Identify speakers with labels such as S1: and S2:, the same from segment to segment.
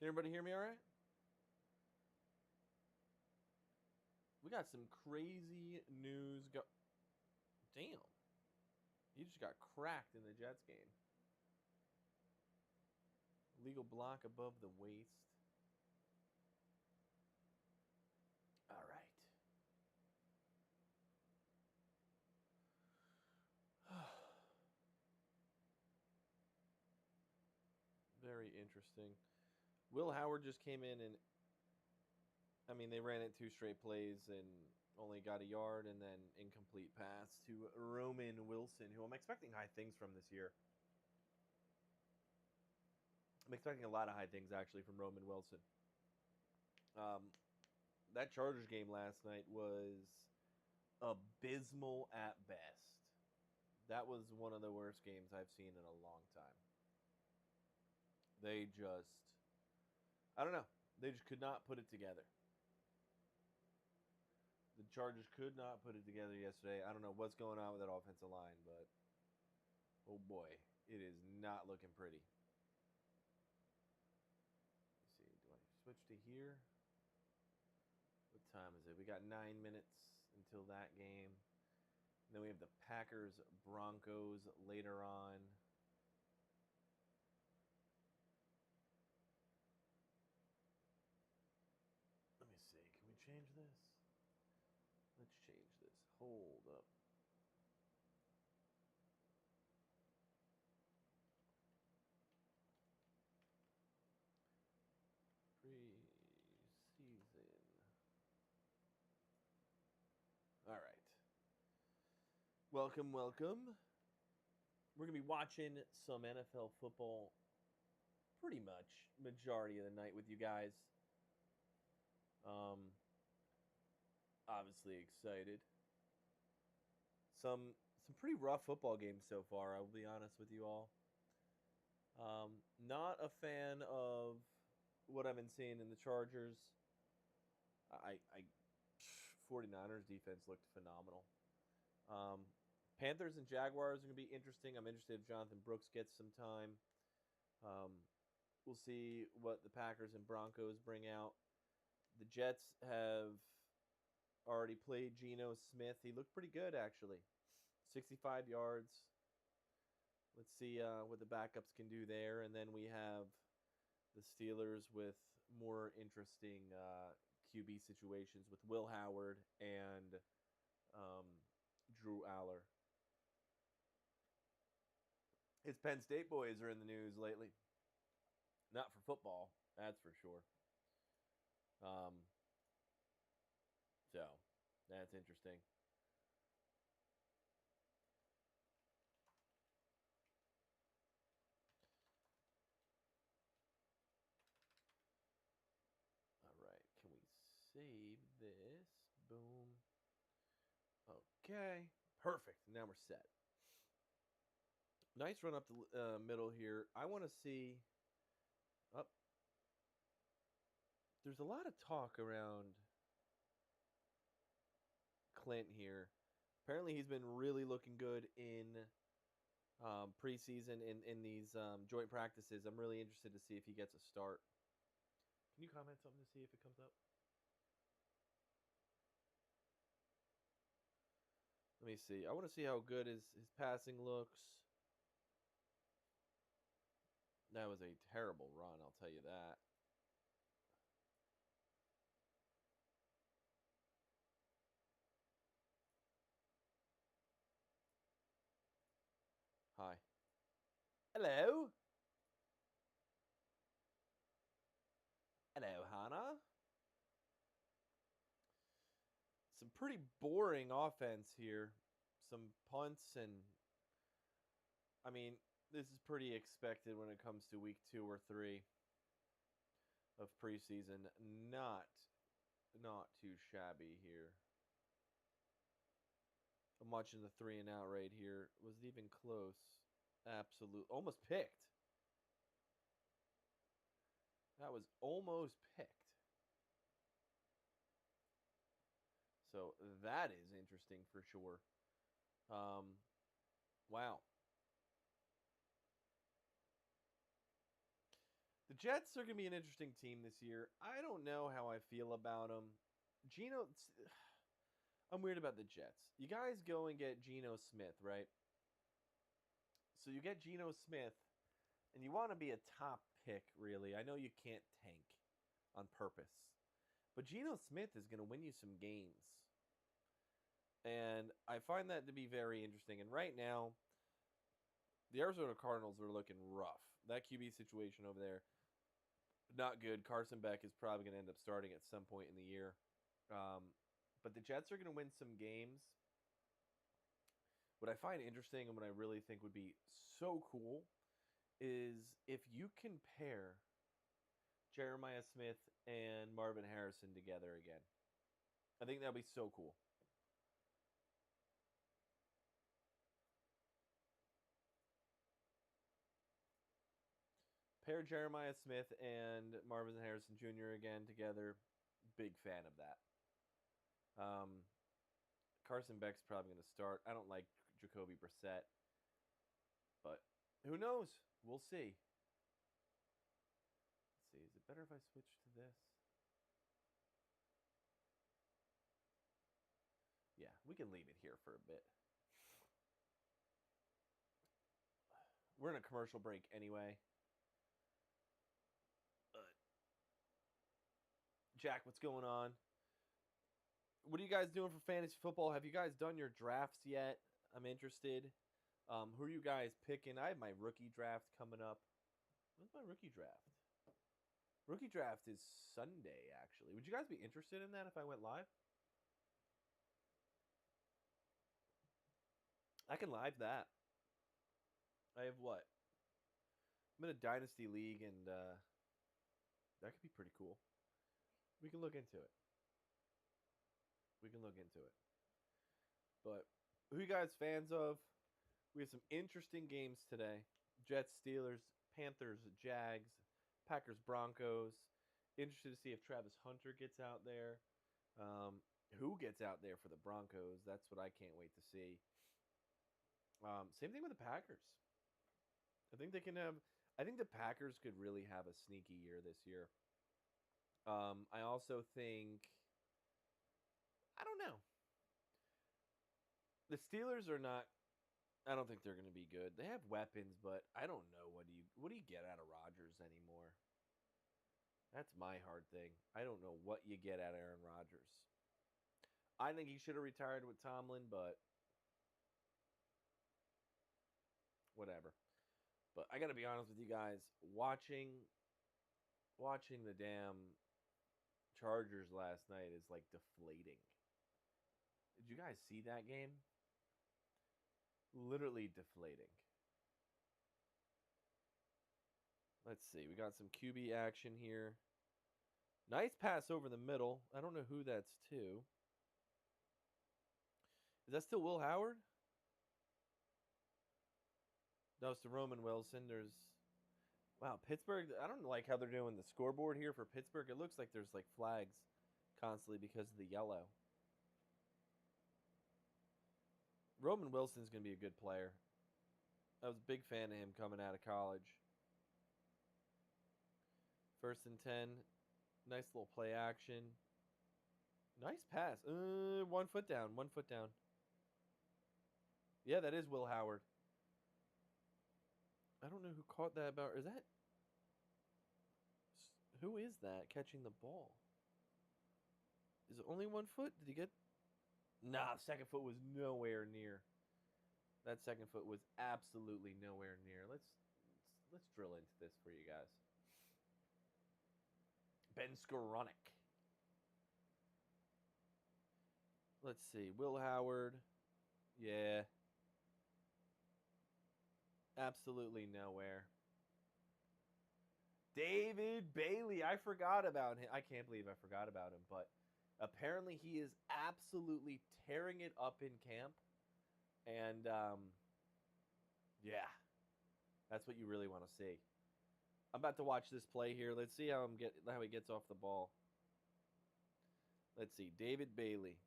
S1: Can everybody hear me all right? We got some crazy news go. Damn. He just got cracked in the Jets game. Legal block above the waist. All right. Very interesting. Will Howard just came in and, they ran it 2 straight plays and only got a yard and then incomplete pass to Roman Wilson, who I'm expecting high things from this year. I'm expecting a lot of high things, actually, from Roman Wilson. That Chargers game last night was abysmal at best. That was one of the worst games I've seen in a long time. They just, I don't know. They just could not put it together. The Chargers could not put it together yesterday. I don't know what's going on with that offensive line, but oh boy, it is not looking pretty. Let's see, do I switch to here? What time is it? We got 9 minutes until that game. And then we have the Packers Broncos later on. Let me see. Can we change this? Let's change this. Hold up. Preseason. All right. Welcome. We're going to be watching some NFL football pretty much majority of the night with you guys. Obviously excited. Some pretty rough football games so far, I'll be honest with you all. Not a fan of what I've been seeing in the Chargers. 49ers defense looked phenomenal. Panthers and Jaguars are going to be interesting. I'm interested if Jonathan Brooks gets some time. We'll see what the Packers and Broncos bring out. The Jets have already played Geno Smith. He looked pretty good, actually. 65 yards. Let's see what the backups can do there. And then we have the Steelers with more interesting QB situations with Will Howard and Drew Aller. His Penn State boys are in the news lately. Not for football, that's for sure. So, that's interesting. All right, can we save this? Boom. Okay, perfect. Now we're set. Nice run up the middle here. I want to see. There's a lot of talk around Clint here. Apparently, he's been really looking good in preseason in these joint practices. I'm really interested to see if he gets a start. Can you comment something to see if it comes up? Let me see. I want to see how good his passing looks. That was a terrible run, I'll tell you that. Hi. Hello? Hello, Hannah. Some pretty boring offense here. Some punts and... this is pretty expected when it comes to week 2 or 3 of preseason. Not too shabby here. I'm watching the 3-and-out right here. Was it even close? Absolute. Almost picked. That was almost picked. So that is interesting for sure. Wow. The Jets are going to be an interesting team this year. I don't know how I feel about them. Geno, I'm weird about the Jets. You guys go and get Geno Smith, right? So you get Geno Smith, and you want to be a top pick, really. I know you can't tank on purpose. But Geno Smith is going to win you some games. And I find that to be very interesting. And right now, the Arizona Cardinals are looking rough. That QB situation over there, not good. Carson Beck is probably going to end up starting at some point in the year. But the Jets are going to win some games. What I find interesting and what I really think would be so cool is if you can pair Jeremiah Smith and Marvin Harrison together again. I think that would be so cool. Pair Jeremiah Smith and Marvin Harrison Jr. again together. Big fan of that. Carson Beck's probably going to start. I don't like Jacoby Brissett. But who knows? We'll see. Let's see. Is it better if I switch to this? Yeah, we can leave it here for a bit. We're in a commercial break anyway. Jack, what's going on? What are you guys doing for fantasy football? Have you guys done your drafts yet? I'm interested. Who are you guys picking? I have my rookie draft coming up. When's my rookie draft? Rookie draft is Sunday, actually. Would you guys be interested in that if I went live? I can live that. I have what? I'm in a dynasty league, and that could be pretty cool. We can look into it. But who you guys fans of? We have some interesting games today. Jets, Steelers, Panthers, Jags, Packers, Broncos. Interested to see if Travis Hunter gets out there. Who gets out there for the Broncos? That's what I can't wait to see. Same thing with the Packers. I think the Packers could really have a sneaky year this year. I also think, I don't know. The Steelers are not. I don't think they're going to be good. They have weapons, but I don't know what do you get out of Rodgers anymore. That's my hard thing. I don't know what you get out of Aaron Rodgers. I think he should have retired with Tomlin, but whatever. But I got to be honest with you guys. Watching the damn Chargers last night is like deflating. Did you guys see that game? Literally deflating. Let's see. We got some QB action here. Nice pass over the middle. I don't know who that's to. Is that still Will Howard? No, it's to Roman Wilson. Wow, Pittsburgh. I don't like how they're doing the scoreboard here for Pittsburgh. It looks like there's like flags constantly because of the yellow. Roman Wilson's going to be a good player. I was a big fan of him coming out of college. 1st and 10. Nice little play action. Nice pass. 1 foot down. Yeah, that is Will Howard. I don't know who caught that about. Who is that catching the ball? Is it only 1 foot? Did he get? Nah, second foot was nowhere near. That second foot was absolutely nowhere near. Let's drill into this for you guys. Ben Skoranek. Let's see. Will Howard. Yeah. Absolutely nowhere. David Bailey. I forgot about him. I can't believe I forgot about him, but apparently he is absolutely tearing it up in camp. And yeah, that's what you really want to see. I'm about to watch this play here. Let's see how he gets off the ball. Let's see, David Bailey.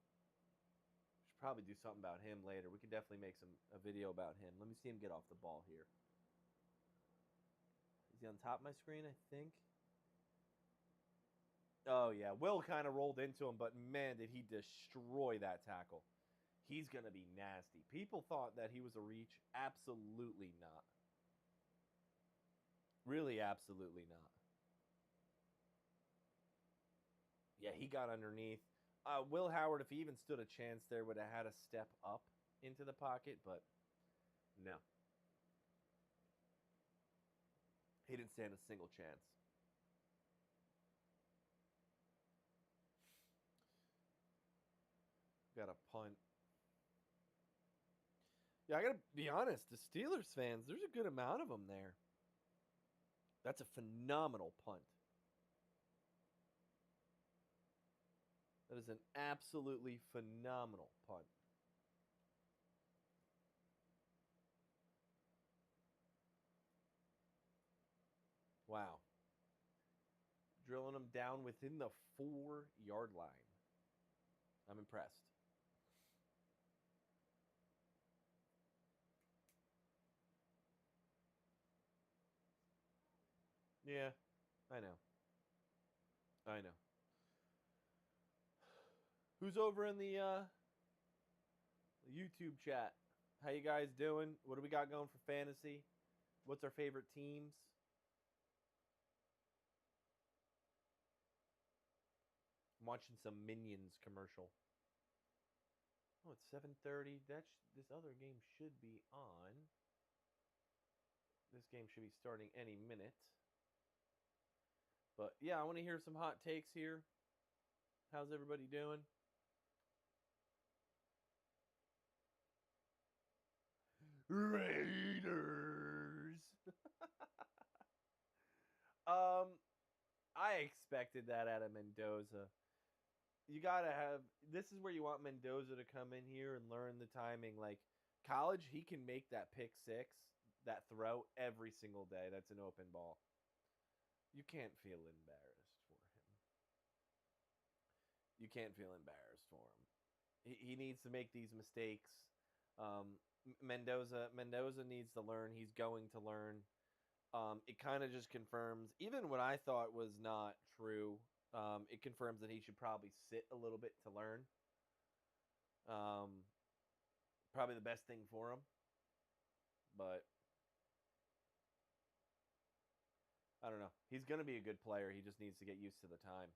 S1: Should probably do something about him later. We could definitely make a video about him. Let me see him get off the ball here. He's he on top of my screen, I think? Oh, yeah. Will kind of rolled into him, but man, did he destroy that tackle. He's going to be nasty. People thought that he was a reach. Absolutely not. Really, absolutely not. Yeah, he got underneath. Will Howard, if he even stood a chance there, would have had a step up into the pocket, but no. He didn't stand a single chance. Got a punt. Yeah, I got to be honest. The Steelers fans, there's a good amount of them there. That's a phenomenal punt. That is an absolutely phenomenal punt. Wow. Drilling them down within the 4-yard line. I'm impressed. Yeah, I know. I know. Who's over in the YouTube chat? How you guys doing? What do we got going for fantasy? What's our favorite teams? I'm watching some Minions commercial. Oh, it's 7:30. This other game should be on. This game should be starting any minute. But yeah, I want to hear some hot takes here. How's everybody doing? Raiders. I expected that out of Mendoza. You gotta have. This is where you want Mendoza to come in here and learn the timing. Like college, he can make that pick six, that throw every single day. That's an open ball. You can't feel embarrassed for him. You can't feel embarrassed for him. He needs to make these mistakes. Mendoza needs to learn. He's going to learn. It kind of just confirms, even what I thought was not true, it confirms that he should probably sit a little bit to learn. Probably the best thing for him. But I don't know. He's going to be a good player. He just needs to get used to the time.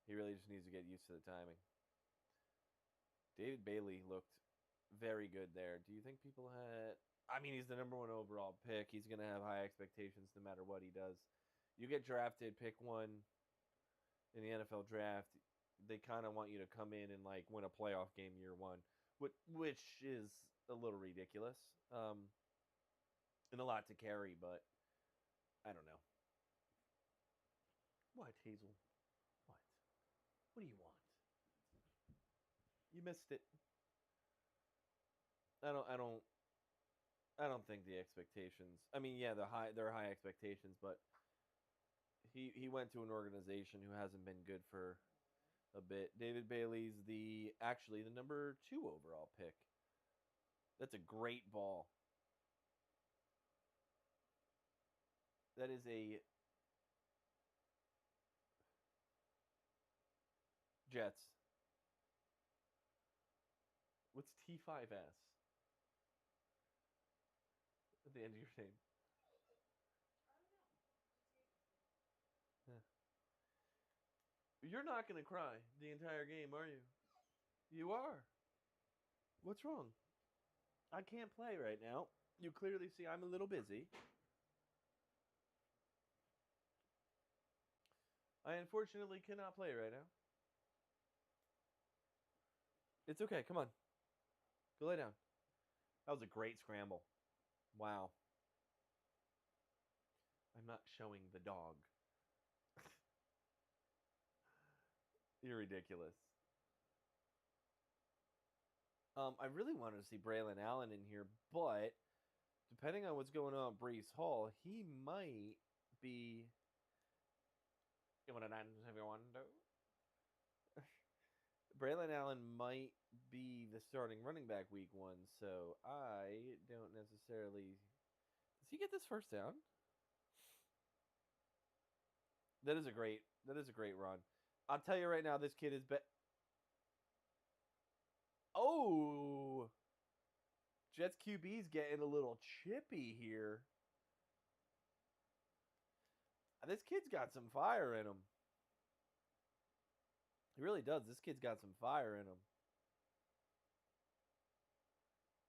S1: He really just needs to get used to the timing. David Bailey looked very good there. Do you think people had... I mean, he's the number 1 overall pick. He's going to have high expectations no matter what he does. You get drafted, pick one in the NFL draft, they kind of want you to come in and like win a playoff game year one, which is a little ridiculous and a lot to carry, but I don't know. What, Hazel? What? What do you want? You missed it. I don't think the expectations. I mean, yeah, there are high expectations, but he went to an organization who hasn't been good for a bit. David Bailey's actually the number 2 overall pick. That's a great ball. That is a Jets. What's T5S? At the end of your name. Yeah. You're not going to cry the entire game, are you? You are. What's wrong? I can't play right now. You clearly see I'm a little busy. I unfortunately cannot play right now. It's okay. Come on. Go lay down. That was a great scramble. Wow. I'm not showing the dog. You're ridiculous. I really wanted to see Braylon Allen in here, but depending on what's going on with Breece Hall, he might be... You want to dance if you want to? Braylon Allen might be the starting running back week 1, so I don't necessarily... Does he get this first down? That is a great run. I'll tell you right now, this kid is Oh, Jets QB's getting a little chippy here. This kid's got some fire in him. He really does. This kid's got some fire in him.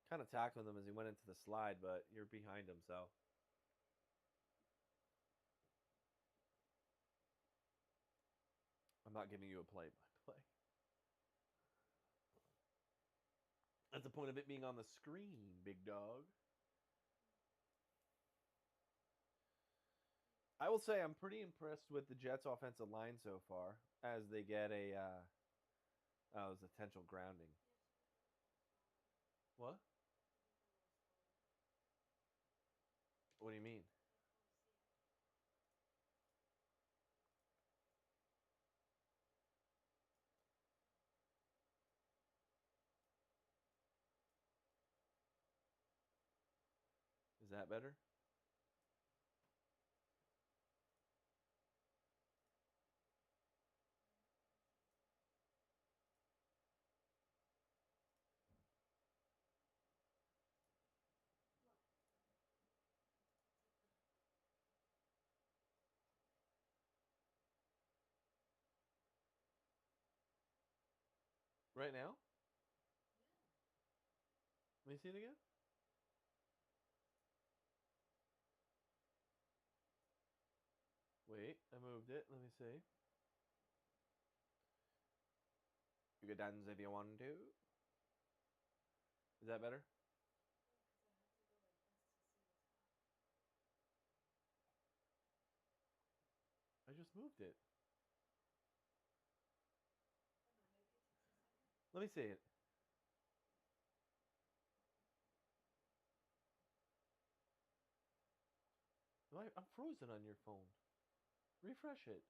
S1: Kind of tackling him as he went into the slide, but you're behind him, so. I'm not giving you a play-by-play. That's the point of it being on the screen, big dog. I will say I'm pretty impressed with the Jets' offensive line so far as they get a it was potential grounding. What? What do you mean? Is that better? Right now? Let me see it again. Wait, I moved it. Let me see. You can dance if you want to. Is that better? I just moved it. Let me see it. I'm frozen on your phone. Refresh it.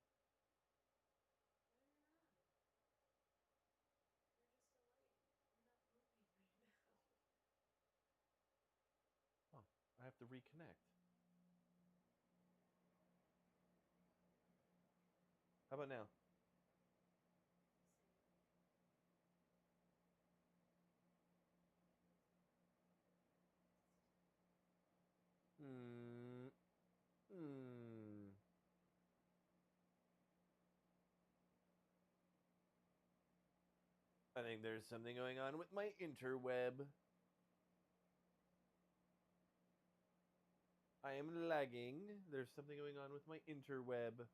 S1: Oh, I have to reconnect. How about now? Hmm. Hmm. I think there's something going on with my interweb. I am lagging. There's something going on with my interweb.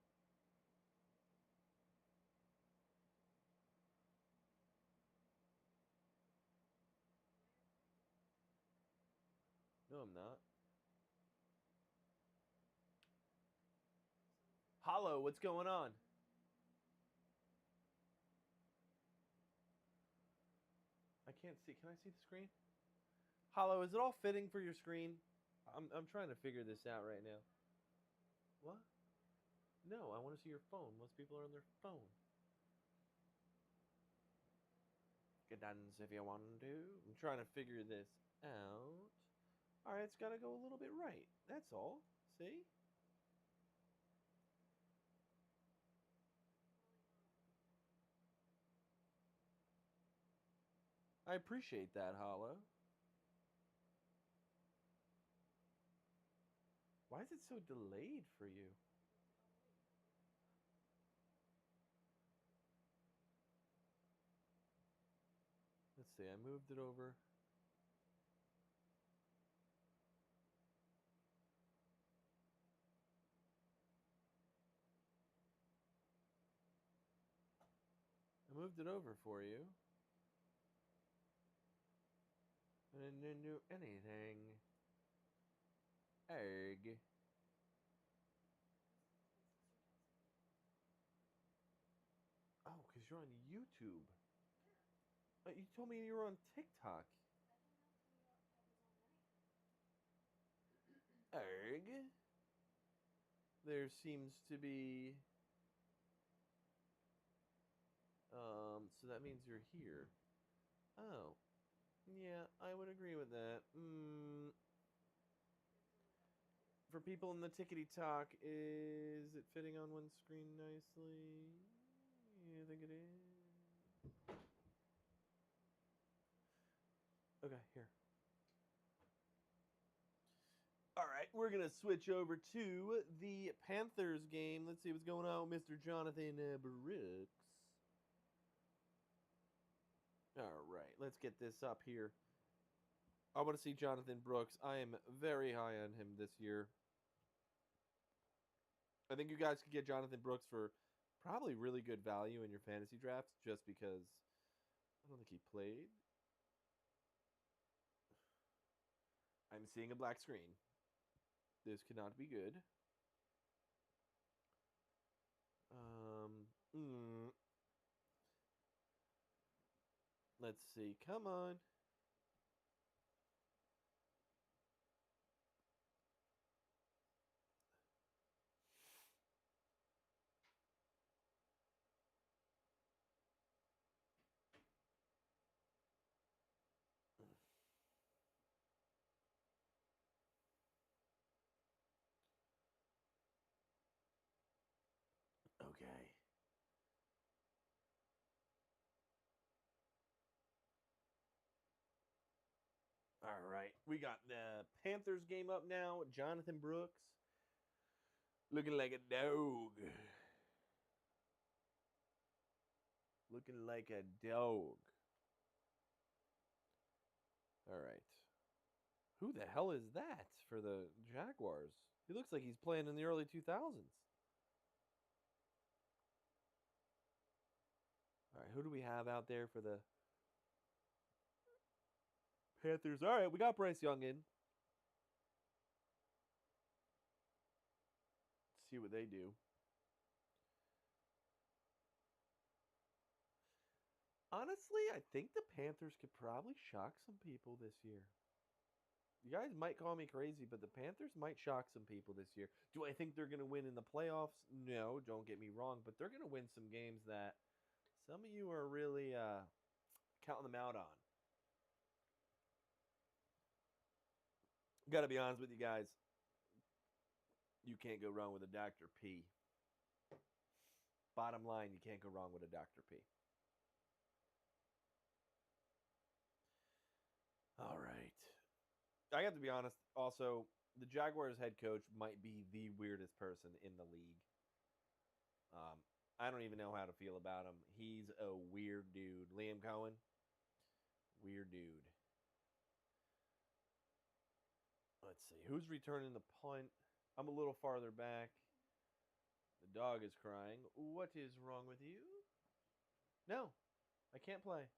S1: No, I'm not. Hollow, what's going on? I can't see. Can I see the screen? Hollow, is it all fitting for your screen? I'm trying to figure this out right now. What? No, I want to see your phone. Most people are on their phone. You can dance if you want to. I'm trying to figure this out. Alright, it's got to go a little bit right. That's all. See? I appreciate that, Hollow. Why is it so delayed for you? Let's see, I moved it over. I moved it over for you. I didn't do anything. Egg. Oh, because you're on YouTube. You told me you were on TikTok. Egg. There seems to be... so that means you're here. Oh. Yeah, I would agree with that. for people in the tickety talk, is it fitting on one screen nicely? I think it is. Okay, here. All right, we're going to switch over to the Panthers game. Let's see what's going on with Mr. Jonathan Brooks. All right, let's get this up here. I want to see Jonathan Brooks. I am very high on him this year. I think you guys could get Jonathan Brooks for probably really good value in your fantasy drafts just because I don't think he played. I'm seeing a black screen. This cannot be good. Let's see. Come on. Okay. All right. We got the Panthers game up now. Jonathan Brooks looking like a dog. Looking like a dog. All right. Who the hell is that for the Jaguars? He looks like he's playing in the early 2000s. All right, who do we have out there for the Panthers? All right, we got Bryce Young in. Let's see what they do. Honestly, I think the Panthers could probably shock some people this year. You guys might call me crazy, but the Panthers might shock some people this year. Do I think they're going to win in the playoffs? No, don't get me wrong, but they're going to win some games that some of you are really counting them out on. Got to be honest with you guys. You can't go wrong with a Dr. P. Bottom line, you can't go wrong with a Dr. P. All right. I have to be honest. Also, the Jaguars head coach might be the weirdest person in the league. I don't even know how to feel about him. He's a weird dude. Liam Cohen, weird dude. Let's see. Who's returning the punt? I'm a little farther back. The dog is crying. What is wrong with you? No, I can't play.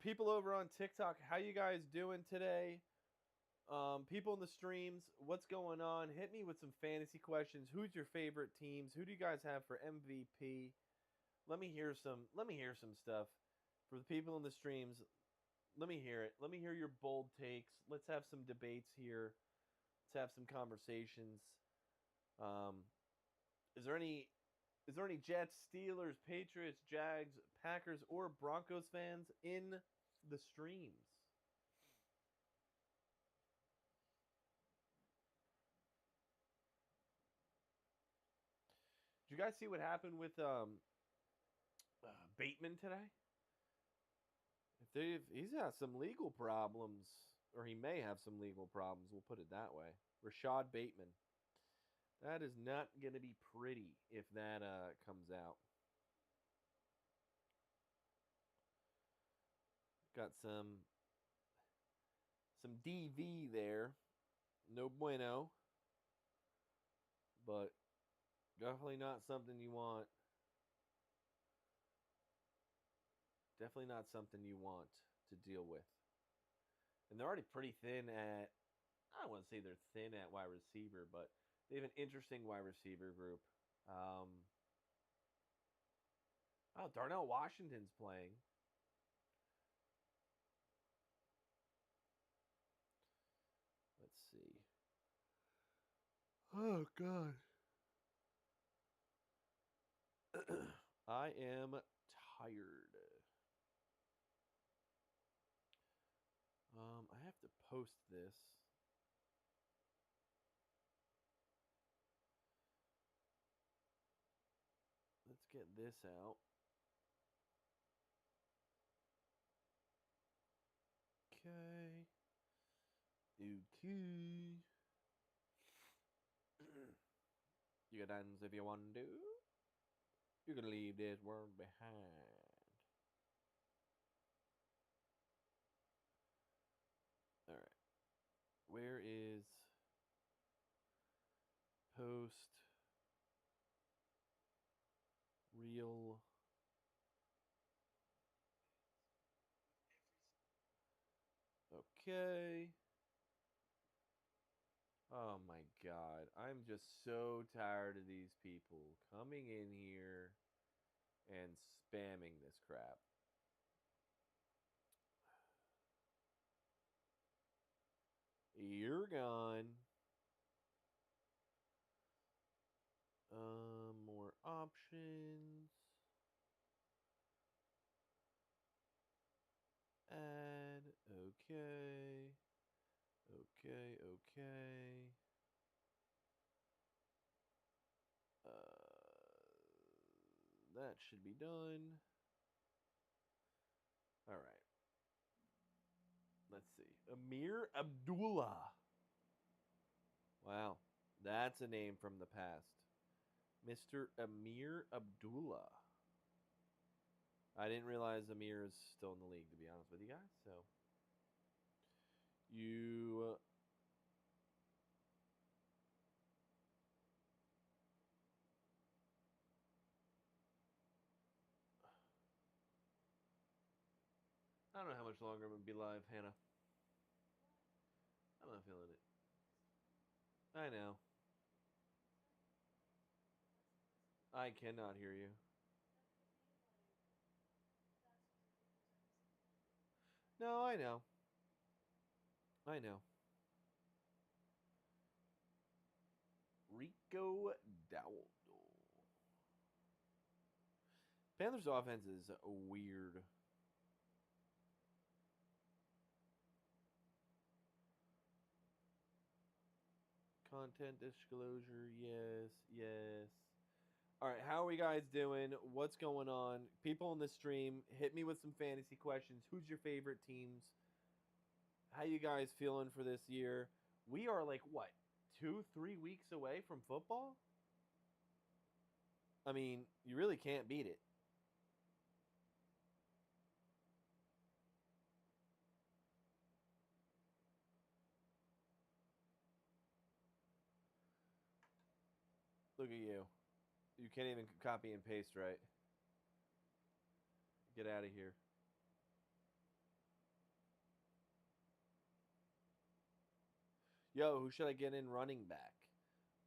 S1: People over on TikTok, how you guys doing today? People in the streams, what's going on? Hit me with some fantasy questions. Who's your favorite teams? Who do you guys have for MVP? Let me hear some stuff. For the people in the streams, let me hear it. Let me hear your bold takes. Let's have some debates here. Let's have some conversations. Is there any Jets, Steelers, Patriots, Jags, Packers, or Broncos fans in the streams? Did you guys see what happened with Bateman today? He's got some legal problems, or he may have some legal problems. We'll put it that way. Rashad Bateman. That is not going to be pretty if that comes out. Got some DV there. No bueno. But definitely not something you want. Definitely not something you want to deal with. And they're already pretty thin at, I don't want to say they're thin at wide receiver, but they have an interesting wide receiver group. Darnell Washington's playing. Let's see. Oh, God. I am tired. to post this. Let's get this out. Okay. Okay. You can dance if you want to. You can leave this world behind. All right. Where is post real? Okay. Oh my God. I'm just so tired of these people coming in here and spamming this crap. You're gone. More options. Add. Okay. Okay. Okay. That should be done. All right. Let's see. Amir Abdullah. Wow. That's a name from the past. Mr. Amir Abdullah. I didn't realize Amir is still in the league, to be honest with you guys. So, you. I don't know how much longer I'm going to be live, Hannah. I'm not feeling it. I know. I cannot hear you. No, I know. I know. Rico Dowdle. Panthers offense is weird. Content disclosure, yes, yes. All right, how are we guys doing? What's going on? People in the stream, hit me with some fantasy questions. Who's your favorite teams? How you guys feeling for this year? We are like, what, 2-3 weeks away from football? I mean, you really can't beat it. Look at you. You can't even copy and paste, right? Get out of here. Yo, who should I get in running back?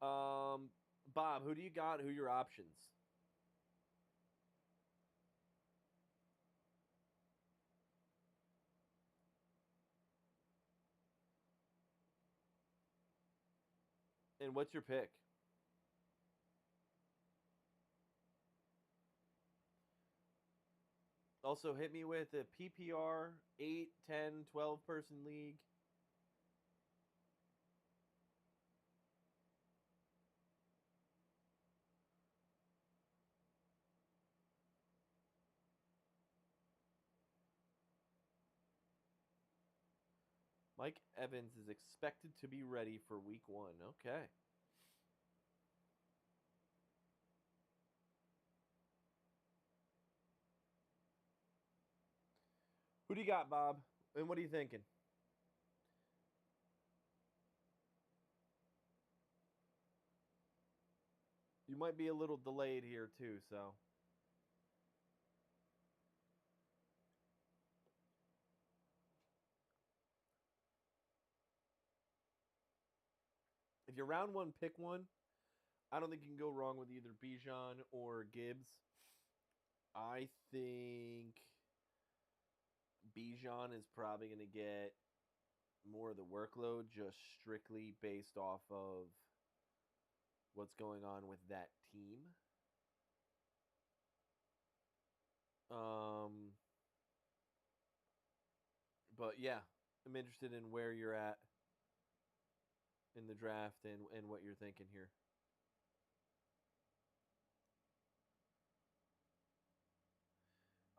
S1: Bob, who do you got? Who are your options? And what's your pick? Also, hit me with a PPR 8, 10, 12 person league. Mike Evans is expected to be ready for week 1. Okay. Who do you got, Bob? And what are you thinking? You might be a little delayed here, too, so. If you're round 1, pick one. I don't think you can go wrong with either Bijan or Gibbs. I think Bijan is probably going to get more of the workload just strictly based off of what's going on with that team. But yeah, am interested in where you're at in the draft and what you're thinking here.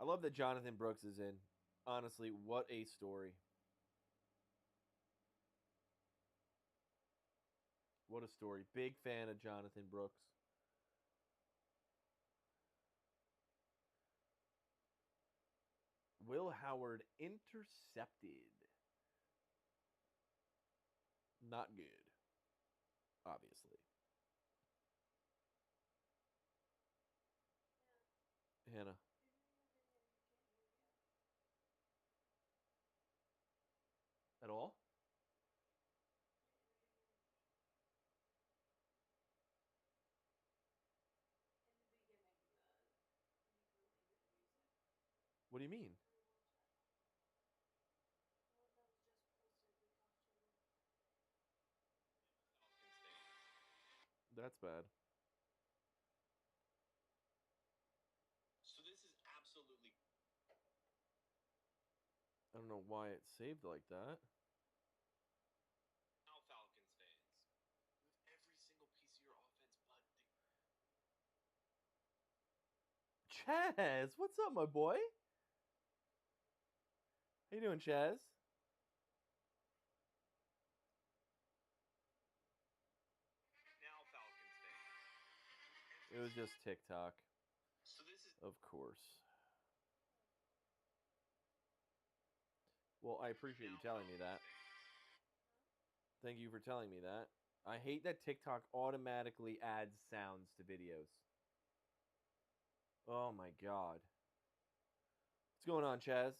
S1: I love that Jonathan Brooks is in. Honestly, what a story. What a story. Big fan of Jonathan Brooks. Will Howard intercepted. Not good. Obviously. Hannah. At all? What do you mean? That's bad.
S2: So this is absolutely.
S1: I don't know why it saved like that.
S2: Now Falcons fans, with every single piece of your offense, but
S1: Chaz, what's up, my boy? How you doing, Chaz?
S2: now Falcons fans.
S1: It was just TikTok.
S2: So this is.
S1: Of course. Well, I appreciate you telling me that. Thank you for telling me that. I hate that TikTok automatically adds sounds to videos. Oh my god. What's going on, Chaz?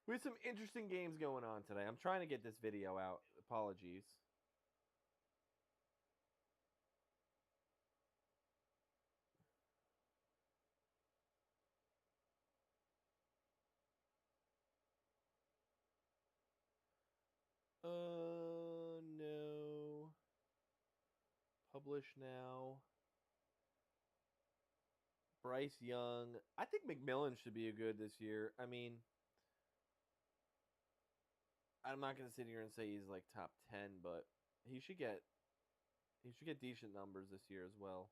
S1: We have some interesting games going on today. I'm trying to get this video out. Apologies. No. Publish now. Bryce Young. I think McMillan should be a good this year. I mean, I'm not going to sit here and say he's like top 10, but he should get decent numbers this year as well.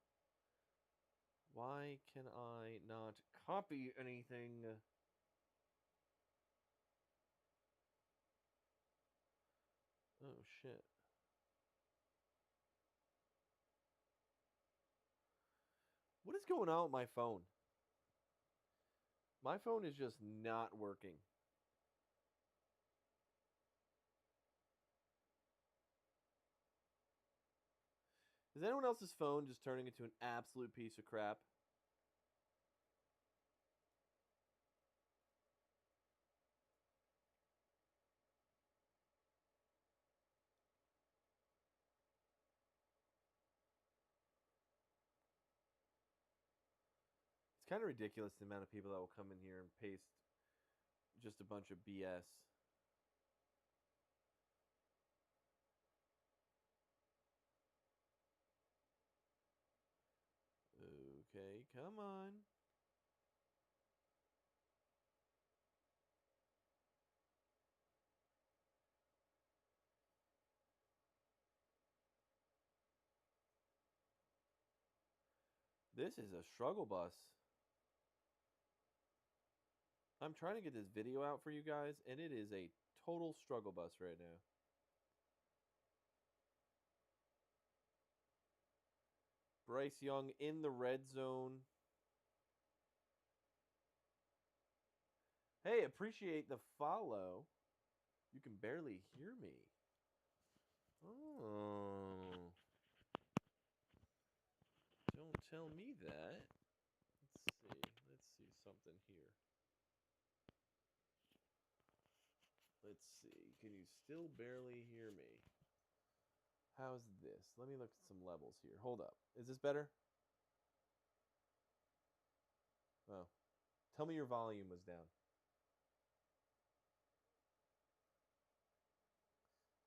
S1: Why can I not copy anything? Oh shit. What is going on with my phone? My phone is just not working. Is anyone else's phone just turning into an absolute piece of crap? It's kind of ridiculous the amount of people that will come in here and paste just a bunch of BS. Okay, come on. This is a struggle bus. I'm trying to get this video out for you guys, and it is a total struggle bus right now. Bryce Young in the red zone. Hey, appreciate the follow. You can barely hear me. Oh. Don't tell me that. Let's see. Let's see something here. Let's see. Can you still barely hear me? How's this? Let me look at some levels here. Hold up. Is this better? Oh. Tell me your volume was down.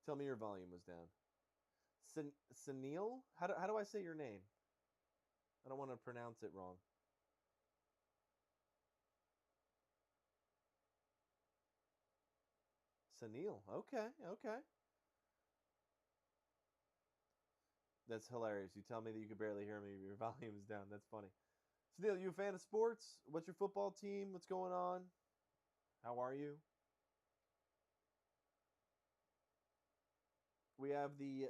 S1: Tell me your volume was down. Sunil? How do I say your name? I don't want to pronounce it wrong. Sunil. Okay, okay. That's hilarious. You tell me that you could barely hear me. Your volume is down. That's funny. Sunil, you a fan of sports? What's your football team? What's going on? How are you? We have the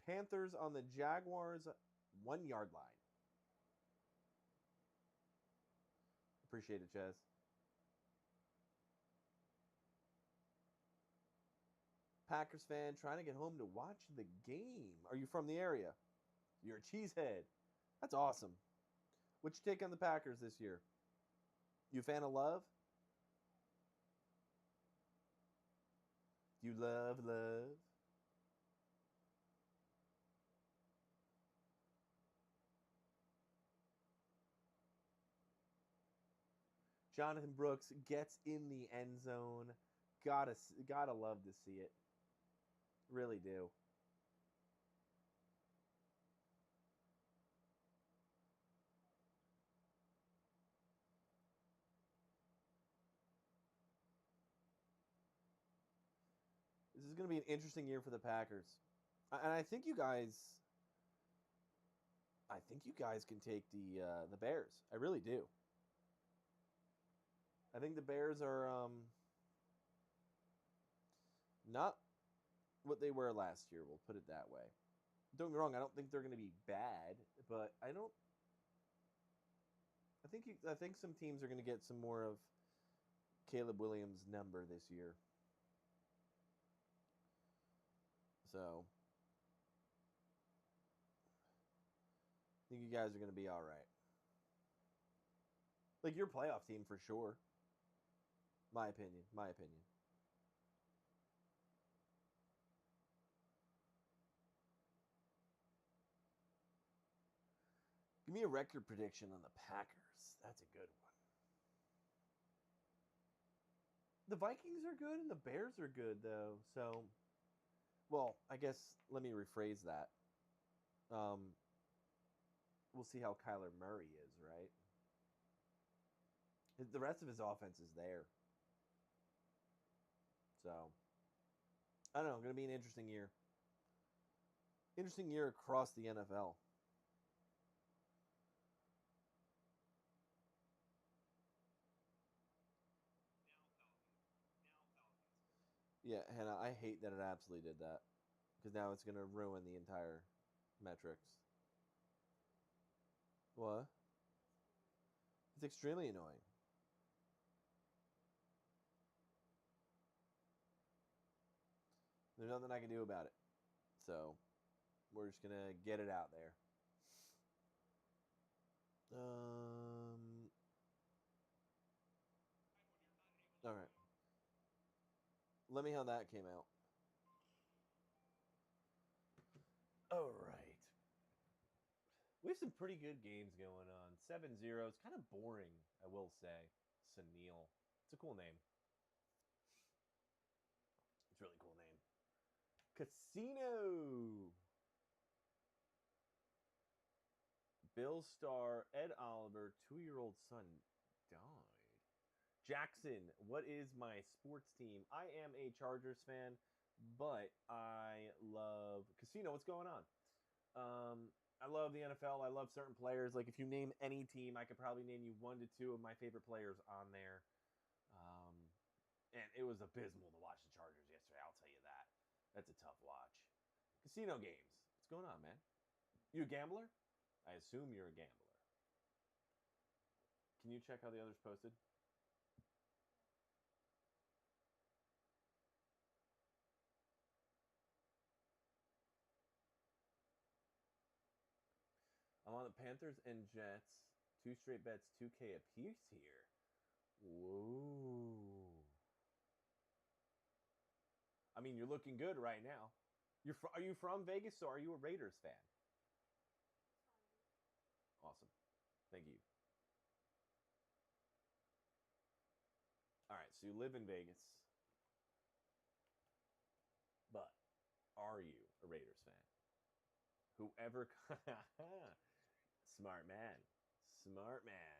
S1: Panthers on the Jaguars 1 yard line. Appreciate it, Chaz. Packers fan trying to get home to watch the game. Are you from the area? You're a cheesehead. That's awesome. What's your take on the Packers this year? You a fan of Love? You love Love? Jonathan Brooks gets in the end zone. Gotta love to see it. Really do. This is going to be an interesting year for the Packers. And I think you guys can take the Bears. I really do. I think the Bears are not what they were last year. We'll put it that way. Don't get me wrong. I don't think they're going to be bad, but I don't. I think some teams are going to get some more of Caleb Williams' number this year. So I think you guys are going to be all right. Like your playoff team for sure. My opinion. My opinion. Give me a record prediction on the Packers. That's a good one. The Vikings are good and the Bears are good though. So, well, I guess let me rephrase that. We'll see how Kyler Murray is, right? The rest of his offense is there. So, I don't know. Going to be an interesting year. Interesting year across the NFL. Yeah, Hannah, I hate that it absolutely did that. Because now it's going to ruin the entire metrics. What? It's extremely annoying. There's nothing I can do about it. So, we're just going to get it out there. All right. Let me how that came out. All right. We have some pretty good games going on. 7-0. It's kind of boring, I will say. Sunil. It's a cool name. It's a really cool name. Casino. Bill Starr, Ed Oliver, 2-year-old son died. Jackson, what is my sports team? I am a Chargers fan, but I love Casino. What's going on? I love the NFL. I love certain players. Like if you name any team, I could probably name you 1 to 2 of my favorite players on there. And it was abysmal to watch the Chargers yesterday. I'll tell you that. That's a tough watch. Casino games. What's going on, man? You a gambler? I assume you're a gambler. Can you check how the others posted? I'm on the Panthers and Jets. 2 straight bets, 2K apiece here. Whoa. I mean, you're looking good right now. Are you from Vegas or are you a Raiders fan? Awesome. Thank you. All right, so you live in Vegas. But are you a Raiders fan? Whoever. Smart man. Smart man.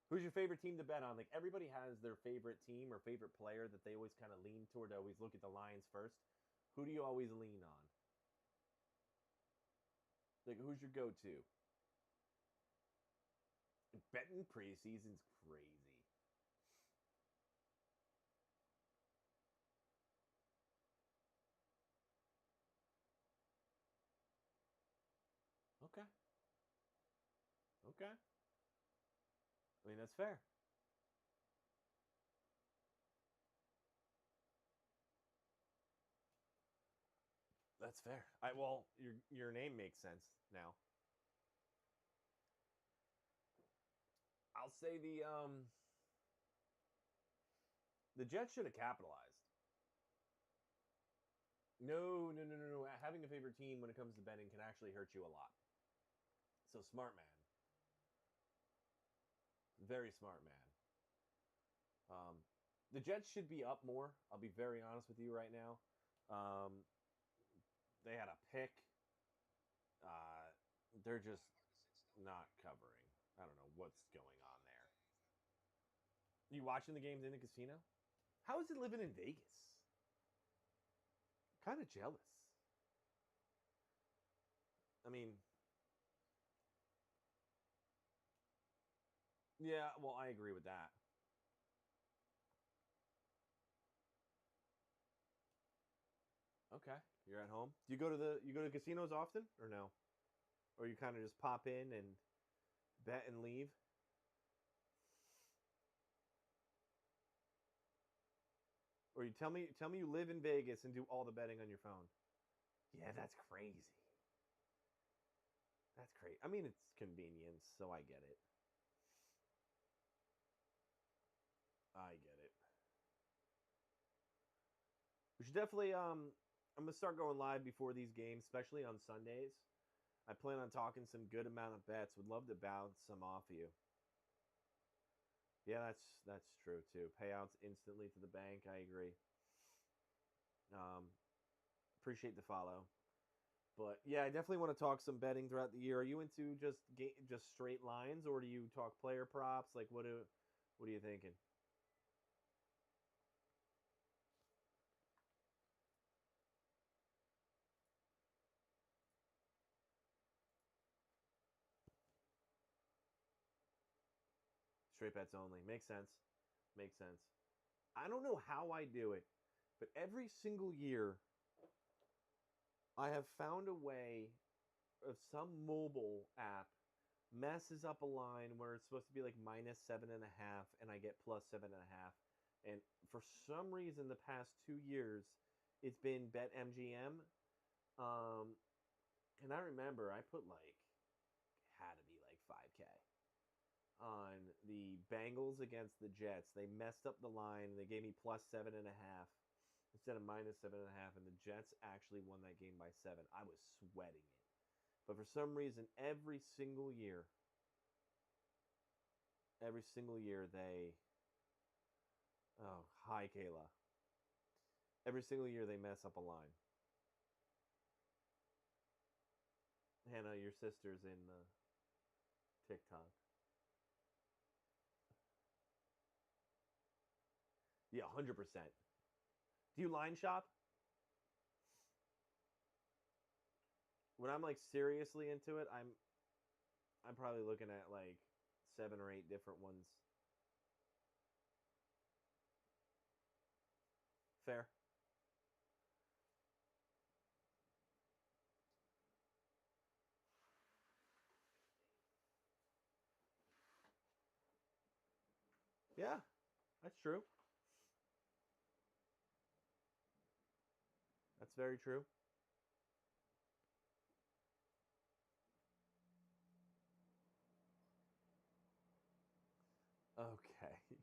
S1: Who's your favorite team to bet on? Like everybody has their favorite team or favorite player that they always kind of lean toward. To always look at the lines first. Who do you always lean on? Like who's your go-to? Betting preseason's crazy. Okay. Okay. I mean that's fair. That's fair. Well, your name makes sense now. I'll say the Jets should have capitalized. No, no, no, no, no. Having a favorite team when it comes to betting can actually hurt you a lot. So smart man, very smart man. The Jets should be up more. I'll be very honest with you right now. Um, they had a pick. They're just not covering. I don't know what's going on there. You watching the games in the casino? How is it living in Vegas? Kind of jealous. I mean, yeah, well, I agree with that. Okay, you're at home. Do you go to casinos often or no? Or you kind of just pop in and bet and leave? Or you tell me you live in Vegas and do all the betting on your phone? Yeah, that's crazy. That's crazy. I mean, it's convenience, so I get it. I get it. We should definitely I'm gonna start going live before these games, especially on Sundays. I plan on talking some good amount of bets. Would love to bounce some off of you. Yeah, that's true too. Payouts instantly to the bank. I agree. Um, appreciate the follow. But yeah, I definitely want to talk some betting throughout the year. Are you into just straight lines, or do you talk player props? Like, what are you thinking? Straight bets only. Makes sense. Makes sense. I don't know how I do it, but every single year I have found a way of some mobile app messes up a line where it's supposed to be like minus 7.5 and I get plus 7.5. And for some reason, the past 2 years, it's been BetMGM. Um, and I remember I put like, had to be like 5K on the Bengals against the Jets. They messed up the line. They gave me plus 7.5 instead of minus 7.5, and the Jets actually won that game by 7. I was sweating it. But for some reason, every single year they, oh, hi, Kayla. Every single year they mess up a line. Hannah, your sister's in TikTok. Yeah, 100%. Do you line shop? When I'm like seriously into it, I'm probably looking at like 7 or 8 different ones. Fair. Yeah, that's true. That's very true. Okay.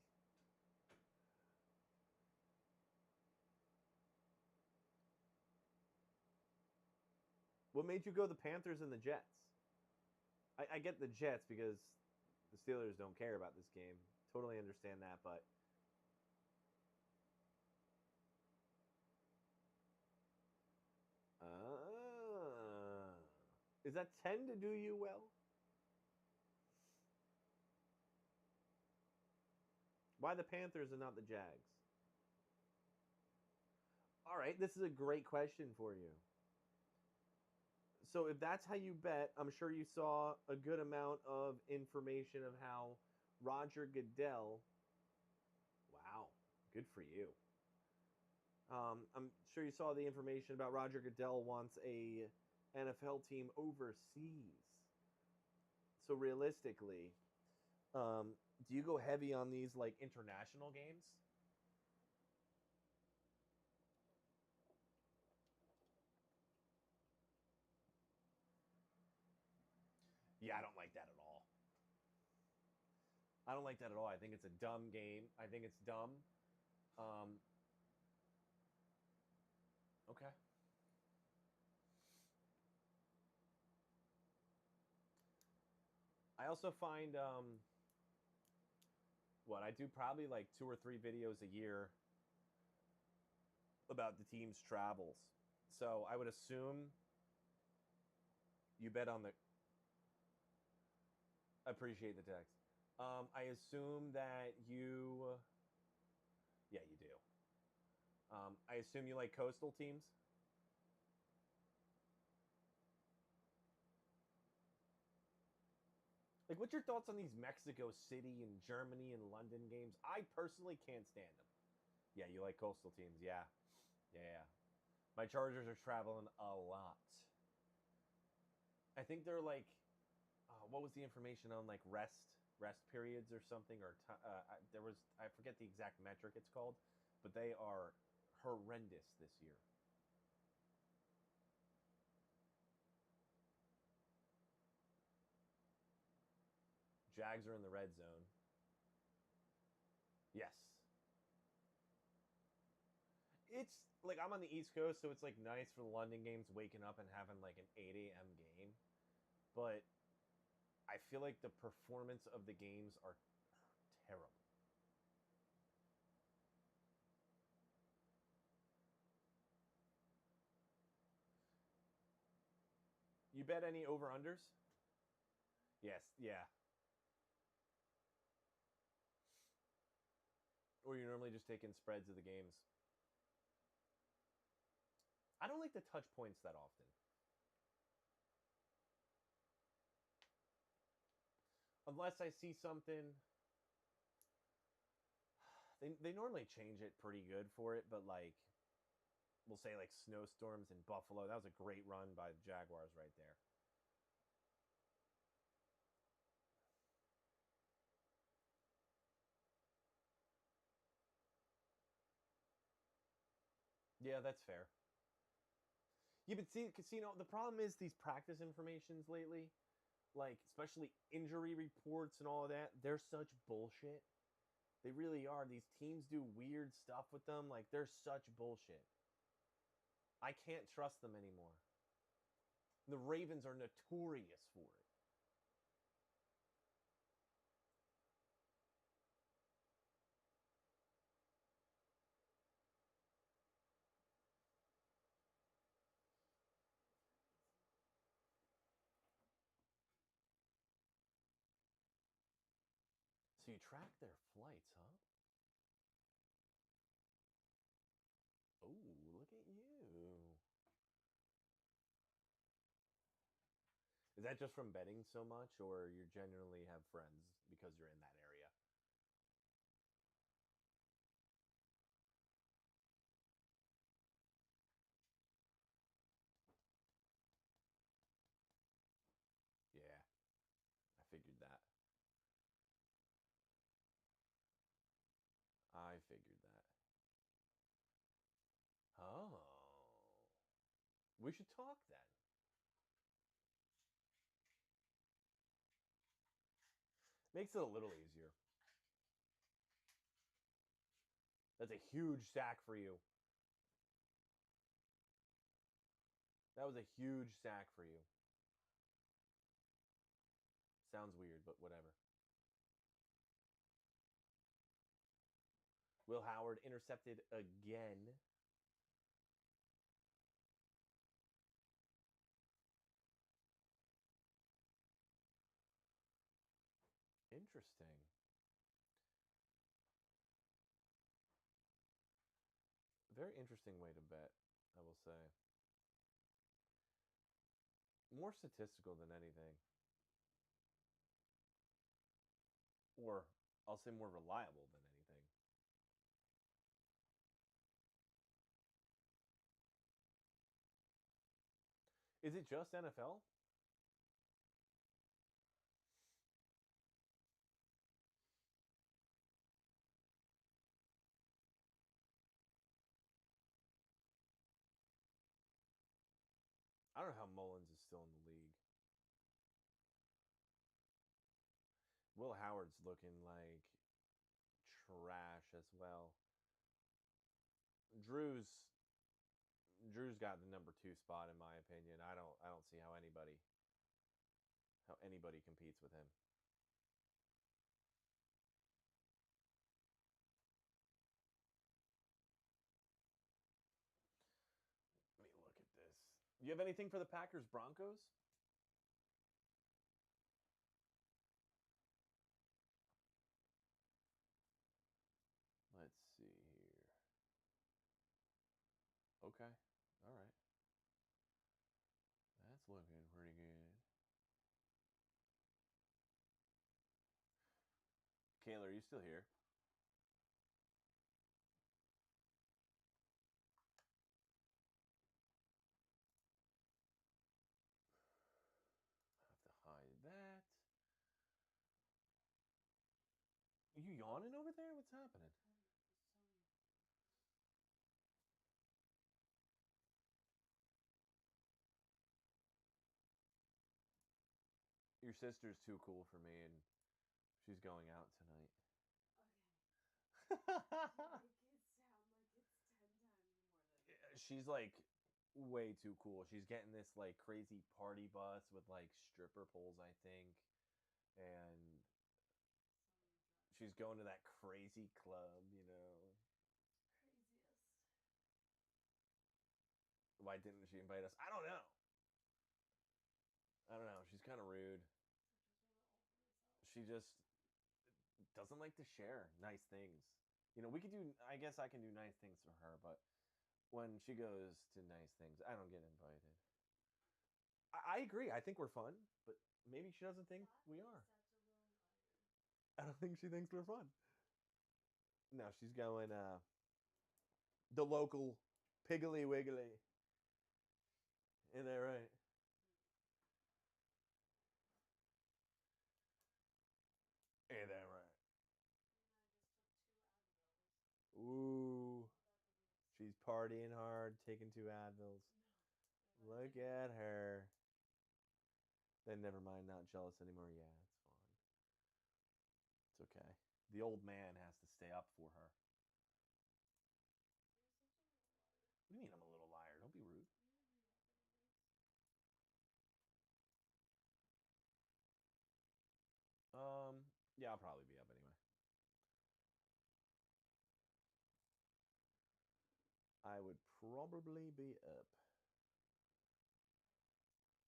S1: What made you go the Panthers and the Jets? I get the Jets because the Steelers don't care about this game. Totally understand that, but Is that 10 to do you well? Why the Panthers and not the Jags? All right, this is a great question for you. So if that's how you bet, I'm sure you saw a good amount of information of how Roger Goodell. Wow, good for you. I'm sure you saw the information about Roger Goodell wants a NFL team overseas. So realistically, do you go heavy on these like international games? Yeah, I don't like that at all. I don't like that at all. I think it's a dumb game. I think it's dumb. Um, okay. I also find what I do probably like 2 or 3 videos a year about the team's travels. So I would assume you bet on the. I appreciate the text. I assume that you. Yeah, you do. I assume you like coastal teams. Like, what's your thoughts on these Mexico City and Germany and London games? I personally can't stand them. Yeah, you like coastal teams. Yeah. Yeah. My Chargers are traveling a lot. I think they're like, what was the information on like rest periods or something, or there was, I forget the exact metric it's called, but they are horrendous this year. Jags are in the red zone. Yes. It's like I'm on the East Coast, so it's like nice for the London games, waking up and having like an 8 a.m. game. But I feel like the performance of the games are terrible. You bet any over unders? Yes, yeah. Or you're normally just taking spreads of the games. I don't like to touch points that often. Unless I see something. They normally change it pretty good for it, but like we'll say like snowstorms in Buffalo. That was a great run by the Jaguars right there. Yeah, that's fair. Yeah, but see, casino. The problem is these practice informations lately, like especially injury reports and all of that. They're such bullshit. They really are. These teams do weird stuff with them. Like they're such bullshit. I can't trust them anymore. The Ravens are notorious for it. So you track their flights, huh? Oh, look at you. Is that just from betting so much, or you genuinely have friends because you're in that area? Yeah, I figured that. I figured that. Oh. We should talk then. Makes it a little easier. That's a huge sack for you. That was a huge sack for you. Sounds weird, but whatever. Will Howard intercepted again. Interesting. Very interesting way to bet, I will say. More statistical than anything. Or I'll say more reliable than anything. Is it just NFL? I don't know how Mullins is still in the league. Will Howard's looking like trash as well. Drew's got the number 2 spot in my opinion. I don't see how anybody competes with him. Let me look at this. Do you have anything for the Packers Broncos? Let's see here. Okay. All right. That's looking pretty good. Kayla, are you still here? I have to hide that. Are you yawning over there? What's happening? Your sister's too cool for me, and she's going out tonight.
S3: Okay. Make it sound like it's 10 times more than.
S1: She's like way too cool. She's getting this like crazy party bus with like stripper poles, I think, and she's going to that crazy club, you know.
S3: Craziest.
S1: Why didn't she invite us? I don't know. She's kind of rude. She just doesn't like to share nice things. You know, we could do, I guess I can do nice things for her, but when she goes to nice things, I don't get invited. I agree. I think we're fun, but maybe she doesn't think we are. I don't think she thinks we're fun. No, she's going the local Piggly Wiggly. Isn't that right? Ain't that right? Ooh. She's partying hard, taking 2 Advils. Look at her. Then never mind, not jealous anymore. Yeah, it's fine. It's okay. The old man has to stay up for her. What do you mean I'm a little liar? Don't be rude. Yeah, I'll probably be up anyway. I would probably be up.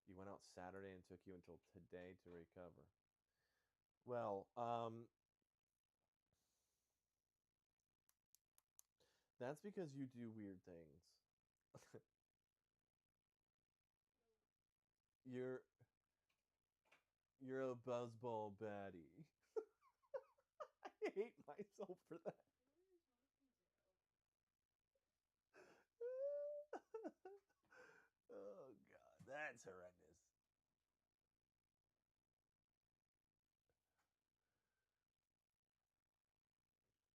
S1: You went out Saturday and took you until today to recover. Well, that's because you do weird things. You're a buzzball baddie. I hate myself for that. Oh God, that's horrendous.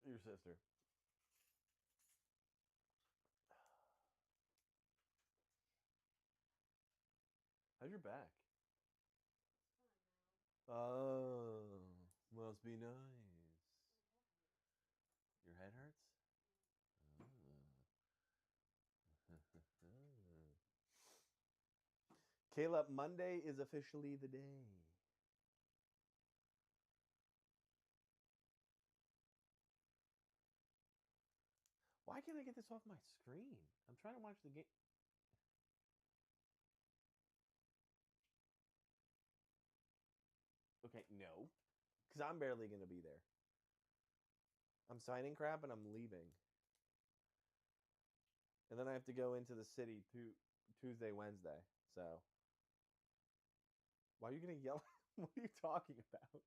S1: Your sister. How's your back? Oh, must be nice. Your head hurts? Caleb, Monday is officially the day. Why can't I get this off my screen? I'm trying to watch the game. Okay, no. because I'm barely going to be there. I'm signing crap and I'm leaving. And then I have to go into the city Tuesday, Wednesday. So, why are you going to yell? What are you talking about?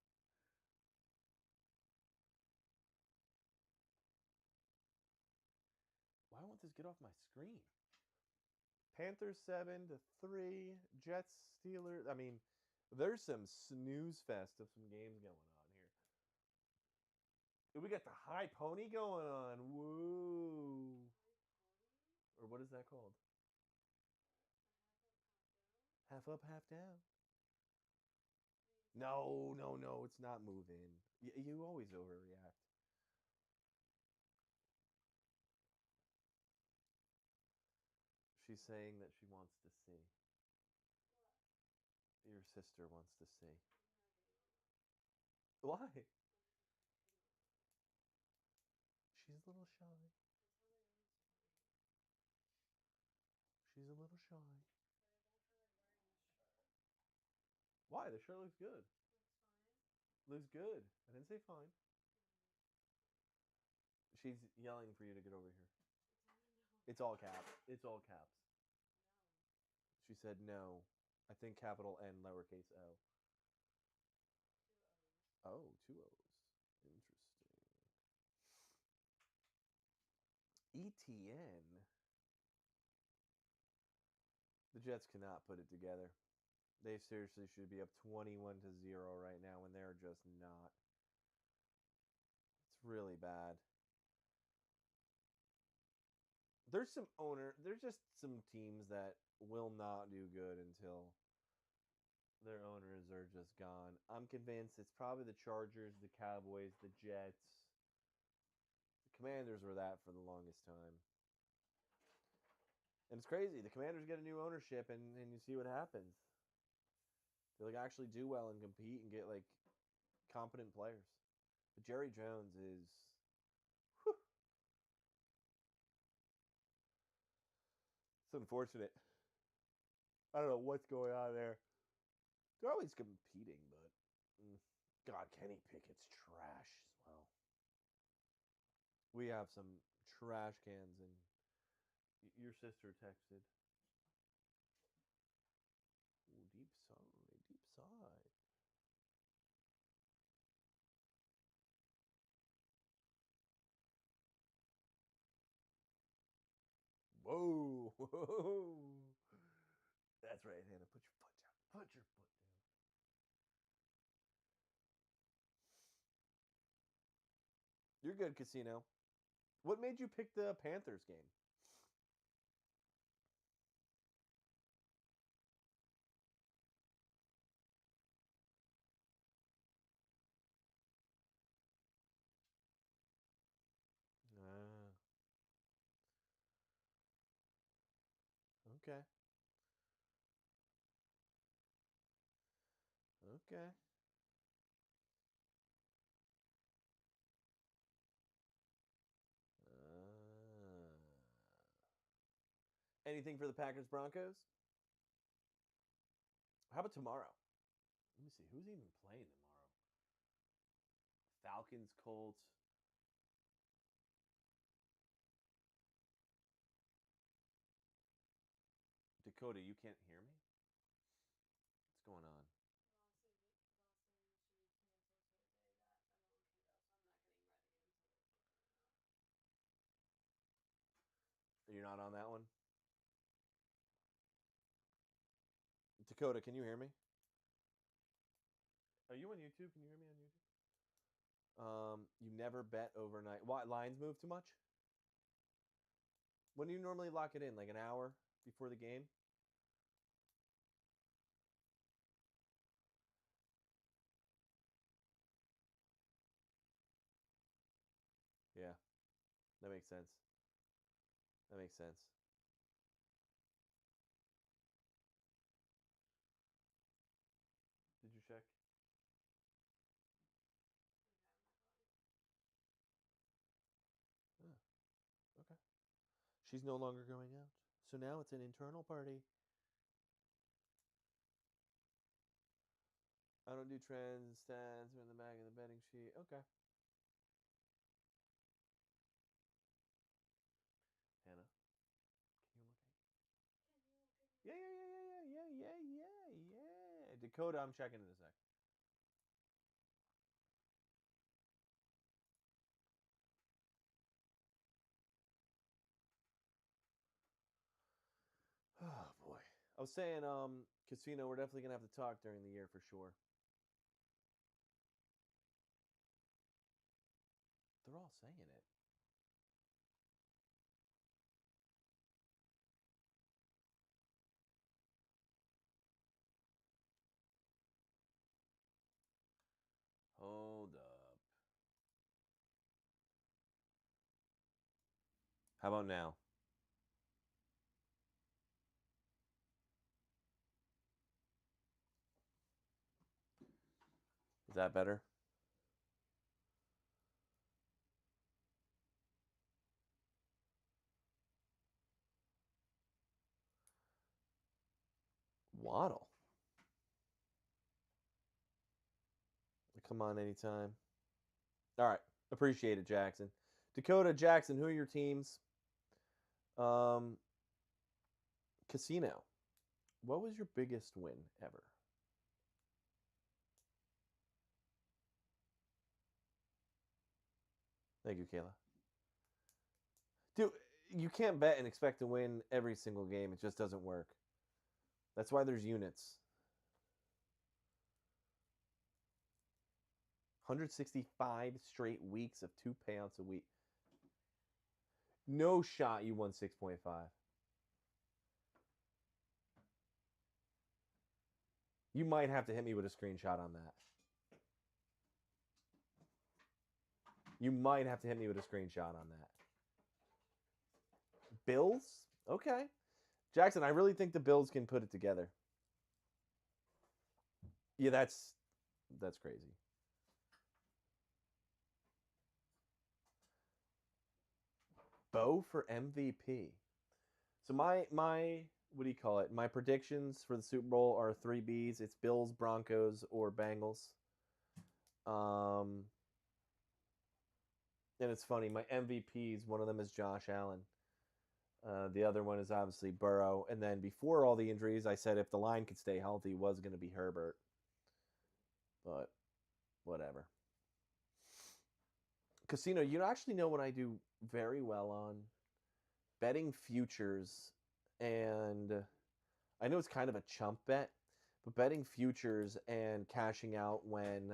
S1: Why won't this get off my screen? Panthers 7-3. Jets, Steelers. I mean, there's some snooze fest of some games going on here. We got the high pony going on. Woo. Or what is that called? Half up, half down. No, it's not moving. You always overreact. She's saying that she wants to see. Your sister wants to see. Why? She's a little shy. She's a little shy. Why? The shirt looks good. Looks good. I didn't say fine. She's yelling for you to get over here. It's all caps. It's all caps. She said no. I think capital N, lowercase o. Oh, 2 O's. Interesting. ETN. The Jets cannot put it together. They seriously should be up 21-0 right now, and they're just not. It's really bad. There's just some teams that will not do good until their owners are just gone. I'm convinced it's probably the Chargers, the Cowboys, the Jets. The Commanders were that for the longest time. And it's crazy. The Commanders get a new ownership, and you see what happens. They actually do well and compete and get competent players. But Jerry Jones is, whew. It's unfortunate. I don't know what's going on there. They're always competing, but God, Kenny Pickett's trash as well. We have some trash cans, and your sister texted. Ooh, deep sigh, deep sigh. Whoa, whoa. That's right, Hannah. Put your foot down. Put your foot down. You're good, Casino. What made you pick the Panthers game? Okay. Okay. Anything for the Packers Broncos? How about tomorrow? Let me see. Who's even playing tomorrow? Falcons, Colts. Dakota, you can't hear me? What's going on? You're not on that one? Dakota, can you hear me? Are you on YouTube? Can you hear me on YouTube? You never bet overnight. Why? Lines move too much? When do you normally lock it in? Like an hour before the game? Yeah, that makes sense. That makes sense. Did you check? Oh, okay. She's no longer going out. So now it's an internal party. I don't do trends, stats, or in the back of the betting sheet. Okay. Hannah, can you look at? Yeah. Dakota, I'm checking in a sec. Oh boy. I was saying, Casino, we're definitely gonna have to talk during the year for sure. They're all saying it. Hold up. How about now? Is that better? Waddle. Come on anytime. All right. Appreciate it, Jackson. Dakota, Jackson, who are your teams? Casino. What was your biggest win ever? Thank you, Kayla. Dude, you can't bet and expect to win every single game. It just doesn't work. That's why there's units. 165 straight weeks of 2 payouts a week. No shot you won 6.5. You might have to hit me with a screenshot on that. You might have to hit me with a screenshot on that. Bills? Okay. Jackson, I really think the Bills can put it together. Yeah, that's crazy. Bo for MVP. So my what do you call it? My predictions for the Super Bowl are 3 Bs. It's Bills, Broncos, or Bengals. And it's funny, my MVPs, one of them is Josh Allen. The other one is obviously Burrow. And then before all the injuries, I said if the line could stay healthy, it was going to be Herbert. But whatever. Casino, you actually know what I do very well on? Betting futures. And I know it's kind of a chump bet, but betting futures and cashing out when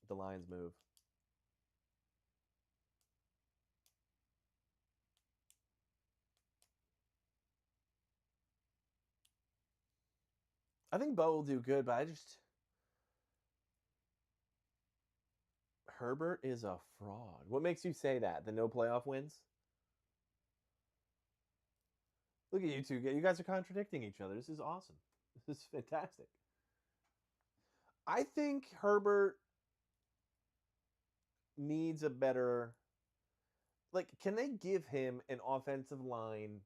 S1: the lines move. I think Bo will do good, but Herbert is a fraud. What makes you say that? The no playoff wins? Look at you two. You guys are contradicting each other. This is awesome. This is fantastic. I think Herbert needs a better... Like, can they give him an offensive line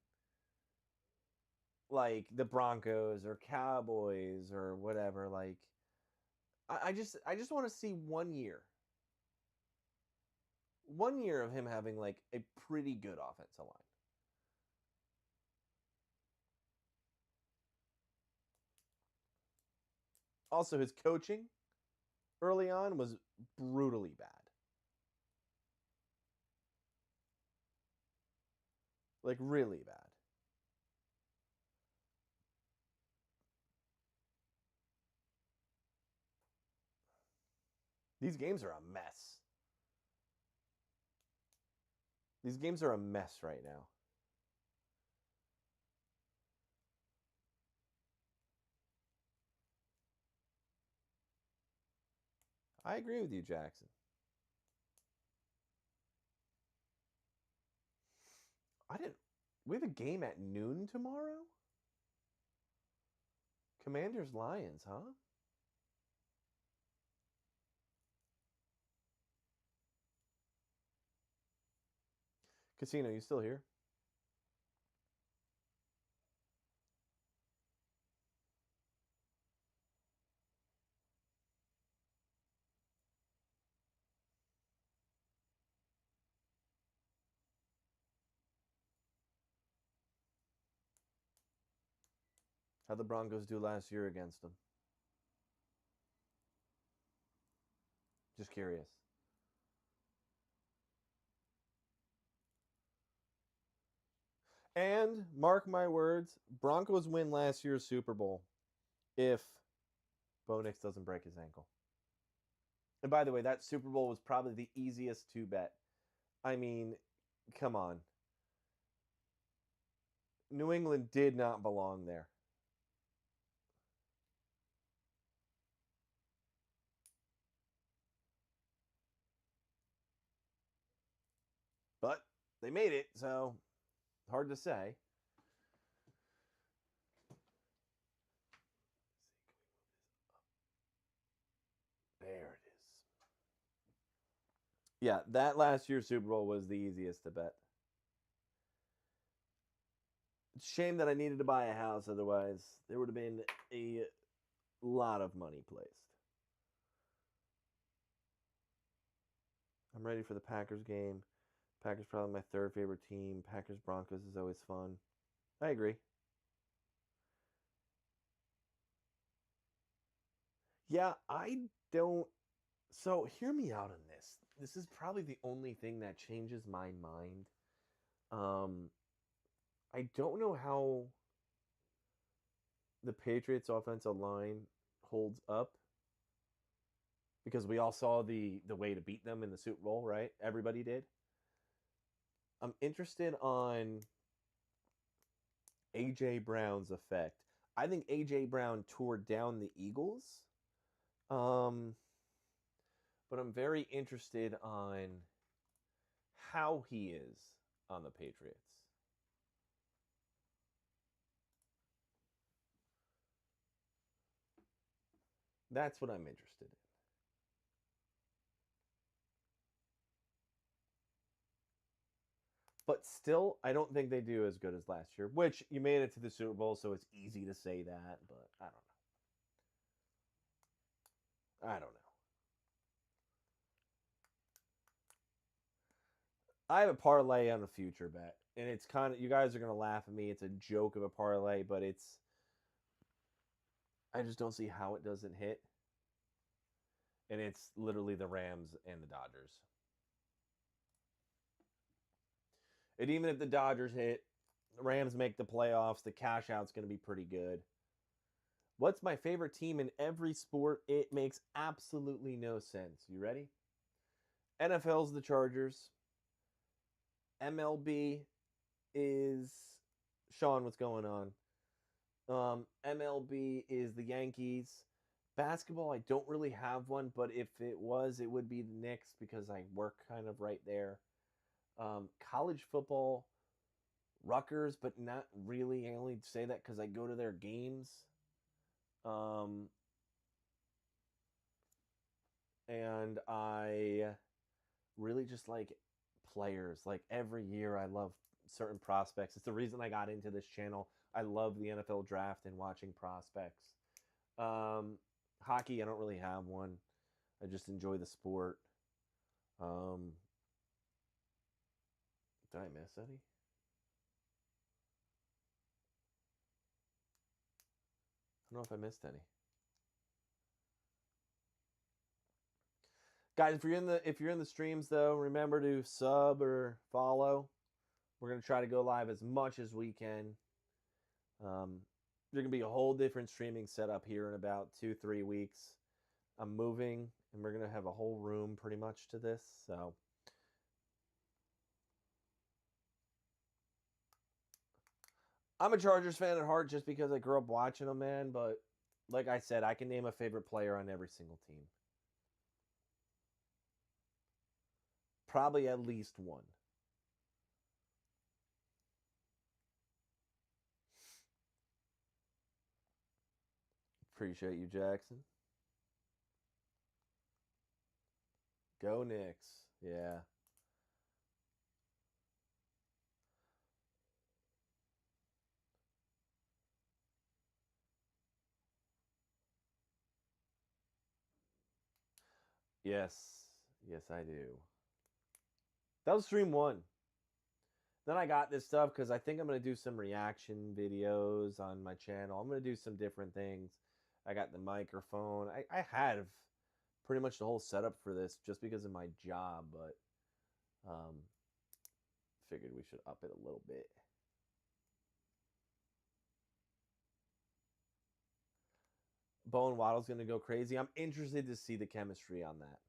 S1: like the Broncos or Cowboys or whatever? Like, I just want to see 1 year. 1 year of him having like a pretty good offensive line. Also, his coaching early on was brutally bad. Like, really bad. These games are a mess. These games are a mess right now. I agree with you, Jackson. We have a game at noon tomorrow? Commanders Lions, huh? Casino, you still here? How'd the Broncos do last year against them? Just curious. And mark my words, Broncos win last year's Super Bowl if Bo Nix doesn't break his ankle. And by the way, that Super Bowl was probably the easiest to bet. I mean, come on. New England did not belong there. But they made it, so hard to say. There it is. Yeah, that last year's Super Bowl was the easiest to bet. It's a shame that I needed to buy a house, otherwise there would have been a lot of money placed. I'm ready for the Packers game. Packers probably my third favorite team. Packers Broncos is always fun. I agree. Yeah, I don't. So hear me out on this. This is probably the only thing that changes my mind. Um, I don't know how the Patriots offensive line holds up because we all saw the way to beat them in the Super Bowl, right? Everybody did. I'm interested on AJ Brown's effect. I think AJ Brown tore down the Eagles. Um, but I'm very interested on how he is on the Patriots. That's what I'm interested in. But still, I don't think they do as good as last year, which you made it to the Super Bowl, so it's easy to say that, but I don't know. I don't know. I have a parlay on a future bet, and it's kind of, you guys are going to laugh at me. It's a joke of a parlay, but I just don't see how it doesn't hit. And it's literally the Rams and the Dodgers. And even if the Dodgers hit, the Rams make the playoffs, the cash out's going to be pretty good. What's my favorite team in every sport? It makes absolutely no sense. You ready? NFL's the Chargers. MLB is Sean, what's going on? MLB is the Yankees. Basketball, I don't really have one, but if it was, it would be the Knicks because I work kind of right there. College football, Rutgers, but not really. I only say that because I go to their games. And I really just like players. Like every year, I love certain prospects. It's the reason I got into this channel. I love the NFL draft and watching prospects. Hockey, I don't really have one. I just enjoy the sport. Did I miss any? I don't know if I missed any. Guys, if you're in the streams though, remember to sub or follow. We're gonna try to go live as much as we can. There's gonna be a whole different streaming setup here in about 2-3 weeks. I'm moving, and we're gonna have a whole room pretty much to this. So I'm a Chargers fan at heart just because I grew up watching them, man. But like I said, I can name a favorite player on every single team. Probably at least one. Appreciate you, Jackson. Go Knicks. Yeah. Yes. Yes, I do. That was stream 1. Then I got this stuff because I think I'm going to do some reaction videos on my channel. I'm going to do some different things. I got the microphone. I had pretty much the whole setup for this just because of my job, but figured we should up it a little bit. Bowen Waddle's going to go crazy. I'm interested to see the chemistry on that.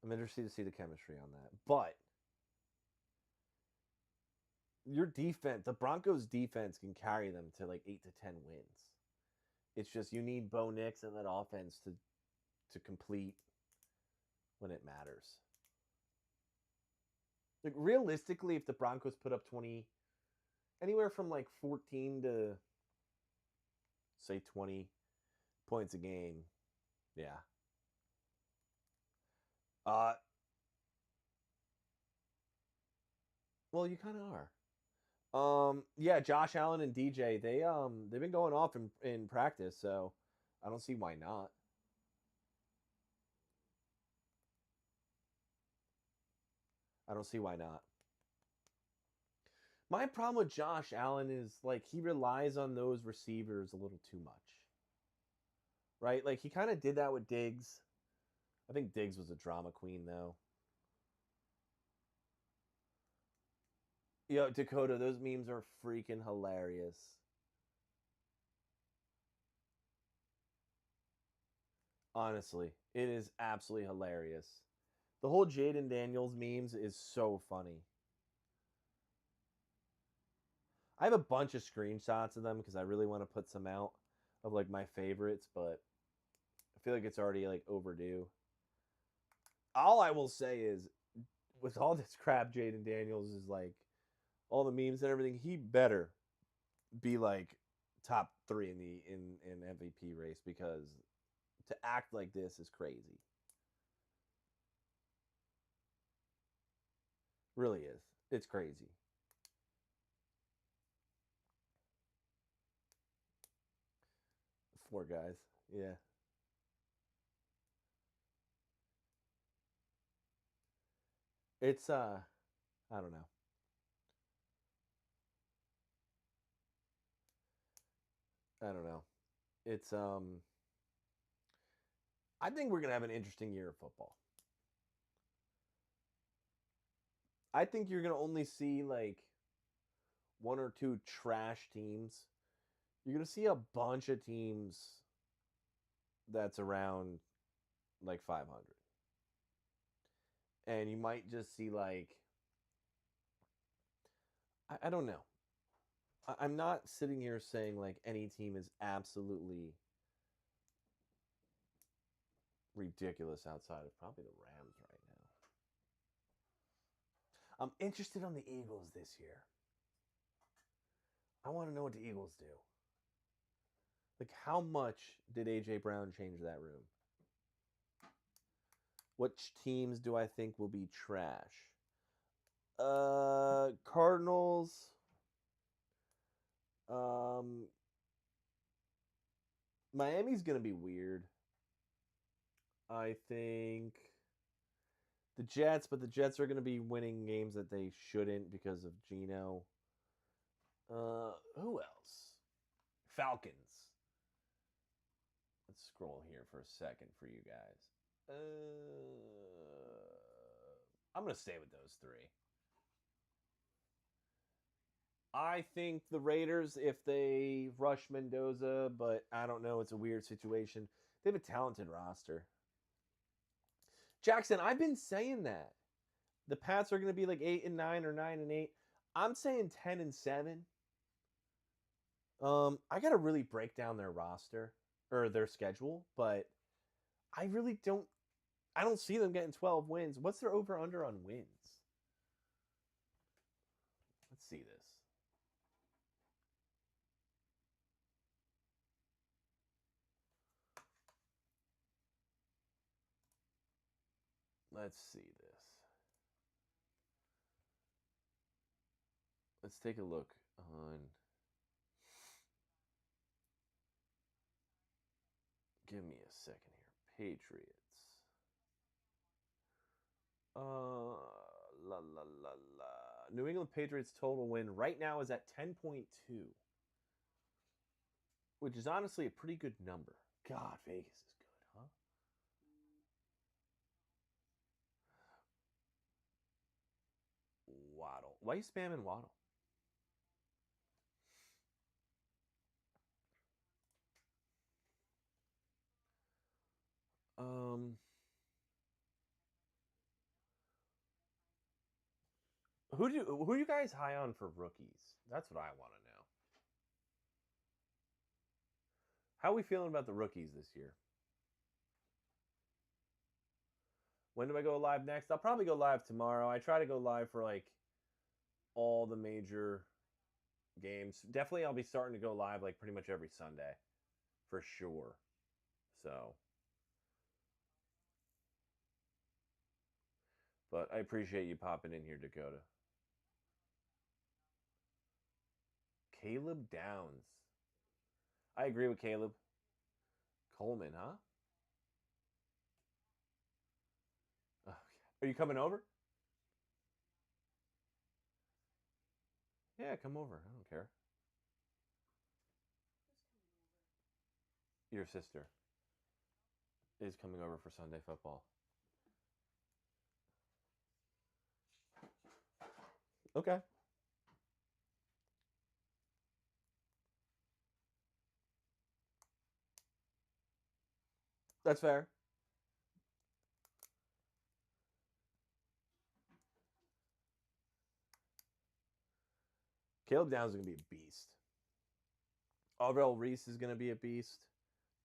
S1: I'm interested to see the chemistry on that. But your defense, the Broncos defense can carry them to like 8 to 10 wins. It's just you need Bo Nix and that offense to complete when it matters. Like realistically, if the Broncos put up 20, anywhere from like 14 to say 20 points a game, yeah. Well, you kind of are. Yeah, Josh Allen and DJ, they've been going off in practice, so I don't see why not. I don't see why not. My problem with Josh Allen is like he relies on those receivers a little too much. Right? Like he kind of did that with Diggs. I think Diggs was a drama queen though. Yo, Dakota, those memes are freaking hilarious. Honestly, it is absolutely hilarious. The whole Jaden Daniels memes is so funny. I have a bunch of screenshots of them because I really want to put some out of like my favorites, but I feel like it's already like overdue. All I will say is with all this crap Jaden Daniels is like all the memes and everything, he better be like top 3 in the in MVP race because to act like this is crazy. Really is. It's crazy. Four guys. Yeah. It's I don't know. I don't know. It's I think we're going to have an interesting year of football. I think you're going to only see like 1 or 2 trash teams. You're going to see a bunch of teams that's around like 500. And you might just see like I don't know. I'm not sitting here saying like any team is absolutely ridiculous outside of probably the Rams right now. I'm interested on the Eagles this year. I want to know what the Eagles do. Like, how much did A.J. Brown change that room? Which teams do I think will be trash? Cardinals. Miami's going to be weird. I think the Jets, but the Jets are going to be winning games that they shouldn't because of Geno. Who else? Falcons. Let's scroll here for a second for you guys. I'm going to stay with those 3. I think the Raiders, if they rush Mendoza, but I don't know. It's a weird situation. They have a talented roster. Jackson, I've been saying that. The Pats are going to be like 8-9 or 9-8. I'm saying 10-7. I got to really break down their roster or their schedule, but I really don't. I don't see them getting 12 wins. What's their over/under on wins? Let's see this. Let's see this. Let's take a look on. Give me a second here. Patriots. La la la la. New England Patriots total win right now is at 10.2, which is honestly a pretty good number. God, Vegas is good, huh? Waddle. Why are you spamming Waddle? Um, who are you guys high on for rookies? That's what I want to know. How are we feeling about the rookies this year? When do I go live next? I'll probably go live tomorrow. I try to go live for like all the major games. Definitely I'll be starting to go live like pretty much every Sunday for sure. So, but I appreciate you popping in here, Dakota. Caleb Downs. I agree with Caleb. Coleman, huh? Okay. Are you coming over? Yeah, come over. I don't care. Your sister is coming over for Sunday football. Okay. That's fair. Caleb Downs is going to be a beast. Alrell Reese is going to be a beast.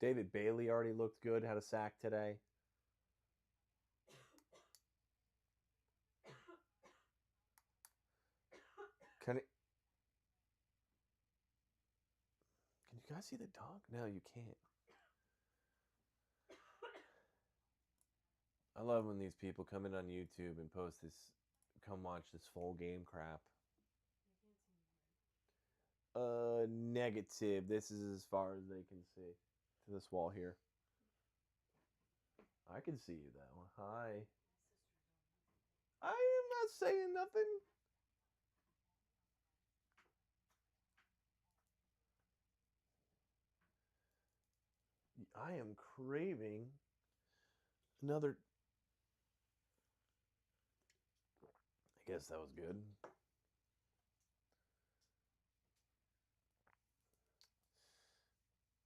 S1: David Bailey already looked good, had a sack today. Can you guys see the dog? No, you can't. I love when these people come in on YouTube and post this, come watch this full game crap. Negative. This is as far as they can see to this wall here. I can see you though. Hi. I am not saying nothing. I am craving another. I guess that was good.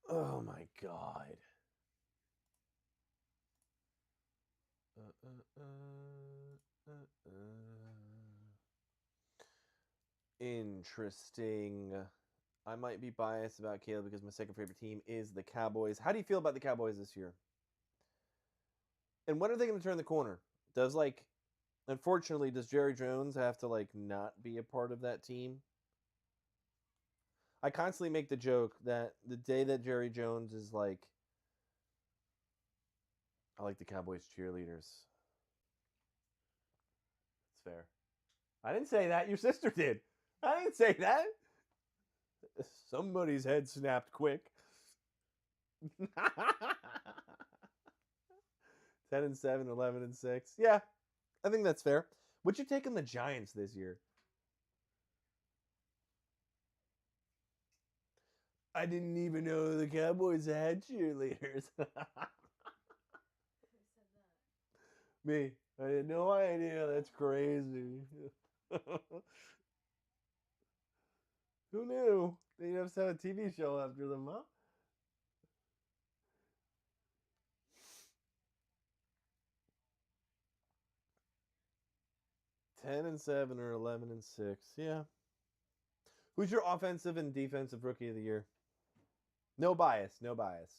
S1: Oh my god. Interesting. I might be biased about Caleb because my second favorite team is the Cowboys. How do you feel about the Cowboys this year? And when are they going to turn the corner? Unfortunately, does Jerry Jones have to not be a part of that team? I constantly make the joke that the day that Jerry Jones is I like the Cowboys cheerleaders. That's fair. I didn't say that. Your sister did. I didn't say that. Somebody's head snapped quick. 10-7, 11-6. Yeah, I think that's fair. What'd you take on the Giants this year? I didn't even know the Cowboys had cheerleaders. Me. I had no idea. That's crazy. Who knew? They'd have to have a TV show after them, huh? (10-7) or 11-6. Yeah. Who's your offensive and defensive rookie of the year? No bias. No bias.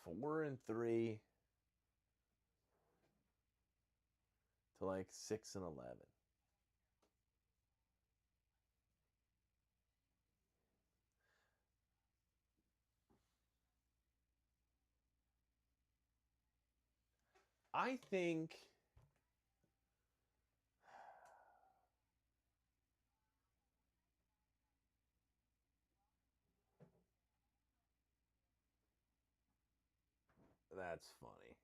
S1: 4-3 to 6-11. I think That's funny.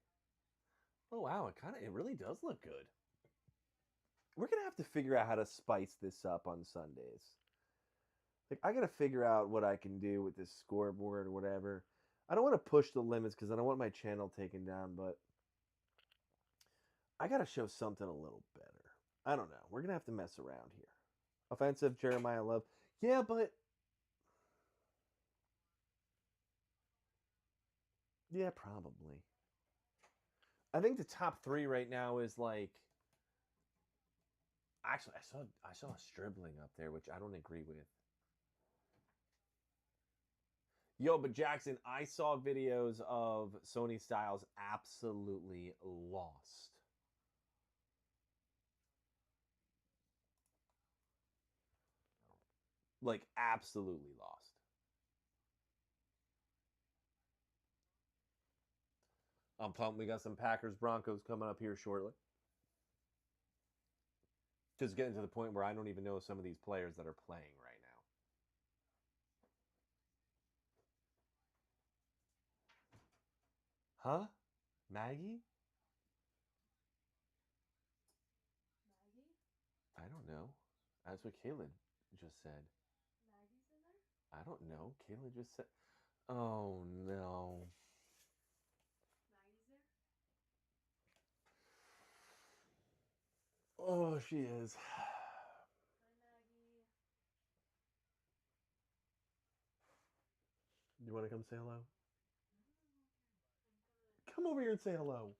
S1: Oh wow, it really does look good. We're gonna have to figure out how to spice this up on Sundays. Like I gotta figure out what I can do with this scoreboard or whatever. I don't want to push the limits because I don't want my channel taken down, but I gotta show something a little better. I don't know. We're gonna have to mess around here. Offensive Jeremiah Love. Yeah, but yeah, probably. I think the top 3 right now is like. Actually, I saw a Stribling up there, which I don't agree with. Yo, but Jackson, I saw videos of Sony Styles absolutely lost. Like absolutely lost. I'm pumped. We got some Packers Broncos coming up here shortly. Just getting to the point where I don't even know some of these players that are playing right now. Huh? Maggie?
S3: Maggie?
S1: I don't know. That's what Caleb just said.
S3: Maggie's in there?
S1: I don't know. Caleb just said. Oh no.
S3: Maggie's there?
S1: Oh, she is.
S3: Hi, Maggie.
S1: You want to come say hello?
S3: No, I'm good.
S1: Come over here and say hello.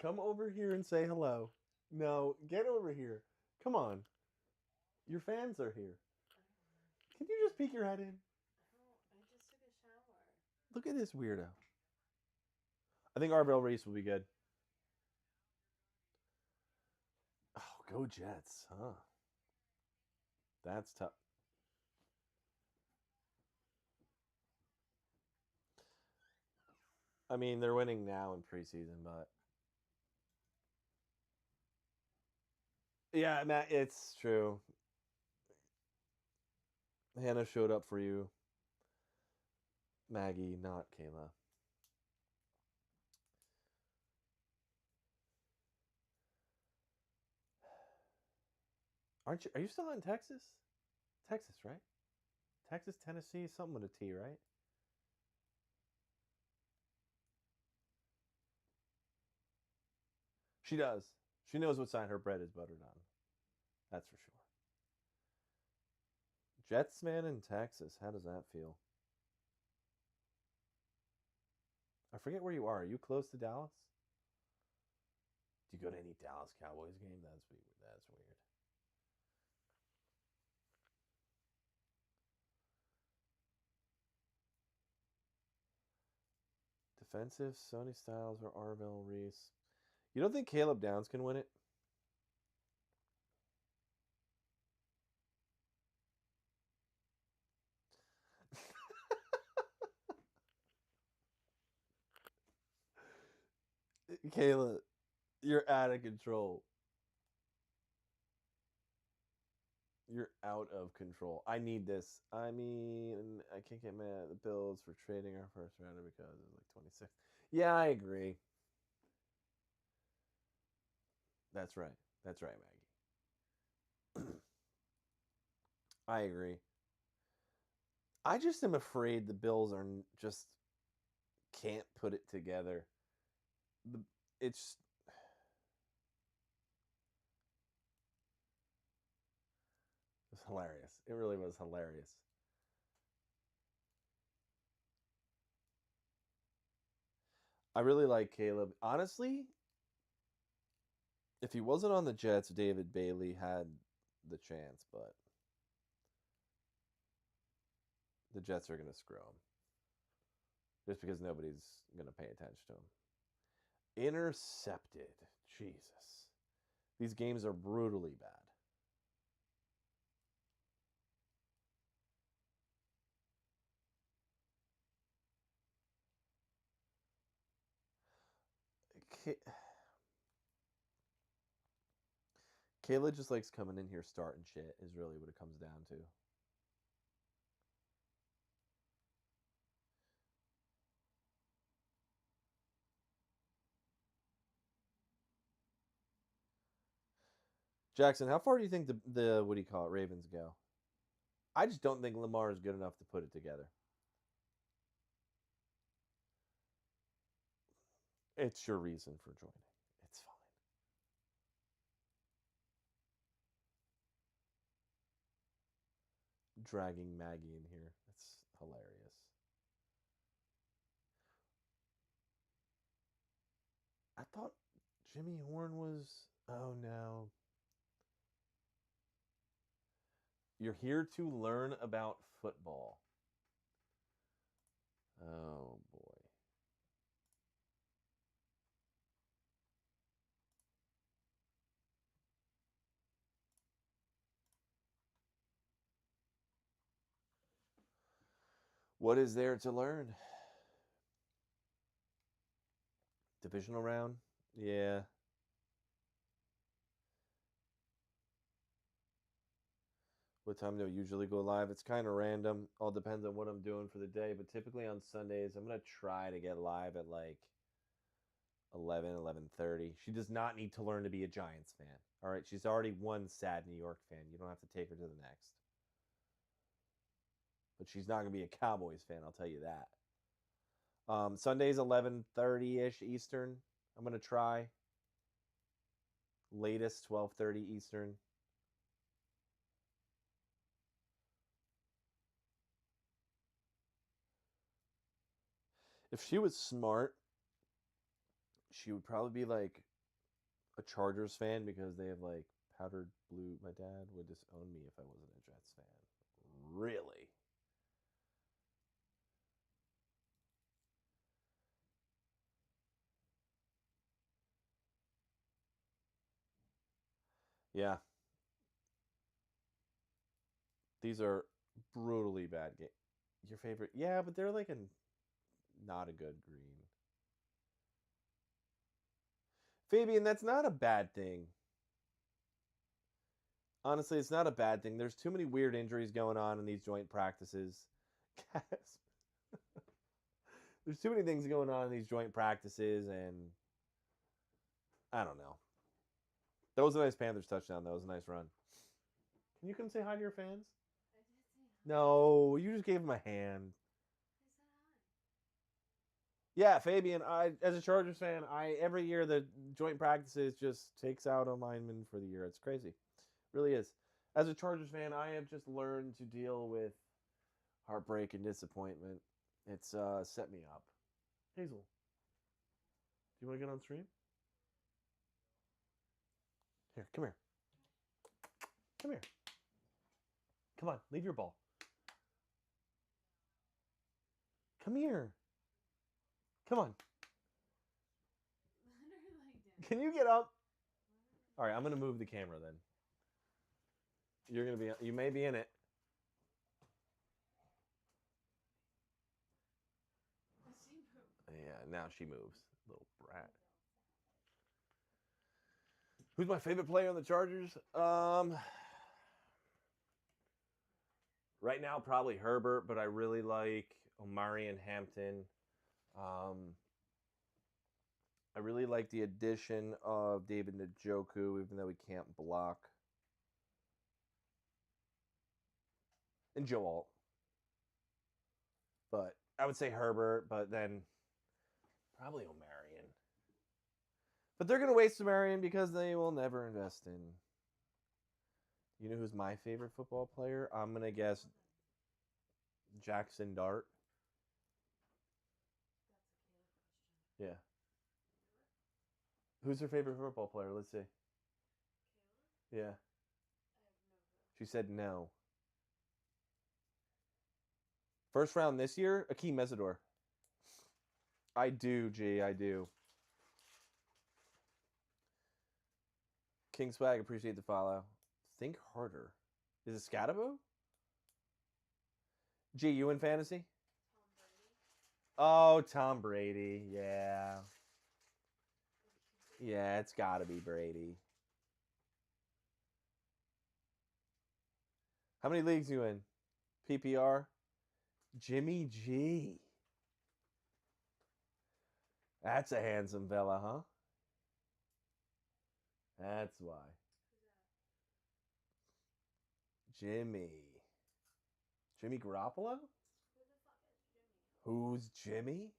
S1: Come over here and say hello. No, get over here. Come on. Your fans are here. Can you just peek your head in?
S3: I just took a shower.
S1: Look at this weirdo. I think Arvell Reese will be good. Oh, go Jets, huh? That's tough. I mean, they're winning now in preseason, but yeah, Matt, it's true. Hannah showed up for you. Maggie, not Kayla. Aren't you? Are you still in Texas? Texas, right? Texas, Tennessee, something with a T, right? She does. She knows what side her bread is buttered on. That's for sure. Jets man in Texas. How does that feel? I forget where you are. Are you close to Dallas? Do you go to any Dallas Cowboys game? That's weird. That's weird. Defensive, Sonny Styles or Arvell Reese. You don't think Caleb Downs can win it? Caleb, you're out of control. You're out of control. I need this. I mean, I can't get mad at the Bills for trading our first rounder because it was like 26. Yeah, I agree. That's right. That's right, Maggie. I agree. I just am afraid the Bills are just can't put it together. It's hilarious. It really was hilarious. I really like Caleb. Honestly, if he wasn't on the Jets, David Bailey had the chance, but the Jets are going to screw him just because nobody's going to pay attention to him. Intercepted. Jesus. These games are brutally bad. Kayla just likes coming in here starting shit is really what it comes down to. Jackson, how far do you think the what do you call it, Ravens go? I just don't think Lamar is good enough to put it together. It's your reason for joining. It's fine. Dragging Maggie in here. It's hilarious. I thought Jimmy Horn was. Oh no. You're here to learn about football. Oh boy. What is there to learn? Divisional round? Yeah. What time do I usually go live? It's kind of random. All depends on what I'm doing for the day. But typically on Sundays, I'm going to try to get live at like 11:30. She does not need to learn to be a Giants fan. All right. She's already one sad New York fan. You don't have to take her to the next. But she's not going to be a Cowboys fan. I'll tell you that. Sundays 11:30-ish Eastern. I'm going to try. Latest 12:30 Eastern. If she was smart, she would probably be like a Chargers fan because they have like powdered blue. My dad would disown me if I wasn't a Jets fan. Really? Yeah. These are brutally bad games. Your favorite? Yeah, but they're like not a good green. Fabian, that's not a bad thing. Honestly, it's not a bad thing. There's too many weird injuries going on in these joint practices. There's too many things going on in these joint practices, and I don't know. That was a nice Panthers touchdown. That was a nice run. Can you come say hi to your fans?
S3: I did say hi.
S1: No, you just gave him a hand.
S3: I said hi.
S1: Yeah, Fabian, as a Chargers fan, every year the joint practices just takes out a lineman for the year. It's crazy. It really is. As a Chargers fan, I have just learned to deal with heartbreak and disappointment. It's set me up. Hazel, do you want to get on stream? Here, come here. Come here. Come on, leave your ball. Come here. Come on.
S3: Let her lie down.
S1: Can you get up? All right, I'm going to move the camera then. You may be in it.
S3: She moved.
S1: Yeah, now she moves. Little brat. Who's my favorite player on the Chargers? Right now, probably Herbert, but I really like Omari and Hampton. I really like the addition of David Njoku, even though he can't block. And Joe Alt. But I would say Herbert, but then probably Omarion. But they're going to waste Omarion because they will never invest in. You know who's my favorite football player? I'm going to guess Jackson Dart.
S3: That's a Caleb question.
S1: Yeah. Who's her favorite football player? Let's see.
S3: Caleb?
S1: Yeah.
S3: I have no clue.
S1: She said no. First round this year, Akeem Mesidor. I do, G. I do. King Swag, appreciate the follow. Think harder. Is it Scatabo? G, you in fantasy?
S3: Tom Brady?
S1: Oh, Tom Brady. Yeah. Yeah, it's got to be Brady. How many leagues you in? PPR? Jimmy G. That's a handsome fella, huh? That's why. Jimmy. Jimmy Garoppolo?
S3: Who the fuck is Jimmy?
S1: Who's Jimmy?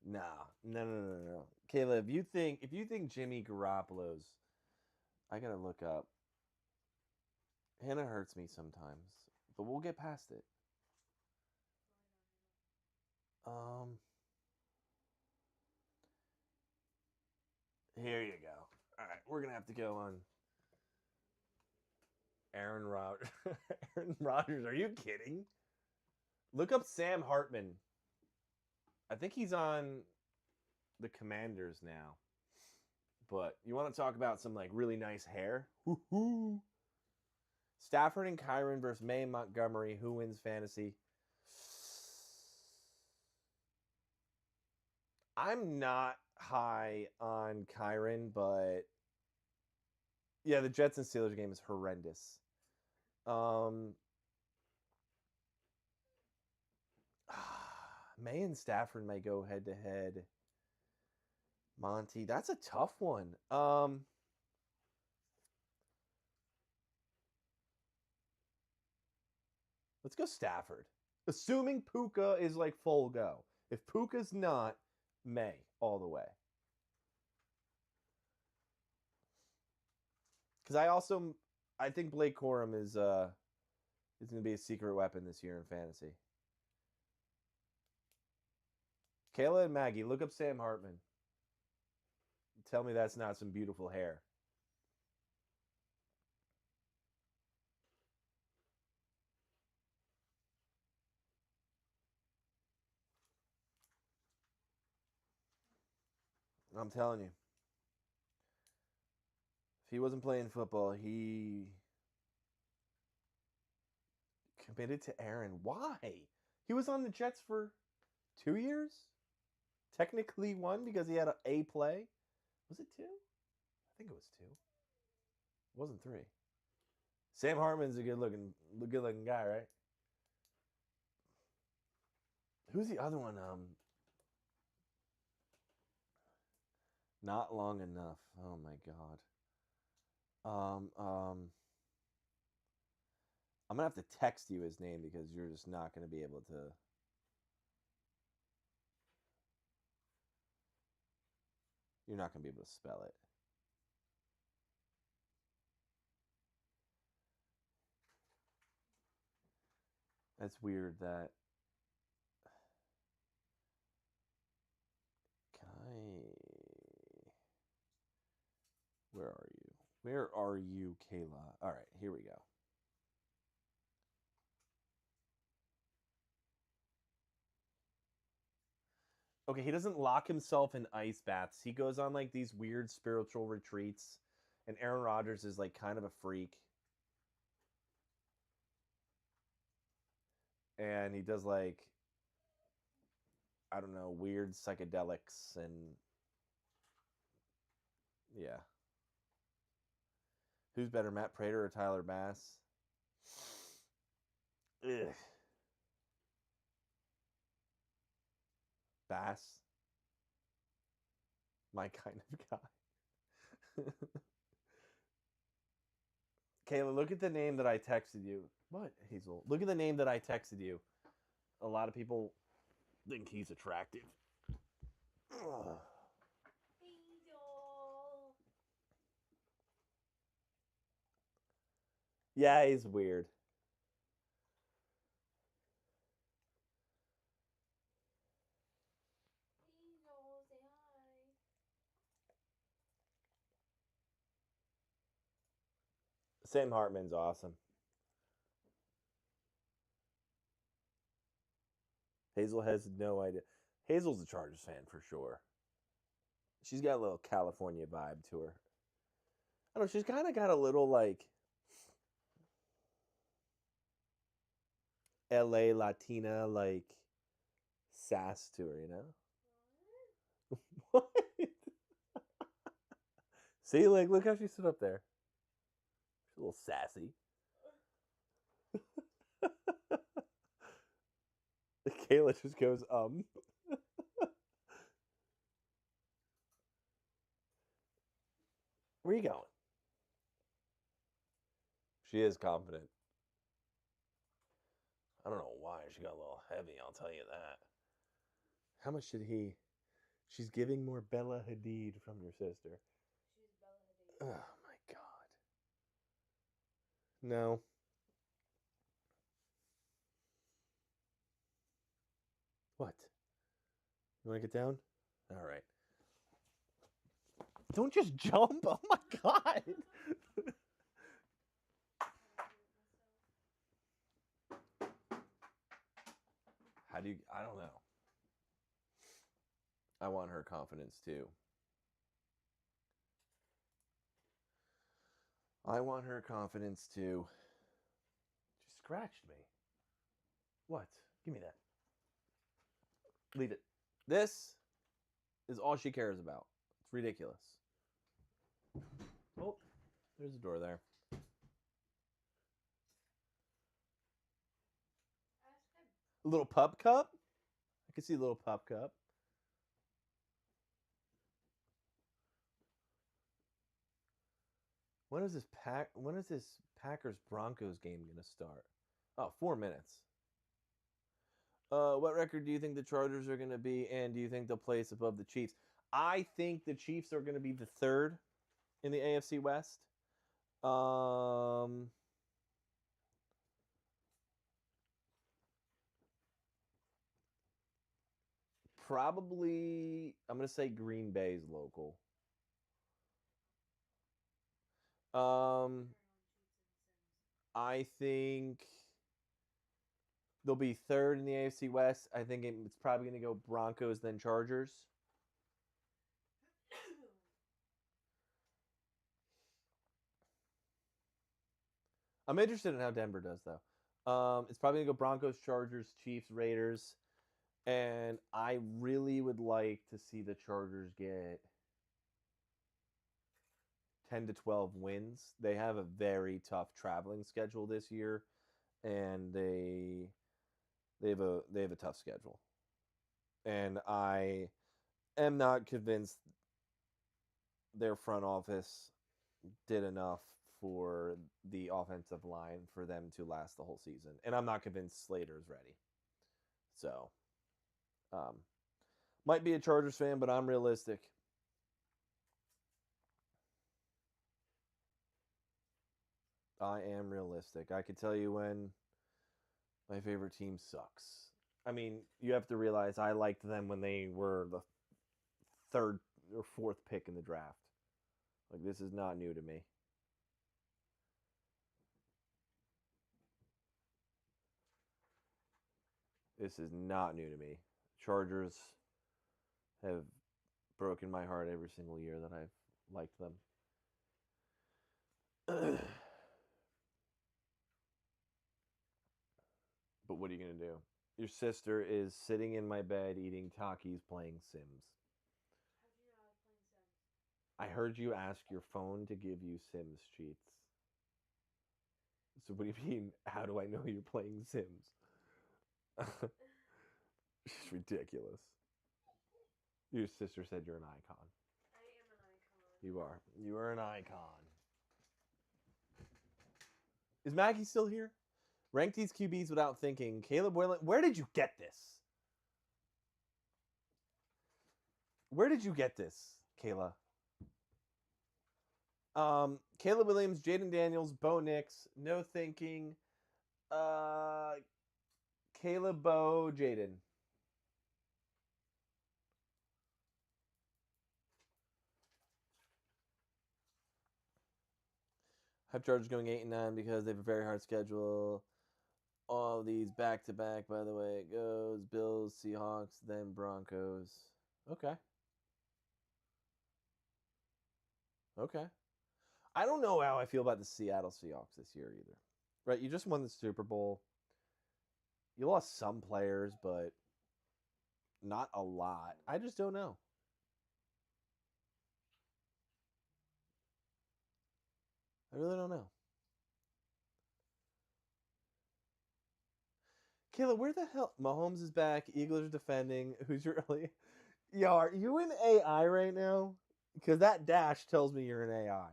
S1: Nah, no. Kayla, if you think Jimmy Garoppolo's, I gotta look up. Hannah hurts me sometimes, but we'll get past it. Here you go. All right, we're gonna have to go on Aaron Rodgers. Aaron Rodgers, are you kidding? Look up Sam Hartman. I think he's on the Commanders now. But you want to talk about some like really nice hair? Woo-hoo. Stafford and Kyron versus May and Montgomery. Who wins fantasy? I'm not high on Kyron, but yeah, the Jets and Steelers game is horrendous. May and Stafford may go head to head. Monty, that's a tough one. Let's go Stafford. Assuming Puka is like full go. If Puka's not, May all the way. Because I think Blake Corum is going to be a secret weapon this year in fantasy. Kayla and Maggie, look up Sam Hartman. Tell me that's not some beautiful hair. I'm telling you. If he wasn't playing football, he committed to Aaron. Why? He was on the Jets for 2 years? Technically 1 because he had a play. Was it 2? I think it was 2. It wasn't 3. Sam Hartman's a good looking guy, right? Who's the other one? Not long enough. Oh my god. I'm gonna have to text you his name because you're just not gonna be able to. You're not gonna be able to spell it. That's weird that. Can I. Where are you? Where are you, Kayla? All right, here we go. Okay, he doesn't lock himself in ice baths. He goes on like these weird spiritual retreats. And Aaron Rodgers is like kind of a freak. And he does like, I don't know, weird psychedelics and yeah. Who's better, Matt Prater or Tyler Bass? Ugh. Bass? My kind of guy. Kayla, look at the name that I texted you. What, Hazel? Look at the name that I texted you. A lot of people think he's attractive. Ugh.
S3: Angel.
S1: Yeah, he's weird.
S3: Angel, say hi.
S1: Sam Hartman's awesome. Hazel has no idea. Hazel's a Chargers fan for sure. She's got a little California vibe to her. I don't know, she's kind of got a little like LA Latina like sass to her, you know? What? See, like, look how she stood up there. She's a little sassy. Kayla just goes, Where are you going? She is confident. I don't know why she got a little heavy, I'll tell you that. How much did he... She's giving more Bella Hadid from your sister.
S3: She's Bella Hadid.
S1: Oh, my God. No. What? You want to get down? All right. Don't just jump. Oh, my God. How do you... I don't know. I want her confidence, too. I want her confidence, too. She scratched me. What? Give me that. Leave it. This is all she cares about. It's ridiculous. Oh, there's a door there. A little pup cup? I can see a little pup cup. When is this Packers Broncos game gonna start? Oh, 4 minutes. What record do you think the Chargers are gonna be, and do you think they'll place above the Chiefs? I think the Chiefs are gonna be the third in the AFC West. Probably, I'm gonna say Green Bay's local. I think they'll be third in the AFC West. I think it's probably going to go Broncos, then Chargers. I'm interested in how Denver does, though. It's probably going to go Broncos, Chargers, Chiefs, Raiders. And I really would like to see the Chargers get 10 to 12 wins. They have a very tough traveling schedule this year, and they have a tough schedule. And I am not convinced their front office did enough for the offensive line for them to last the whole season. And I'm not convinced Slater's ready. So, might be a Chargers fan, but I'm realistic. I am realistic. I can tell you when my favorite team sucks. I mean, you have to realize I liked them when they were the third or fourth pick in the draft. Like, this is not new to me. This is not new to me. Chargers have broken my heart every single year that I've liked them. But what are you going to do? Your sister is sitting in my bed eating Takis playing Sims.
S3: How do you know I was playing Sims?
S1: I heard you ask your phone to give you Sims cheats. So what do you mean, how do I know you're playing Sims? It's ridiculous. Your sister said you're an icon.
S3: I am an icon.
S1: You are. You are an icon. Is Maggie still here? Rank these QBs without thinking. Caleb Boylan, where did you get this? Where did you get this, Kayla? Caleb Williams, Jaden Daniels, Bo Nix, no thinking. Caleb, Bo, Jaden. Hype Chargers going 8-9 because they have a very hard schedule. All these back-to-back, by the way. It goes Bills, Seahawks, then Broncos. Okay. Okay. I don't know how I feel about the Seattle Seahawks this year either. Right? You just won the Super Bowl. You lost some players, but not a lot. I just don't know. I really don't know. Kayla, where the hell? Mahomes is back. Eagles are defending. Who's your early? Yo, are you in AI right now? Because that dash tells me you're in AI.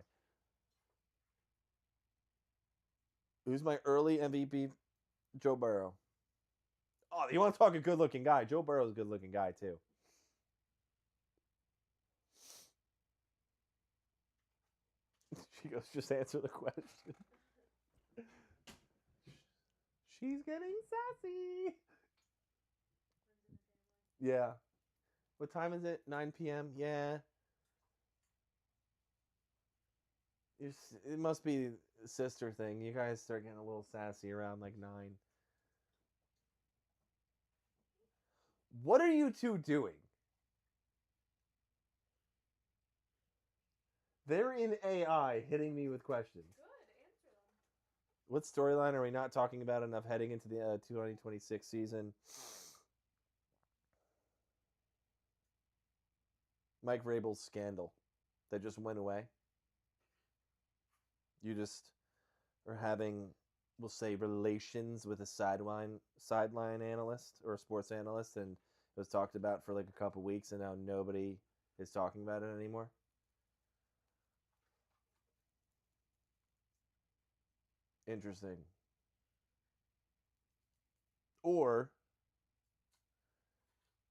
S1: Who's my early MVP? Joe Burrow. Oh, you want to talk a good-looking guy? Joe Burrow's a good-looking guy too. She goes, just answer the question. She's getting sassy. Yeah. What time is it? 9 p.m. Yeah. It must be a sister thing. You guys start getting a little sassy around like 9. What are you two doing? They're in AI hitting me with questions.
S3: Good, answer them.
S1: What storyline are we not talking about enough heading into the 2026 season? Mike Vrabel's scandal that just went away. You just are having, we'll say, relations with a sideline analyst or a sports analyst, and it was talked about for like a couple weeks, and now nobody is talking about it anymore. Interesting. Or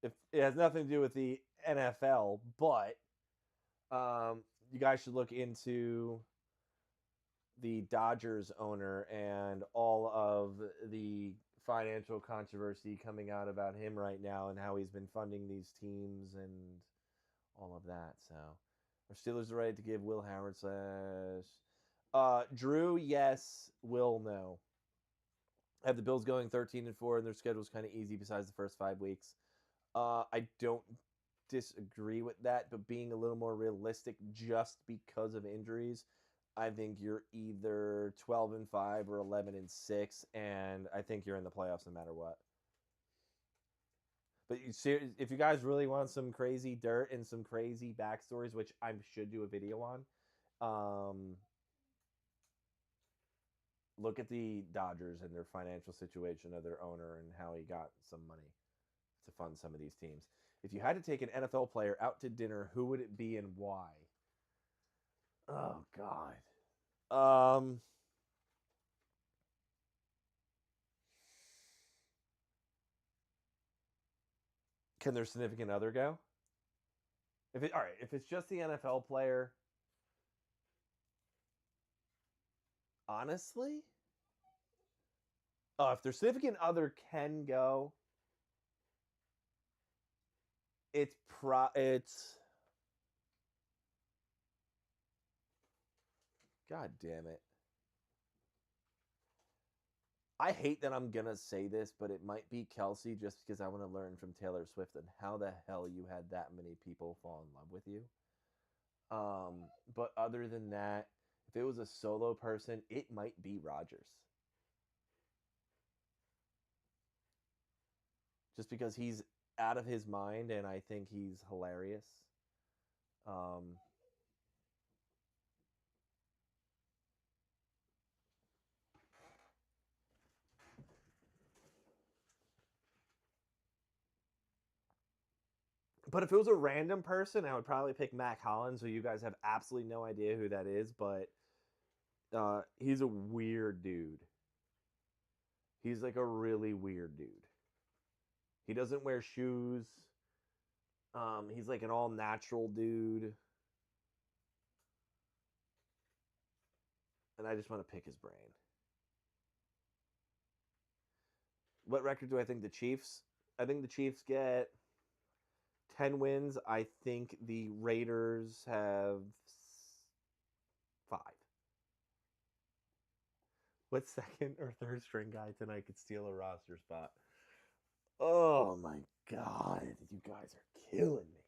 S1: if it has nothing to do with the NFL, but you guys should look into the Dodgers owner and all of the financial controversy coming out about him right now and how he's been funding these teams and all of that. So, are Steelers ready to give Will Howard / Drew? Yes. Will, no. I have the Bills going 13-4, and their schedule's kind of easy besides the first 5 weeks. I don't disagree with that, but being a little more realistic just because of injuries, I think you're either 12-5 or 11-6, and I think you're in the playoffs no matter what. But if you guys really want some crazy dirt and some crazy backstories, which I should do a video on, look at the Dodgers and their financial situation of their owner and how he got some money to fund some of these teams. If you had to take an NFL player out to dinner, who would it be and why? Oh, God. Can their significant other go? If it's just the NFL player, honestly, if their significant other can go, it's God damn it. I hate that I'm gonna say this, but it might be Kelsey just because I want to learn from Taylor Swift and how the hell you had that many people fall in love with you. But other than that, if it was a solo person, it might be Rodgers. Just because he's out of his mind and I think he's hilarious. But if it was a random person, I would probably pick Mac Hollins, who you guys have absolutely no idea who that is, but he's a weird dude. He's like a really weird dude. He doesn't wear shoes. He's like an all-natural dude. And I just want to pick his brain. What record do I think the Chiefs? I think the Chiefs get 10 wins. I think the Raiders have 5. What second or third string guy tonight could steal a roster spot? Oh my God, you guys are killing me.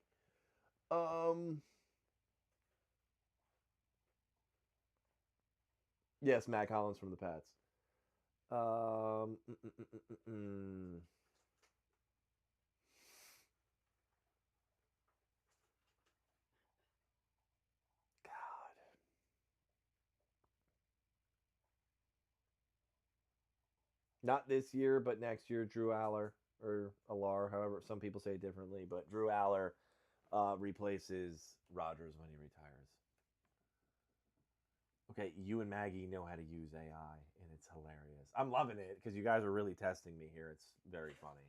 S1: Yes, Mac Hollins from the Pats. God. Not this year, but next year, Drew Aller or Alar, however some people say it differently, but Drew Aller replaces Rodgers when he retires. Okay, you and Maggie know how to use AI, and it's hilarious. I'm loving it because you guys are really testing me here. It's very funny.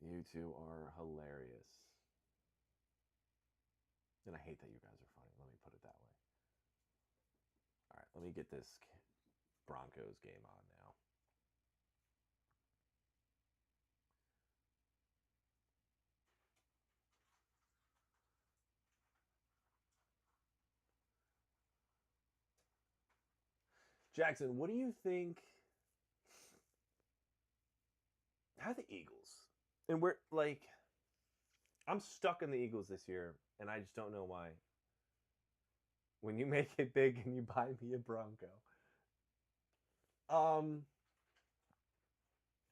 S1: You two are hilarious. And I hate that you guys are funny. Let me put it that way. All right, let me get this Broncos game on now. Jackson, what do you think? How the Eagles? And we're like, I'm stuck in the Eagles this year, and I just don't know why. When you make it big, can you buy me a Bronco?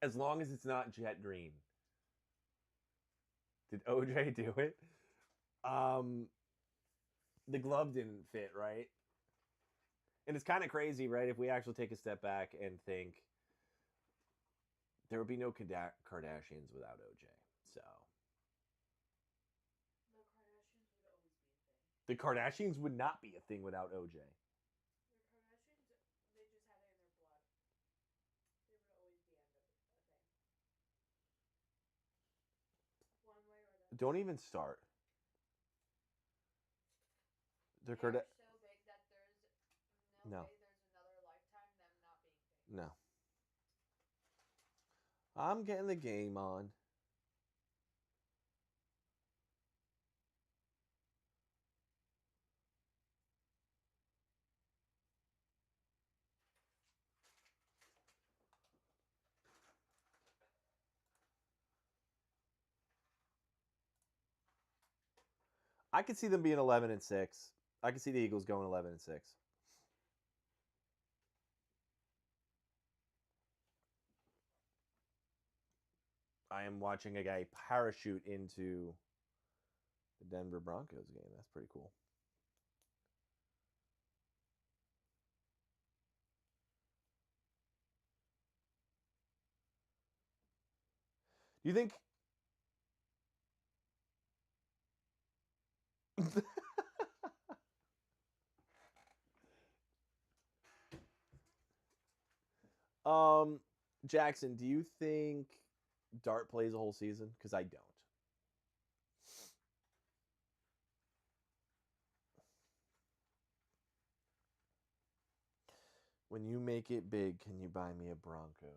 S1: As long as it's not jet green. Did OJ do it? The glove didn't fit, right? And it's kind of crazy, right? If we actually take a step back and think there would be no Kardashians without OJ. So
S3: The Kardashians would always be a thing.
S1: the Kardashians would not be a thing without OJ.
S3: The Kardashians, they just had it in their blood. They would always be a thing. One way or the other.
S1: Don't even start. The
S3: They are so big that there's
S1: No.
S3: way there's another lifetime them not being famous.
S1: No. I'm getting the game on. I could see them being 11-6. I could see the Eagles going 11-6. I am watching a guy parachute into the Denver Broncos game. That's pretty cool. Do you think Jackson, do you think Dart plays a whole season? Because I don't. When you make it big, can you buy me a Bronco?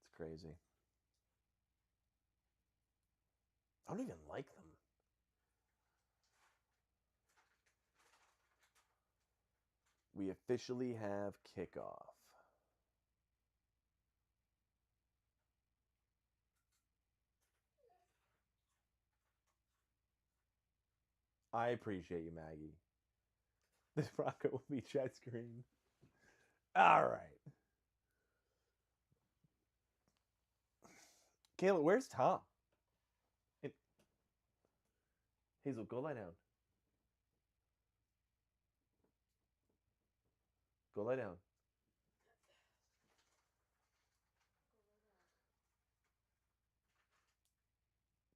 S1: It's crazy. I don't even like them. We officially have kickoff. I appreciate you, Maggie. This Bronco will be jet screen. All right. Kayla, where's Tom? Hazel, go lie down. Go lie down.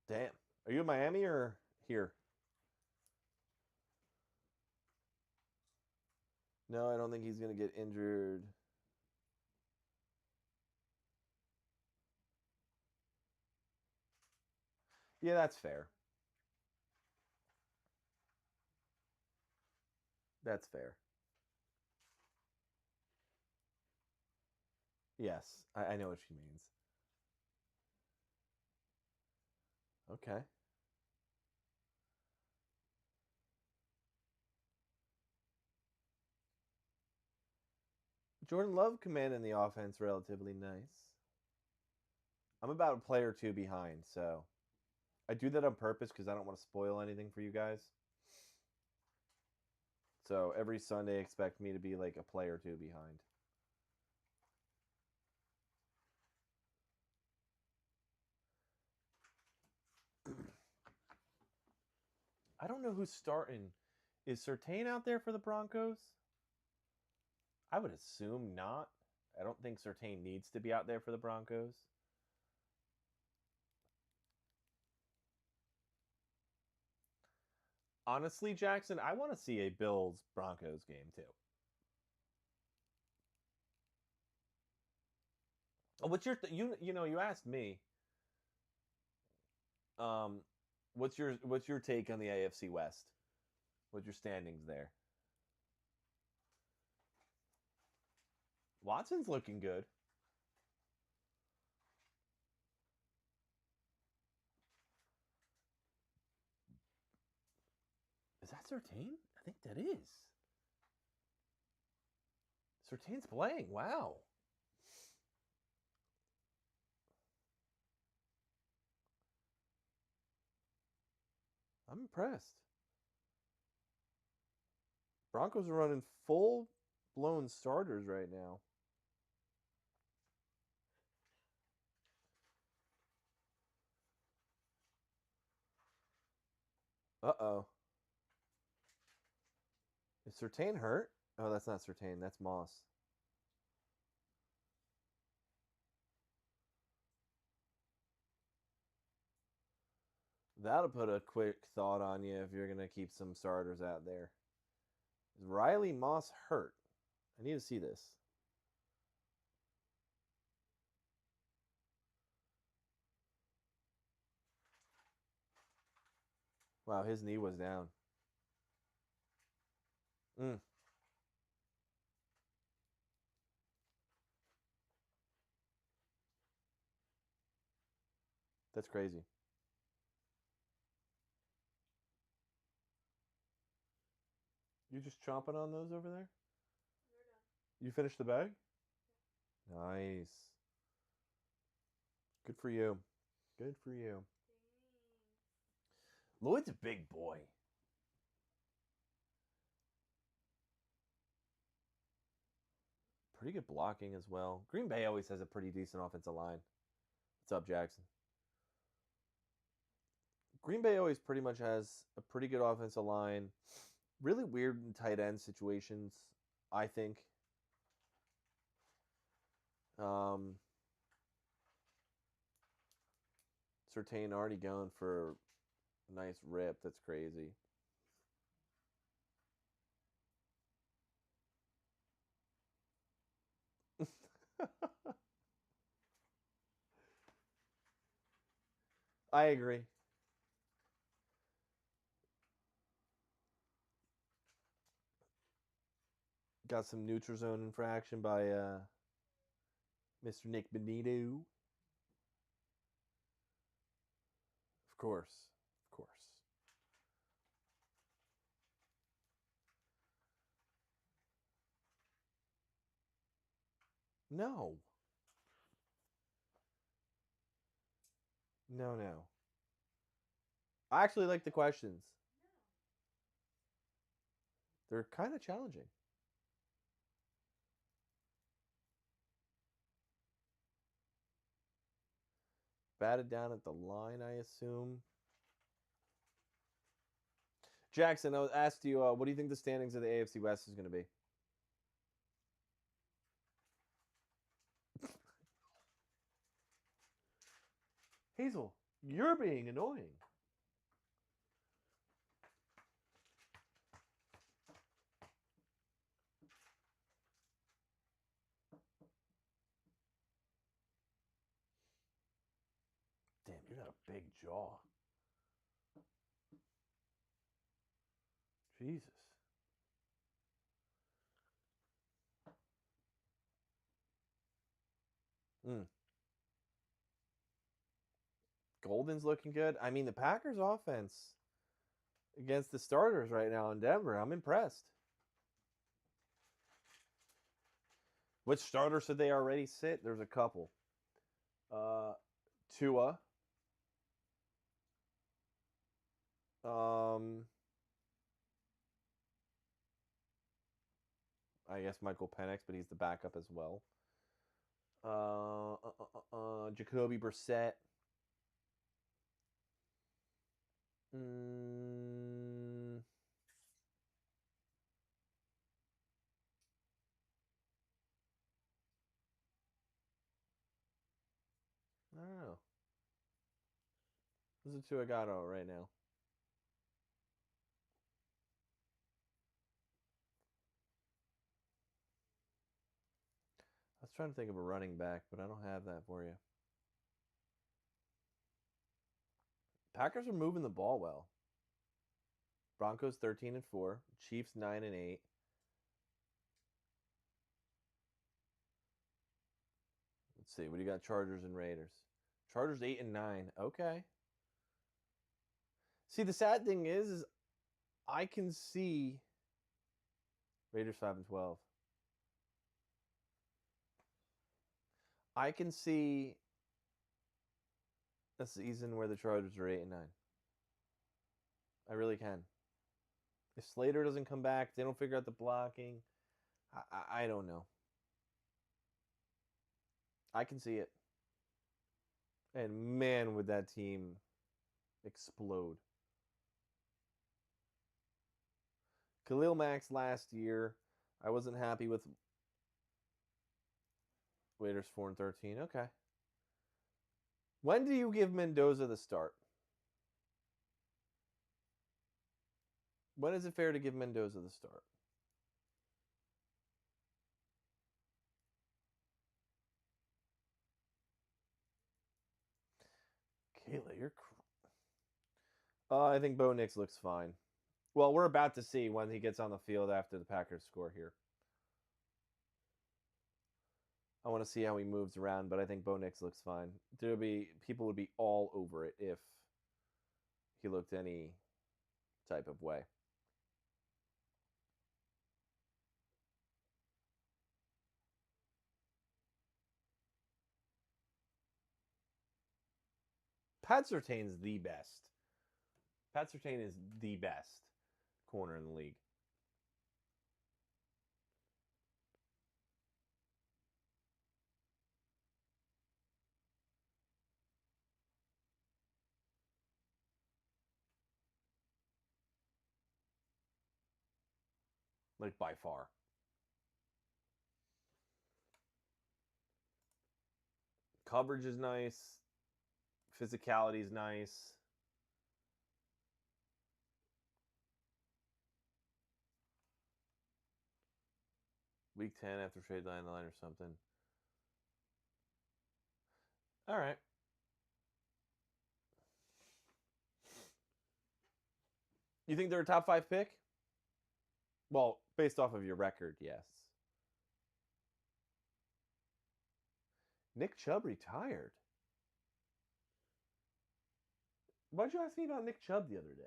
S1: Damn. Are you in Miami or here? No, I don't think he's going to get injured. Yeah, that's fair. That's fair. Yes, I know what she means. Okay. Jordan Love commanding the offense relatively nice. I'm about a play or two behind, so I do that on purpose because I don't want to spoil anything for you guys. So every Sunday, expect me to be like a play or two behind. I don't know who's starting. Is Surtain out there for the Broncos? I would assume not. I don't think Surtain needs to be out there for the Broncos. Honestly, Jackson, I want to see a Bills Broncos game too. What's your you asked me. Um, what's your take on the AFC West? What's your standings there? Watson's looking good. Is that Surtain? I think that is. Surtain's playing. Wow. I'm impressed. Broncos are running full blown starters right now. Uh-oh. Is Surtain hurt? Oh, that's not Surtain. That's Moss. That'll put a quick thought on you if you're going to keep some starters out there. Is Riley Moss hurt? I need to see this. Wow, his knee was down. That's crazy. You just chomping on those over there? You finished the bag? Nice. Good for you. Good for you. Lloyd's a big boy. Pretty good blocking as well. Green Bay always has a pretty decent offensive line. What's up, Jackson? Green Bay always pretty much has a pretty good offensive line. Really weird in tight end situations, I think. Surtain already going for a nice rip. That's crazy. I agree. Got some neutral zone infraction by Mr. Nick Benito. Of course. Of course. No. No, no. I actually like the questions. They're kind of challenging. Batted down at the line, I assume. Jackson, I asked you, what do you think the standings of the AFC West is going to be? Hazel, you're being annoying. Damn, you got a big jaw. Jesus. Golden's looking good. I mean, the Packers offense against the starters right now in Denver, I'm impressed. Which starters did they already sit? There's a couple. Tua. I guess Michael Penix, but he's the backup as well. Jacoby Brissett. I don't know. Those are two I got right now. trying to think of a running back, but I don't have that for you. Packers are moving the ball well. Broncos 13-4, Chiefs 9-8. Let's see, what do you got? Chargers and Raiders. Chargers 8-9. Okay. See, the sad thing is I can see Raiders 5-12. I can see a season where the Chargers are 8-9. I really can. If Slater doesn't come back, they don't figure out the blocking. I don't know. I can see it. And man, would that team explode. Khalil Mack's last year, I wasn't happy with. Raiders 4-13. Okay. When do you give Mendoza the start? When is it fair to give Mendoza the start? Kayla, you're. I think Bo Nix looks fine. Well, we're about to see when he gets on the field after the Packers score here. I want to see how he moves around, but I think Bo Nix looks fine. People would be all over it if he looked any type of way. Pat Surtain's the best. Pat Surtain is the best corner in the league. Like, by far. Coverage is nice. Physicality is nice. Week 10 after trade line or something. All right. You think they're a top 5 pick? Well, based off of your record, yes. Nick Chubb retired. Why'd you ask me about Nick Chubb the other day?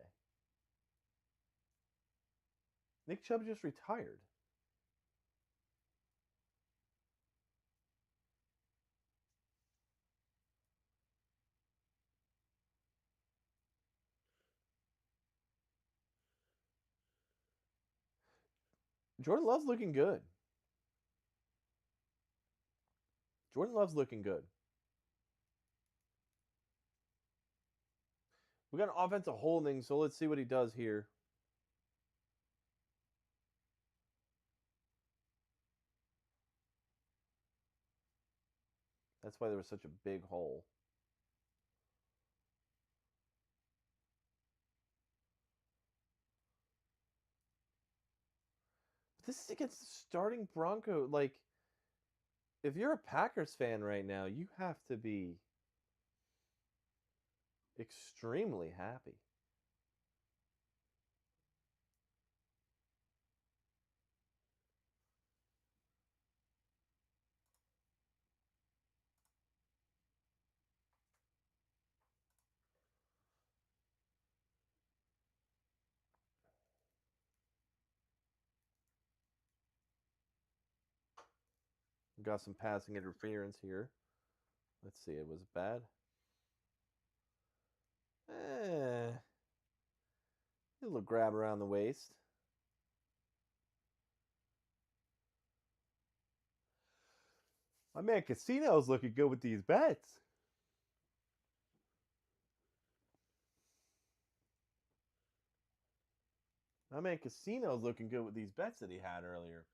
S1: Nick Chubb just retired. Jordan Love's looking good. Jordan Love's looking good. We got an offensive holding, so let's see what he does here. That's why there was such a big hole. This is against the starting Bronco. Like, if you're a Packers fan right now, you have to be extremely happy. Got some passing interference here. Let's see, it was bad. A little grab around the waist. My man Casino's looking good with these bets. My man Casino's looking good with these bets that he had earlier.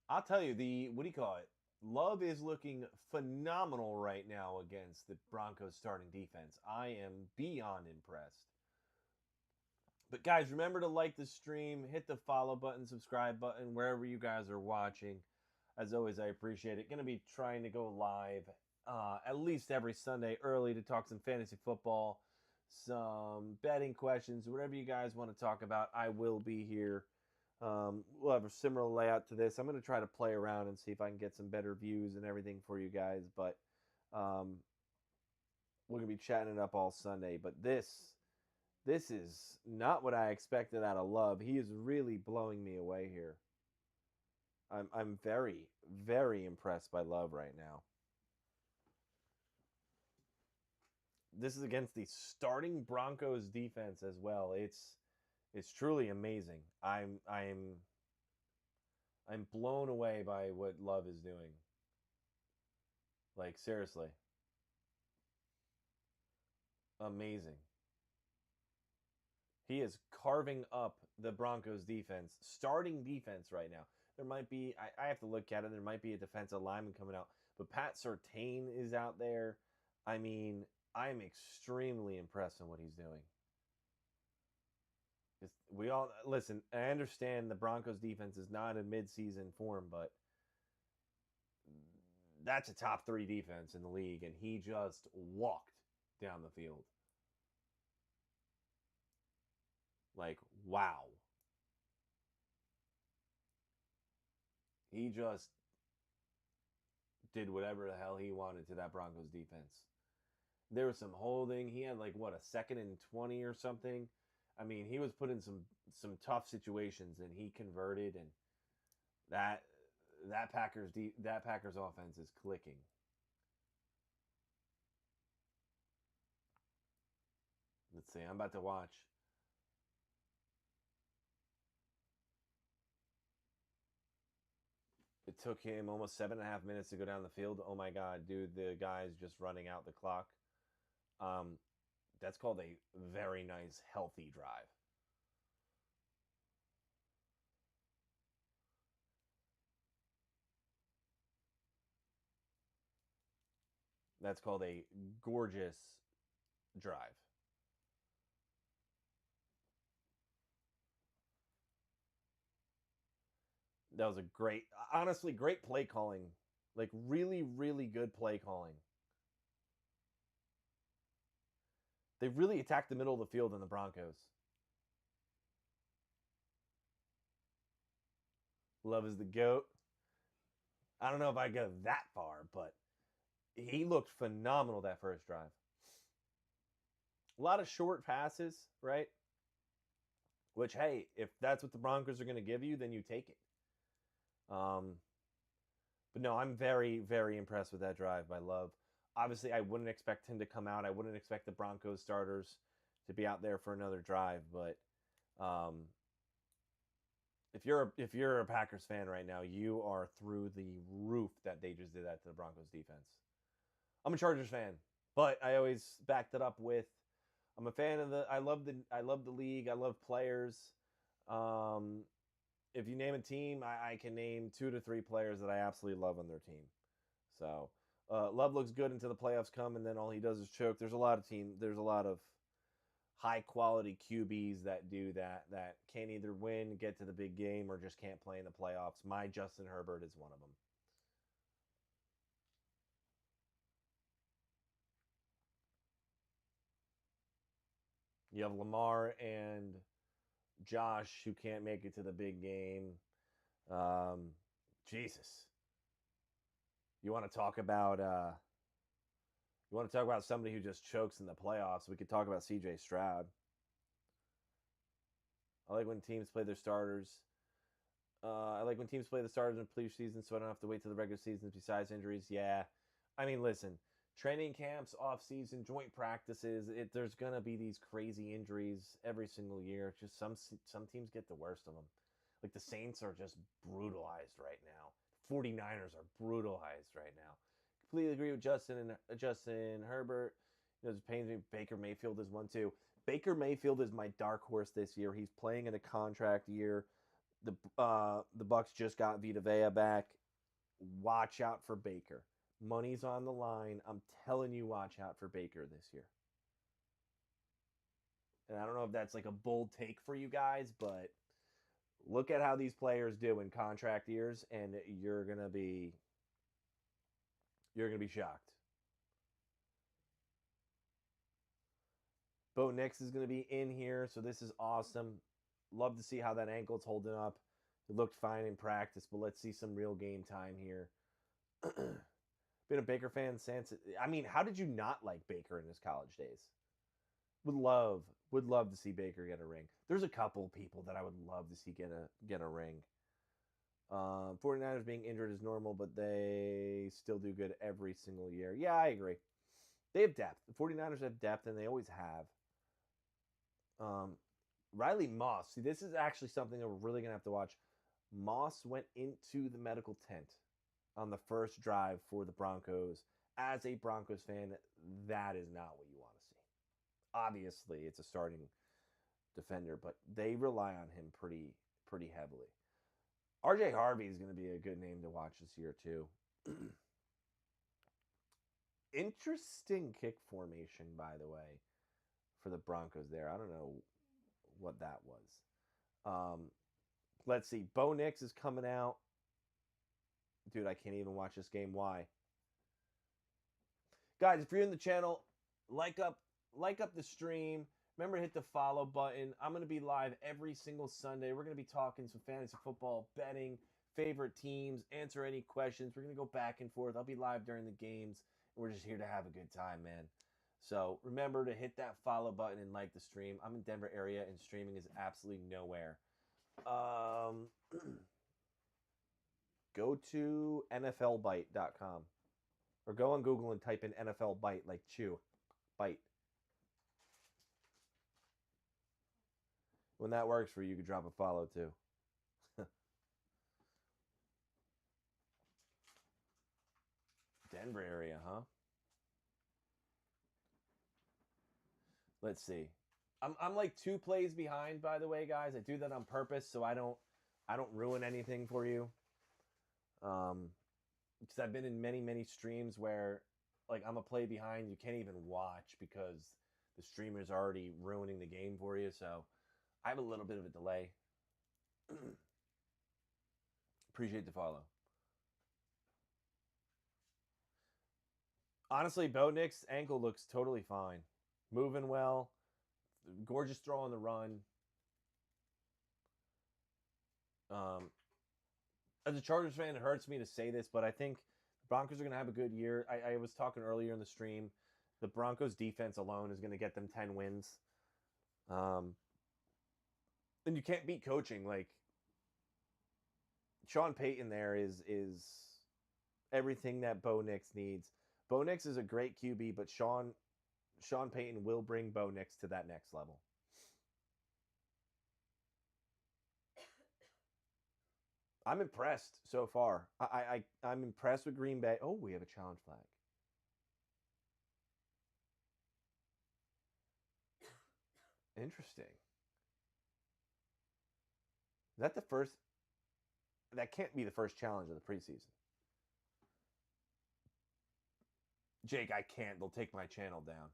S1: I'll tell you, what do you call it? Love is looking phenomenal right now against the Broncos starting defense. I am beyond impressed. But guys, remember to like the stream, hit the follow button, subscribe button, wherever you guys are watching. As always, I appreciate it. Going to be trying to go live at least every Sunday early to talk some fantasy football, some betting questions, whatever you guys want to talk about. I will be here. We'll have a similar layout to this. I'm going to try to play around and see if I can get some better views and everything for you guys. But we're going to be chatting it up all Sunday. But this is not what I expected out of Love. He is really blowing me away here. I'm very, very impressed by Love right now. This is against the starting Broncos defense as well. It's truly amazing. I'm blown away by what Love is doing. Like, seriously. Amazing. He is carving up the Broncos defense, starting defense right now. There might be, I have to look at it, there might be a defensive lineman coming out, but Pat Surtain is out there. I mean, I'm extremely impressed in what he's doing. We all, listen, I understand the Broncos defense is not in mid-season form, but that's a top 3 defense in the league, and he just walked down the field. Like, wow. He just did whatever the hell he wanted to that Broncos defense. There was some holding. He had like, what, a 2nd and 20 or something? I mean, he was put in some tough situations, and he converted, and that Packers offense is clicking. Let's see. I'm about to watch. It took him almost 7.5 minutes to go down the field. Oh my God, dude, the guy's just running out the clock. That's called a very nice, healthy drive. That's called a gorgeous drive. That was a great, honestly, great play calling. Like, really, really good play calling. They really attacked the middle of the field in the Broncos. Love is the GOAT. I don't know if I go that far, but he looked phenomenal that first drive. A lot of short passes, right? Which, hey, if that's what the Broncos are going to give you, then you take it. But no, I'm very, very impressed with that drive by Love. Obviously, I wouldn't expect him to come out. I wouldn't expect the Broncos starters to be out there for another drive. But if you're a Packers fan right now, you are through the roof that they just did that to the Broncos defense. I'm a Chargers fan, but I always backed it up with I'm a fan of I love the league. I love players. If you name a team, I can name 2 to 3 players that I absolutely love on their team. So Love looks good until the playoffs come, and then all he does is choke. There's a lot of high quality QBs that do that can't either win, get to the big game, or just can't play in the playoffs. My Justin Herbert is one of them. You have Lamar and Josh who can't make it to the big game. Jesus. You want to talk about somebody who just chokes in the playoffs? We could talk about CJ Stroud. I like when teams play their starters. I like when teams play the starters in preseason, so I don't have to wait till the regular season. Besides injuries, yeah. I mean, listen, training camps, off-season, joint practices. There's gonna be these crazy injuries every single year. Just some teams get the worst of them. Like the Saints are just brutalized right now. 49ers are brutalized right now. Completely agree with Justin Herbert. It pains me. Baker Mayfield is one too. Baker Mayfield is my dark horse this year. He's playing in a contract year. The Bucs just got Vita Vea back. Watch out for Baker. Money's on the line. I'm telling you, watch out for Baker this year. And I don't know if that's like a bold take for you guys, but Look at how these players do in contract years, and you're gonna be shocked. Bo Nix is going to be in here, so this is awesome. Love to see how that ankle's holding up. It looked fine in practice, but let's see some real game time here. Been a Baker fan since. I mean, how did you not like Baker in his college days? Would love to see Baker get a ring. There's a couple people that I would love to see get a ring. 49ers being injured is normal, but they still do good every single year. Yeah, I agree. They have depth. The 49ers have depth, and they always have. Riley Moss. See, this is actually something that we're really going to have to watch. Moss went into the medical tent on the first drive for the Broncos. As a Broncos fan, that is not what you want to see. Obviously, it's a starting defender, but they rely on him pretty heavily. RJ Harvey is going to be a good name to watch this year, too. Interesting kick formation, by the way, for the Broncos there. I don't know what that was. Let's see. Bo Nix is coming out. Dude, I can't even watch this game. Why? Guys, if you're in the channel, like up the stream. Remember to hit the follow button. I'm going to be live every single Sunday. We're going to be talking some fantasy football, betting, favorite teams, answer any questions. We're going to go back and forth. I'll be live during the games. We're just here to have a good time, man. So remember to hit that follow button and like the stream. I'm in Denver area, and streaming is absolutely nowhere. Go to NFLBite.com. Or go on Google and type in NFL Bite, like chew. Bite. When that works for you, you can drop a follow too. Denver area, huh? Let's see. I'm like 2 plays behind, by the way, guys. I do that on purpose so I don't ruin anything for you. Because I've been in many streams where like I'm a play behind, you can't even watch because the streamer's already ruining the game for you. So I have a little bit of a delay. Appreciate the follow. Honestly, Bo Nix's ankle looks totally fine. Moving well. Gorgeous throw on the run. As a Chargers fan, it hurts me to say this, but I think the Broncos are going to have a good year. I was talking earlier in the stream. The Broncos defense alone is going to get them 10 wins. And you can't beat coaching. Like, Sean Payton there is everything that Bo Nix needs. Bo Nix is a great QB, but Sean Payton will bring Bo Nix to that next level. I'm impressed so far. I'm impressed with Green Bay. Oh, we have a challenge flag. Interesting. Is that the first? That can't be the first challenge of the preseason. Jake, I can't. They'll take my channel down.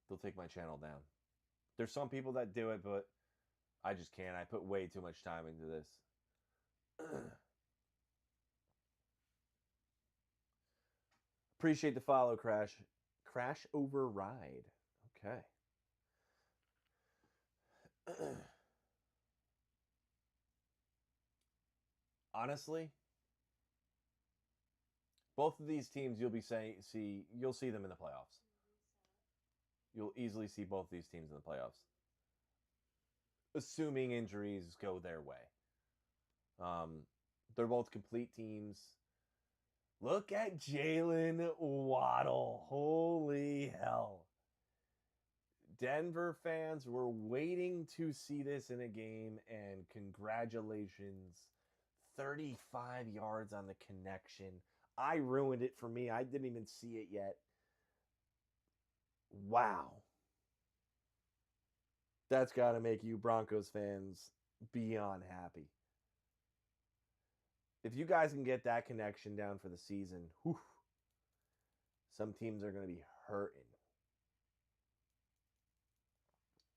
S1: They'll take my channel down. There's some people that do it, but I just can't. I put way too much time into this. Appreciate the follow, Crash. Crash Override. Okay. Honestly, both of these teams you'll see them in the playoffs. You'll easily see both these teams in the playoffs. Assuming injuries go their way. They're both complete teams. Look at Jalen Waddle. Holy hell. Denver fans were waiting to see this in a game, and congratulations. 35 yards on the connection. I ruined it for me. I didn't even see it yet. Wow. That's got to make you Broncos fans beyond happy. If you guys can get that connection down for the season, whew, Some teams are going to be hurting.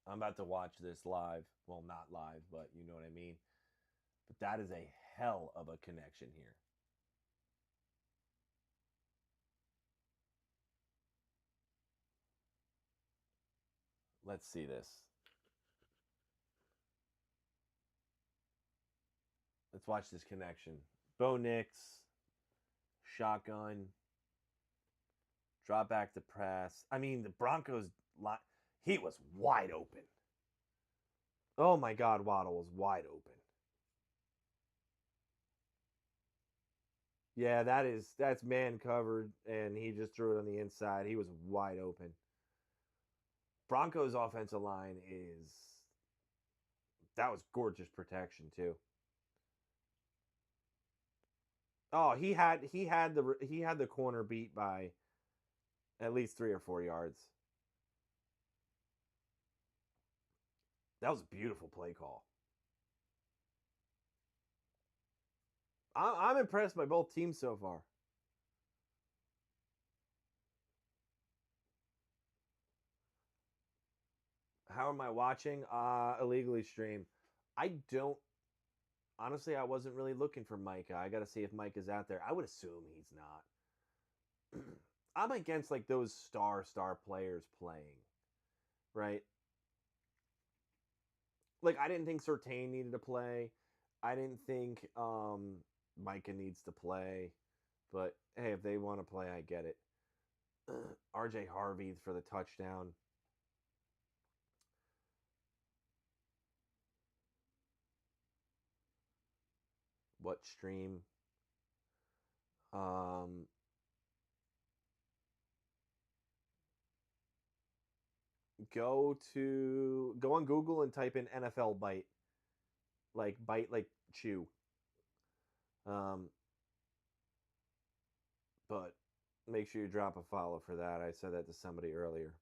S1: I'm about to watch this live. Well, not live, but you know what I mean. But that is a hell of a connection here. Let's see this. Let's watch this connection. Bo Nix, shotgun, drop back to press. I mean, the Broncos, he was wide open. Oh my God, Waddle was wide open. Yeah, that's man covered, and he just threw it on the inside. He was wide open. Broncos offensive line that was gorgeous protection too. Oh, he had the corner beat by at least 3 or 4 yards. That was a beautiful play call. I'm impressed by both teams so far. How am I watching? Illegally stream. I wasn't really looking for Micah. I got to see if Micah's out there. I would assume he's not. I'm against like those star players playing, right? Like I didn't think Surtain needed to play. I didn't think Micah needs to play. But hey, if they want to play, I get it. RJ Harvey for the touchdown. What stream? Go on Google and type in NFL bite. Like bite like chew. But make sure you drop a follow for that. I said that to somebody earlier.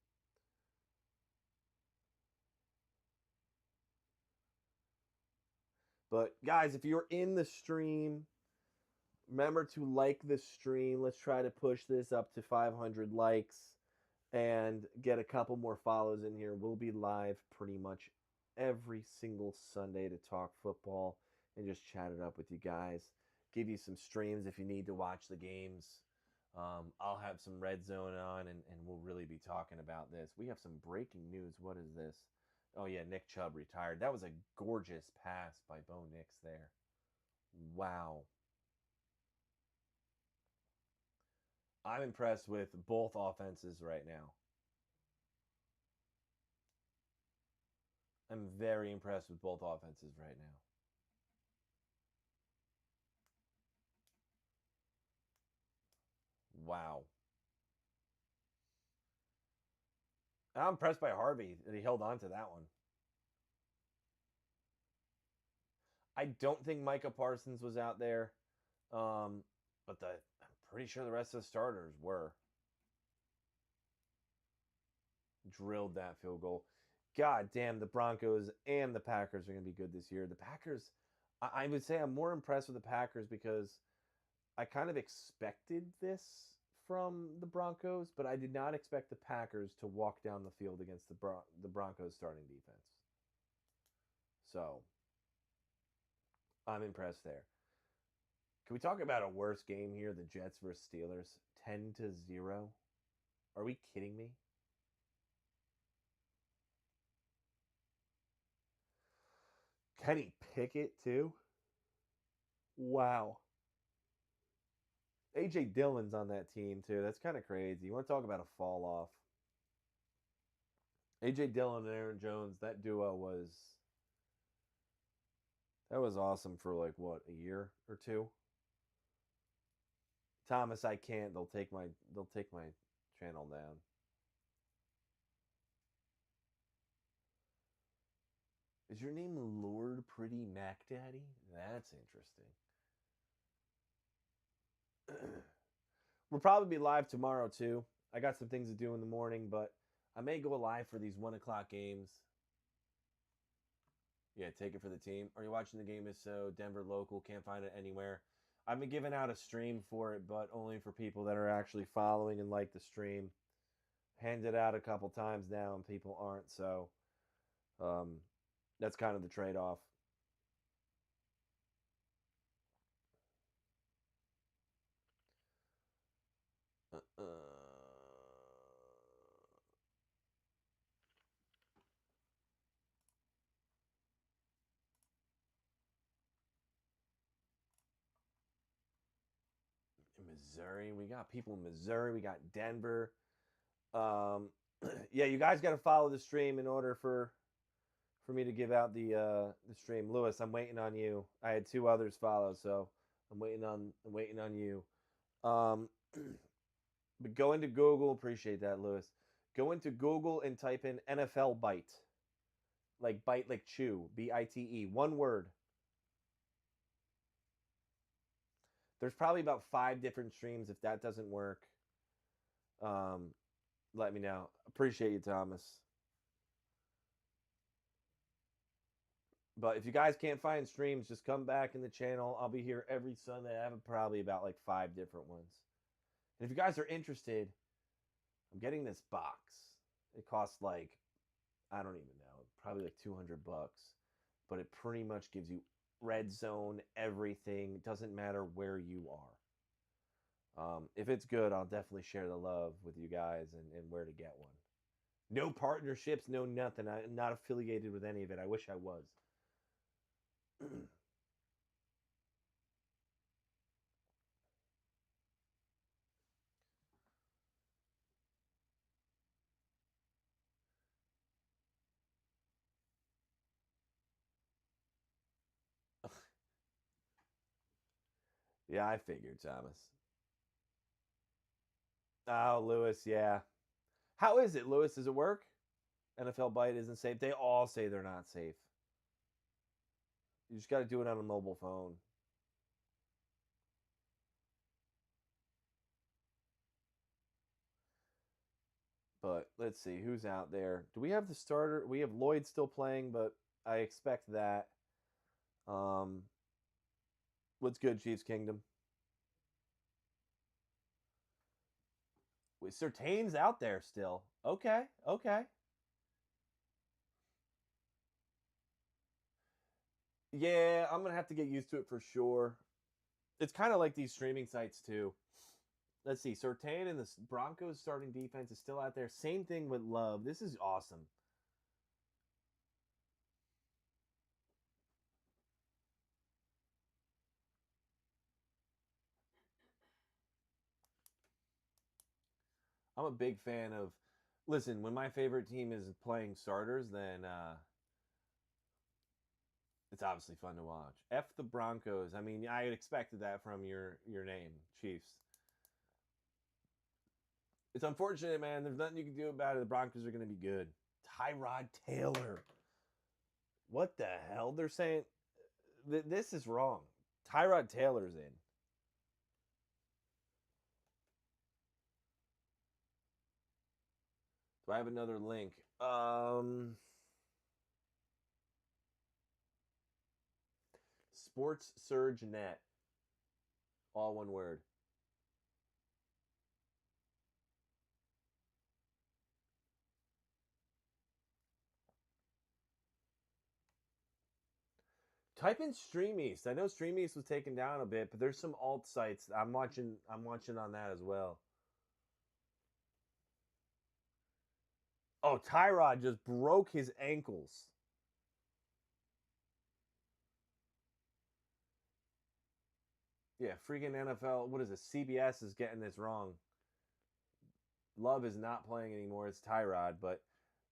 S1: But guys, if you're in the stream, remember to like the stream. Let's try to push this up to 500 likes and get a couple more follows in here. We'll be live pretty much every single Sunday to talk football and just chat it up with you guys. Give you some streams if you need to watch the games. I'll have some Red Zone on, and we'll really be talking about this. We have some breaking news. What is this? Oh, yeah, Nick Chubb retired. That was a gorgeous pass by Bo Nix there. Wow. I'm impressed with both offenses right now. I'm very impressed with both offenses right now. Wow. I'm impressed by Harvey that he held on to that one. I don't think Micah Parsons was out there, but I'm pretty sure the rest of the starters were. Drilled that field goal. God damn, the Broncos and the Packers are going to be good this year. The Packers, I would say I'm more impressed with the Packers because I kind of expected this from the Broncos, but I did not expect the Packers to walk down the field against the Broncos starting defense. So, I'm impressed there. Can we talk about a worse game here? The Jets versus Steelers, 10-0. Are we kidding me? Kenny Pickett too. Wow. A.J. Dillon's on that team too. That's kind of crazy. You want to talk about a fall off? A.J. Dillon and Aaron Jones, that duo was awesome for like what, a year or two. Thomas, I can't. They'll take my channel down. Is your name Lord Pretty Mac Daddy? That's interesting. We'll probably be live tomorrow too. I got some things to do in the morning, but I may go live for these 1 o'clock games. Yeah, take it for the team. Are you watching the game? If so, Denver local, can't find it anywhere. I've been giving out a stream for it, but only for people that are actually following and like the stream. Handed out a couple times now, and people aren't. So that's kind of the trade-off. Missouri. We got people in Missouri. We got Denver. Yeah, you guys got to follow the stream in order for me to give out the stream. Lewis, I'm waiting on you. I had 2 others follow, so I'm waiting on you. But go into Google. Appreciate that, Lewis. Go into Google and type in NFL bite, like bite, like chew, BITE, one word. There's probably about 5 different streams. If that doesn't work, let me know. Appreciate you, Thomas. But if you guys can't find streams, just come back in the channel. I'll be here every Sunday. I have probably about like 5 different ones. And if you guys are interested, I'm getting this box. It costs like, I don't even know, probably like $200. But it pretty much gives you red zone, everything. It doesn't matter where you are. If it's good, I'll definitely share the love with you guys and where to get one. No partnerships, no nothing. I'm not affiliated with any of it. I wish I was. Yeah, I figured, Thomas. Oh, Lewis, yeah. How is it, Lewis? Does it work? NFL Bite isn't safe. They all say they're not safe. You just got to do it on a mobile phone. But let's see who's out there. Do we have the starter? We have Lloyd still playing, but I expect that. What's good, Chiefs Kingdom? Wait, Surtain's out there still. Okay, okay. Yeah, I'm gonna have to get used to it for sure. It's kind of like these streaming sites too. Let's see, Surtain and the Broncos starting defense is still out there. Same thing with Love. This is awesome. I'm a big fan of. Listen, when my favorite team is playing starters, then it's obviously fun to watch. F the Broncos. I mean, I expected that from your name, Chiefs. It's unfortunate, man. There's nothing you can do about it. The Broncos are going to be good. Tyrod Taylor. What the hell? They're saying this is wrong. Tyrod Taylor's in. Do I have another link? Sports Surge Net. All one word. Type in Stream East. I know Stream East was taken down a bit, but there's some alt sites. I'm watching on that as well. Oh, Tyrod just broke his ankles. Yeah, freaking NFL. What is it? CBS is getting this wrong. Love is not playing anymore. It's Tyrod, but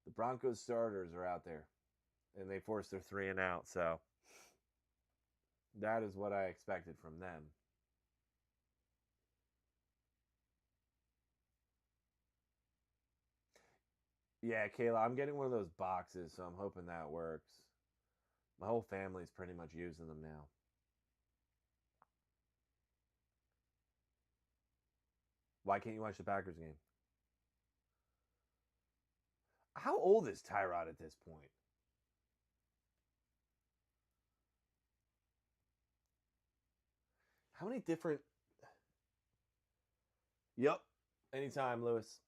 S1: the Broncos starters are out there, and they forced their 3 and out. So that is what I expected from them. Yeah, Kayla, I'm getting one of those boxes, so I'm hoping that works. My whole family's pretty much using them now. Why can't you watch the Packers game? How old is Tyrod at this point? How many different... Yep. Anytime, Lewis.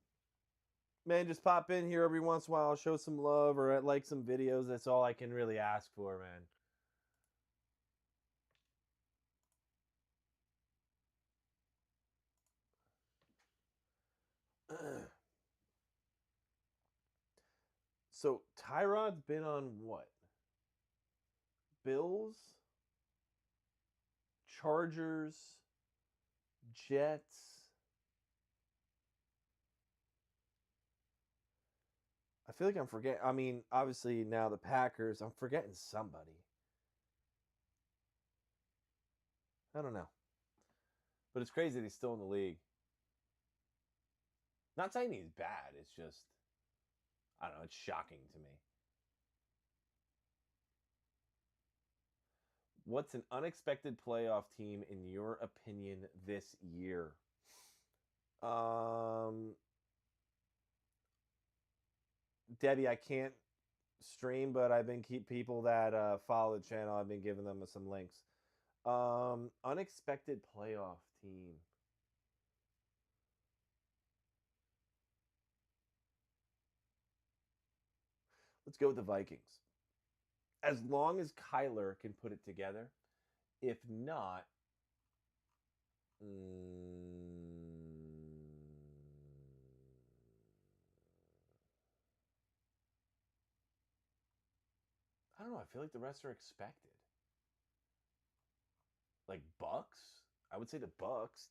S1: Man, just pop in here every once in a while, show some love, or like some videos. That's all I can really ask for, man. So, Tyrod's been on what? Bills, Chargers, Jets. I feel like I'm forgetting. I mean, obviously now the Packers. I'm forgetting somebody. I don't know. But it's crazy that he's still in the league. Not saying he's bad. It's just, I don't know. It's shocking to me. What's an unexpected playoff team in your opinion this year? Debbie, I can't stream, but I've been people that follow the channel. I've been giving them some links. Unexpected playoff team. Let's go with the Vikings. As long as Kyler can put it together. If not, I don't know. I feel like the rest are expected. Like Bucks? I would say the Bucks.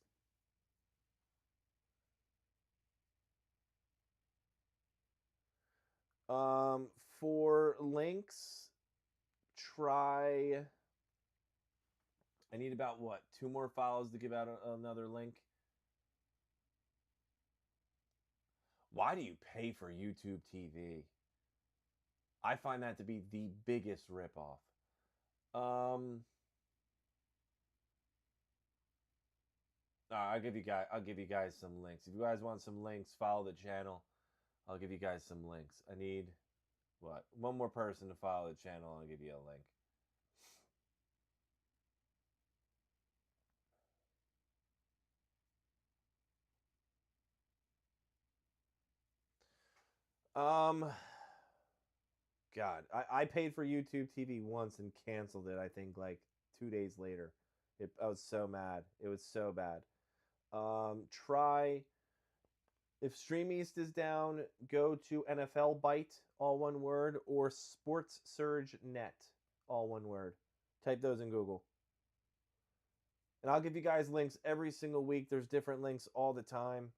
S1: For links, try... I need about, what, 2 more follows to give out another link? Why do you pay for YouTube TV? I find that to be the biggest ripoff. I'll give you guys some links. If you guys want some links, follow the channel. I'll give you guys some links. I need, what, 1 more person to follow the channel. I'll give you a link. God, I paid for YouTube TV once and canceled it, I think, like 2 days later. I was so mad. It was so bad. Try, if Stream East is down, go to NFL Byte, all one word, or Sports Surge Net, all one word. Type those in Google. And I'll give you guys links every single week. There's different links all the time.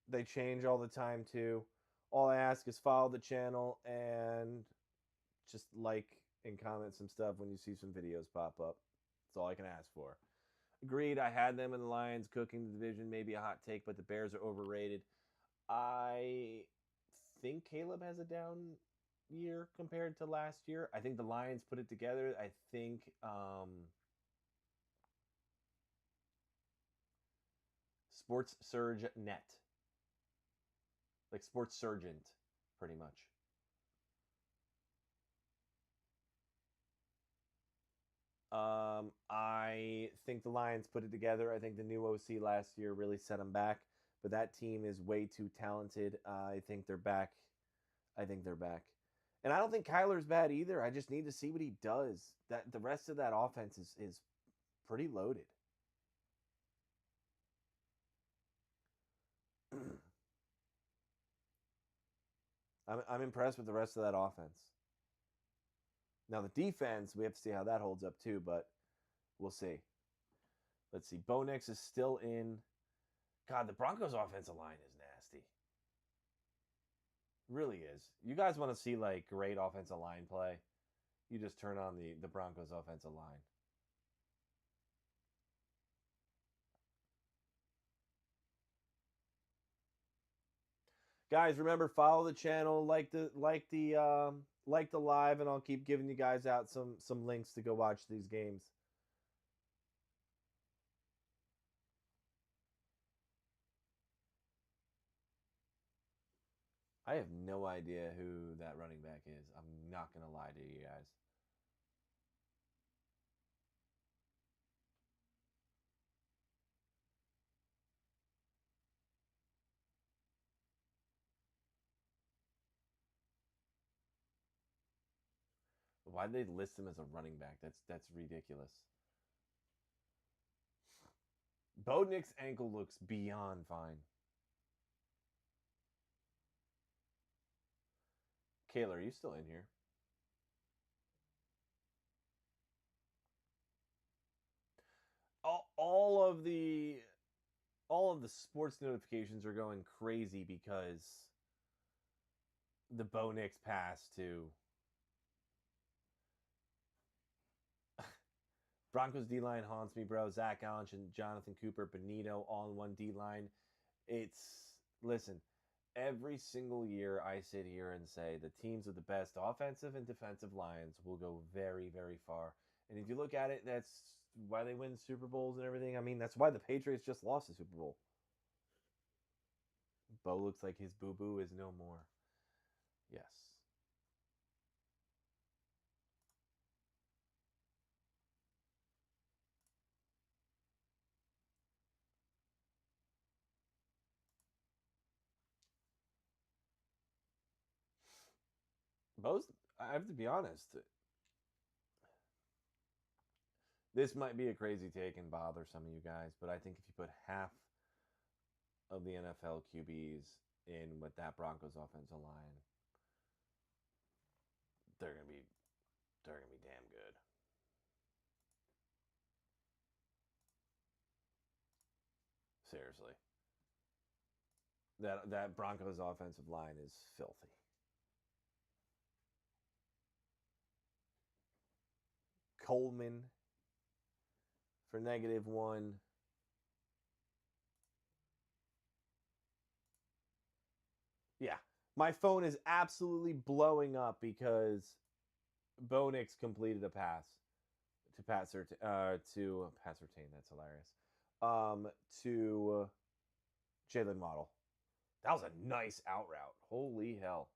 S1: They change all the time too. All I ask is follow the channel and just like and comment some stuff when you see some videos pop up. That's all I can ask for. Agreed, I had them in the Lions cooking the division. Maybe a hot take, but the Bears are overrated. I think Caleb has a down year compared to last year. I think the Lions put it together. I think Sports Surge Net. Like Sports Surgent, pretty much. I think the Lions put it together. I think the new OC last year really set them back. But that team is way too talented. I think they're back. And I don't think Kyler's bad either. I just need to see what he does. That the rest of that offense is pretty loaded. I'm impressed with the rest of that offense. Now, the defense, we have to see how that holds up too, but we'll see. Let's see. Bo Nix is still in. God, the Broncos' offensive line is nasty. Really is. You guys want to see, like, great offensive line play? You just turn on the Broncos' offensive line. Guys, remember, follow the channel, like the live, and I'll keep giving you guys out some links to go watch these games. I have no idea who that running back is. I'm not going to lie to you guys. Why did they list him as a running back? That's ridiculous. Bo Nix's ankle looks beyond fine. Kayla, are you still in here? All of the sports notifications are going crazy because the Bo Nix pass to Broncos D-line haunts me, bro. Zach Allen and Jonathan Cooper, Benito, all in one D-line. Listen, every single year I sit here and say the teams with the best offensive and defensive lines will go very, very far. And if you look at it, that's why they win Super Bowls and everything. I mean, that's why the Patriots just lost the Super Bowl. Bo looks like his boo-boo is no more. Yes. I have to be honest. This might be a crazy take and bother some of you guys, but I think if you put half of the NFL QBs in with that Broncos offensive line, they're gonna be damn good. Seriously. That Broncos offensive line is filthy. Coleman for -1. Yeah. My phone is absolutely blowing up because Bo Nix completed a pass to Pat Surtain. That's hilarious. To Jalen Waddle. That was a nice out route. Holy hell.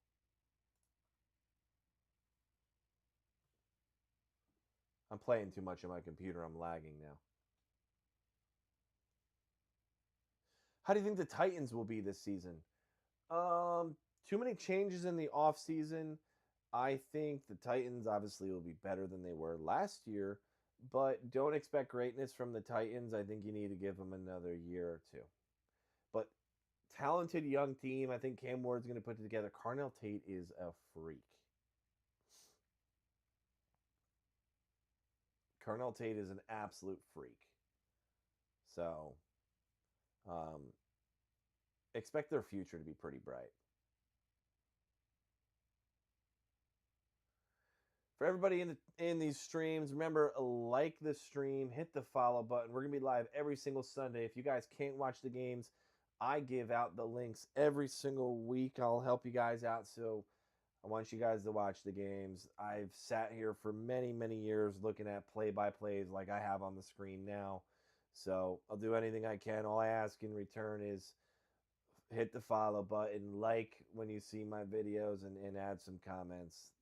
S1: I'm playing too much on my computer. I'm lagging now. How do you think the Titans will be this season? Too many changes in the offseason. I think the Titans obviously will be better than they were last year, but don't expect greatness from the Titans. I think you need to give them another year or two. But talented young team. I think Cam Ward's going to put it together. Carnell Tate is a freak. Carnell Tate is an absolute freak. So, expect their future to be pretty bright. For everybody in these streams, remember, like the stream, hit the follow button. We're going to be live every single Sunday. If you guys can't watch the games, I give out the links every single week. I'll help you guys out, so I want you guys to watch the games. I've sat here for many, many years looking at play-by-plays like I have on the screen now. So I'll do anything I can. All I ask in return is hit the follow button, like when you see my videos, and add some comments.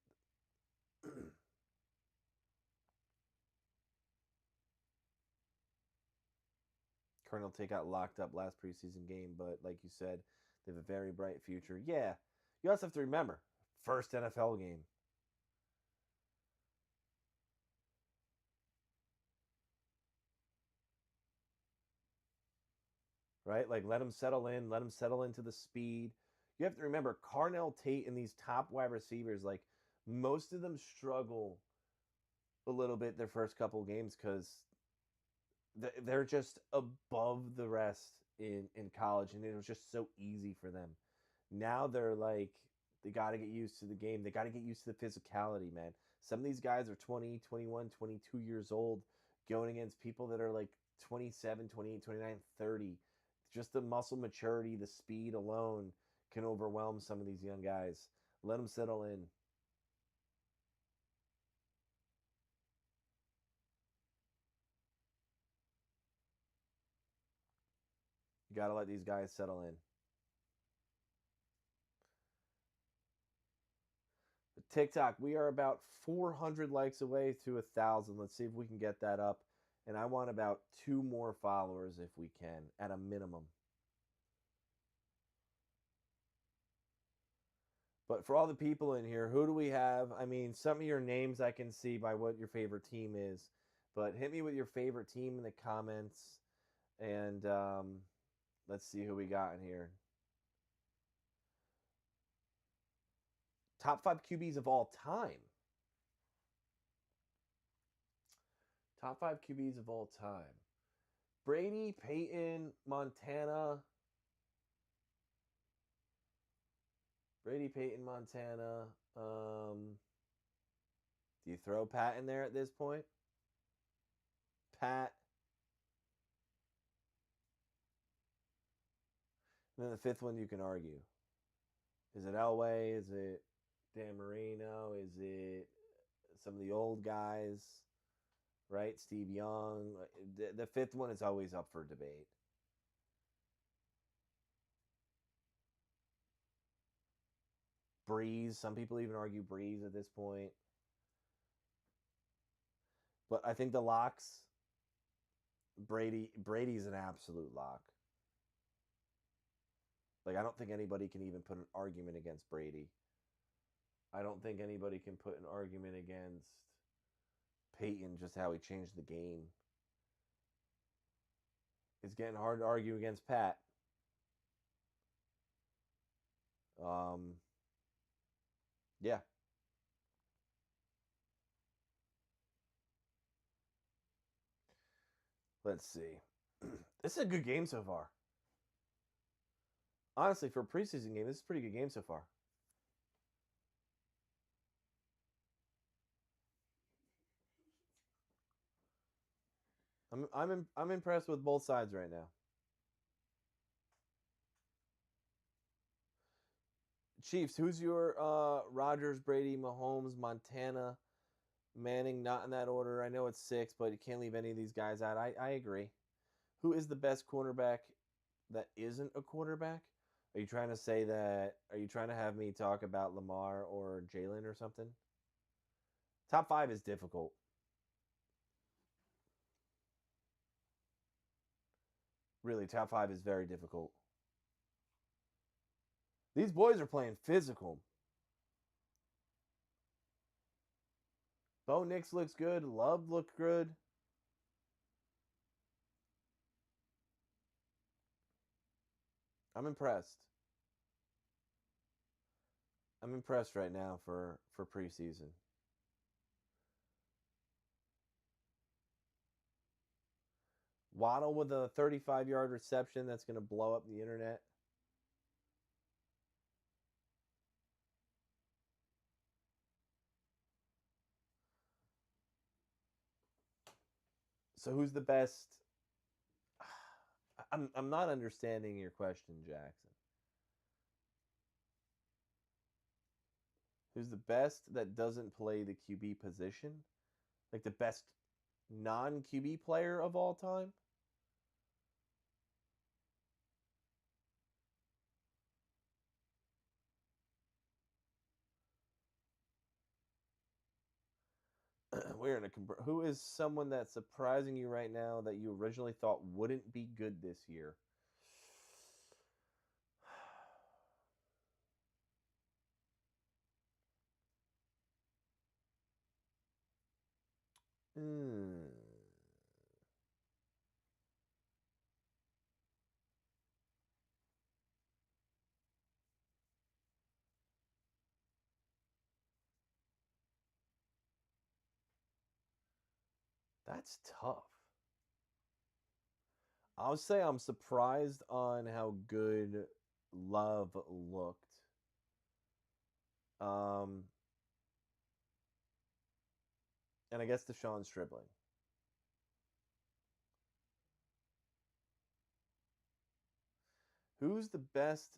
S1: Colonel Tate got locked up last preseason game, but like you said, they have a very bright future. Yeah, you also have to remember, first NFL game. Right? Like, let him settle in. Let him settle into the speed. You have to remember, Carnell Tate and these top wide receivers, like, most of them struggle a little bit their first couple games because they're just above the rest in college, and it was just so easy for them. Now they're like, they got to get used to the game. They got to get used to the physicality, man. Some of these guys are 20, 21, 22 years old going against people that are like 27, 28, 29, 30. Just the muscle maturity, the speed alone can overwhelm some of these young guys. Let them settle in. You got to let these guys settle in. TikTok, we are about 400 likes away to 1,000. Let's see if we can get that up. And I want about 2 more followers if we can, at a minimum. But for all the people in here, who do we have? I mean, some of your names I can see by what your favorite team is. But hit me with your favorite team in the comments. And let's see who we got in here. Top 5 QBs of all time. Top 5 QBs of all time. Brady, Peyton, Montana. Brady, Peyton, Montana. Do you throw Pat in there at this point? Pat. And then the fifth one you can argue. Is it Elway? Is it Dan Marino? Is it some of the old guys? Right? Steve Young. The fifth one is always up for debate. Breeze. Some people even argue Breeze at this point. But I think the locks, Brady's an absolute lock. Like, I don't think anybody can even put an argument against Brady. I don't think anybody can put an argument against Peyton, just how he changed the game. It's getting hard to argue against Pat. Yeah. Let's see. This is a good game so far. Honestly, for a preseason game, this is a pretty good game so far. I'm impressed with both sides right now. Chiefs, who's your Rodgers, Brady, Mahomes, Montana, Manning? Not in that order. I know it's 6, but you can't leave any of these guys out. I agree. Who is the best cornerback that isn't a quarterback? Are you trying to say that? Are you trying to have me talk about Lamar or Jalen or something? Top 5 is difficult. Really, top 5 is very difficult. These boys are playing physical. Bo Nix looks good. Love looked good. I'm impressed. I'm impressed right now for preseason. Waddle with a 35-yard reception that's going to blow up the internet. So who's the best? I'm not understanding your question, Jackson. Who's the best that doesn't play the QB position? Like the best non-QB player of all time? We're in a who is someone that's surprising you right now that you originally thought wouldn't be good this year? That's tough. I'll say I'm surprised on how good Love looked. And I guess Deshaun Stribling. Who's the best?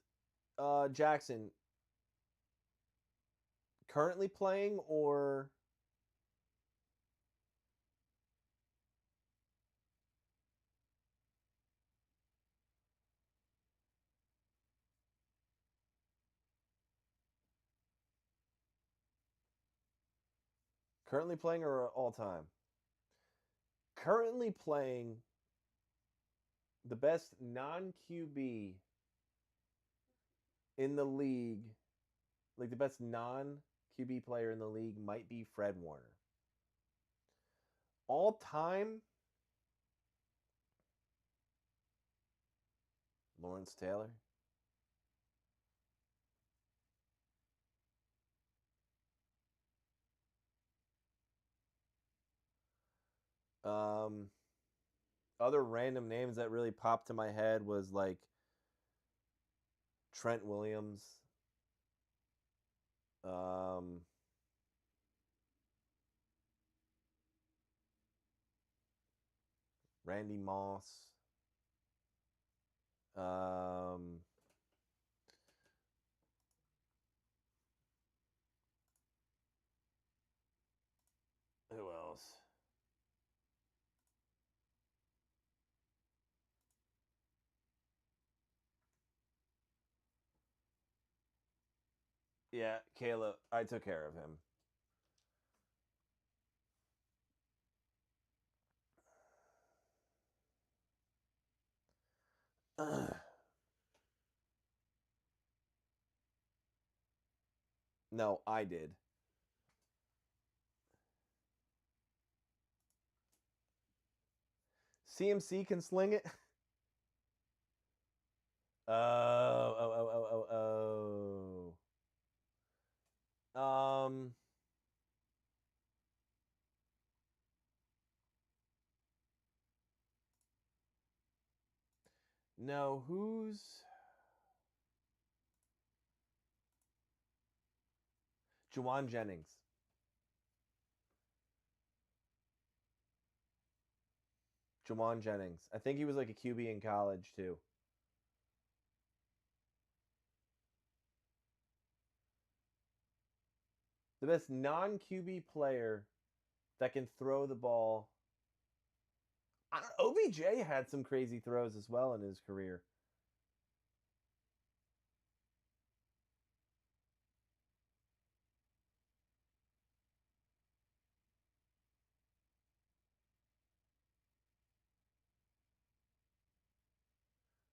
S1: Jackson. Currently playing or? Currently playing or all time? Currently playing, the best non-QB in the league like the best non-QB player in the league might be Fred Warner. All time, Lawrence Taylor. Other random names that really popped to my head was like Trent Williams. Randy Moss. Who else? Yeah, Caleb. I took care of him. No, I did. CMC can sling it. Oh. No, who's Juwan Jennings? Juwan Jennings. I think he was like a QB in college too. The best non-QB player that can throw the ball. OBJ had some crazy throws as well in his career.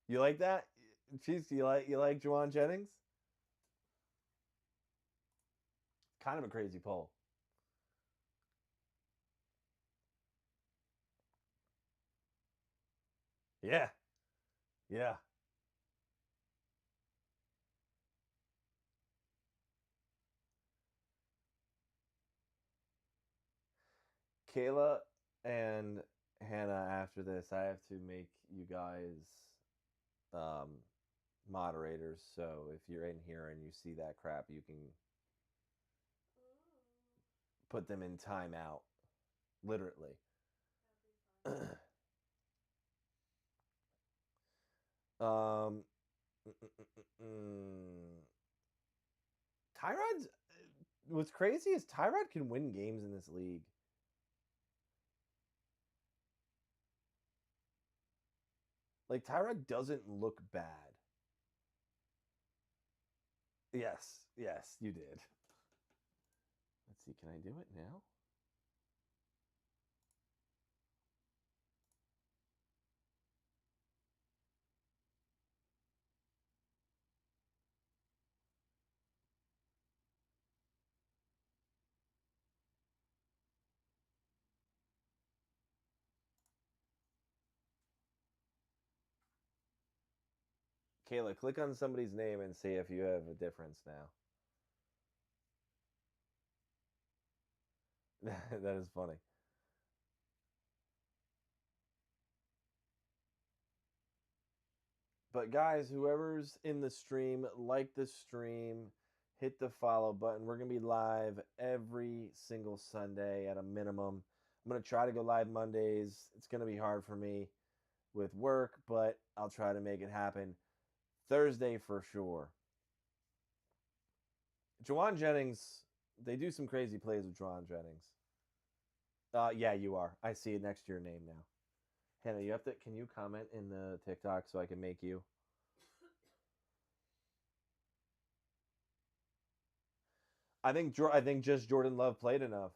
S1: You like that? Jeez, you like Juwan Jennings? Kind of a crazy poll. Yeah. Yeah. Kayla and Hannah, after this, I have to make you guys moderators. So if you're in here and you see that crap, you can put them in timeout. Literally. Tyrod's what's crazy is Tyrod can win games in this league. Like Tyrod doesn't look bad. Yes, you did. Let's see, can I do it now? Kayla, click on somebody's name and see if you have a difference now. That is funny. But guys, whoever's in the stream, like the stream, hit the follow button. We're going to be live every single Sunday at a minimum. I'm going to try to go live Mondays. It's going to be hard for me with work, but I'll try to make it happen. Thursday for sure. Juwan Jennings, they do some crazy plays with Juwan Jennings. Yeah, you are. I see it next to your name now. Hannah, you have to. Can you comment in the TikTok so I can make you? I think just Jordan Love played enough.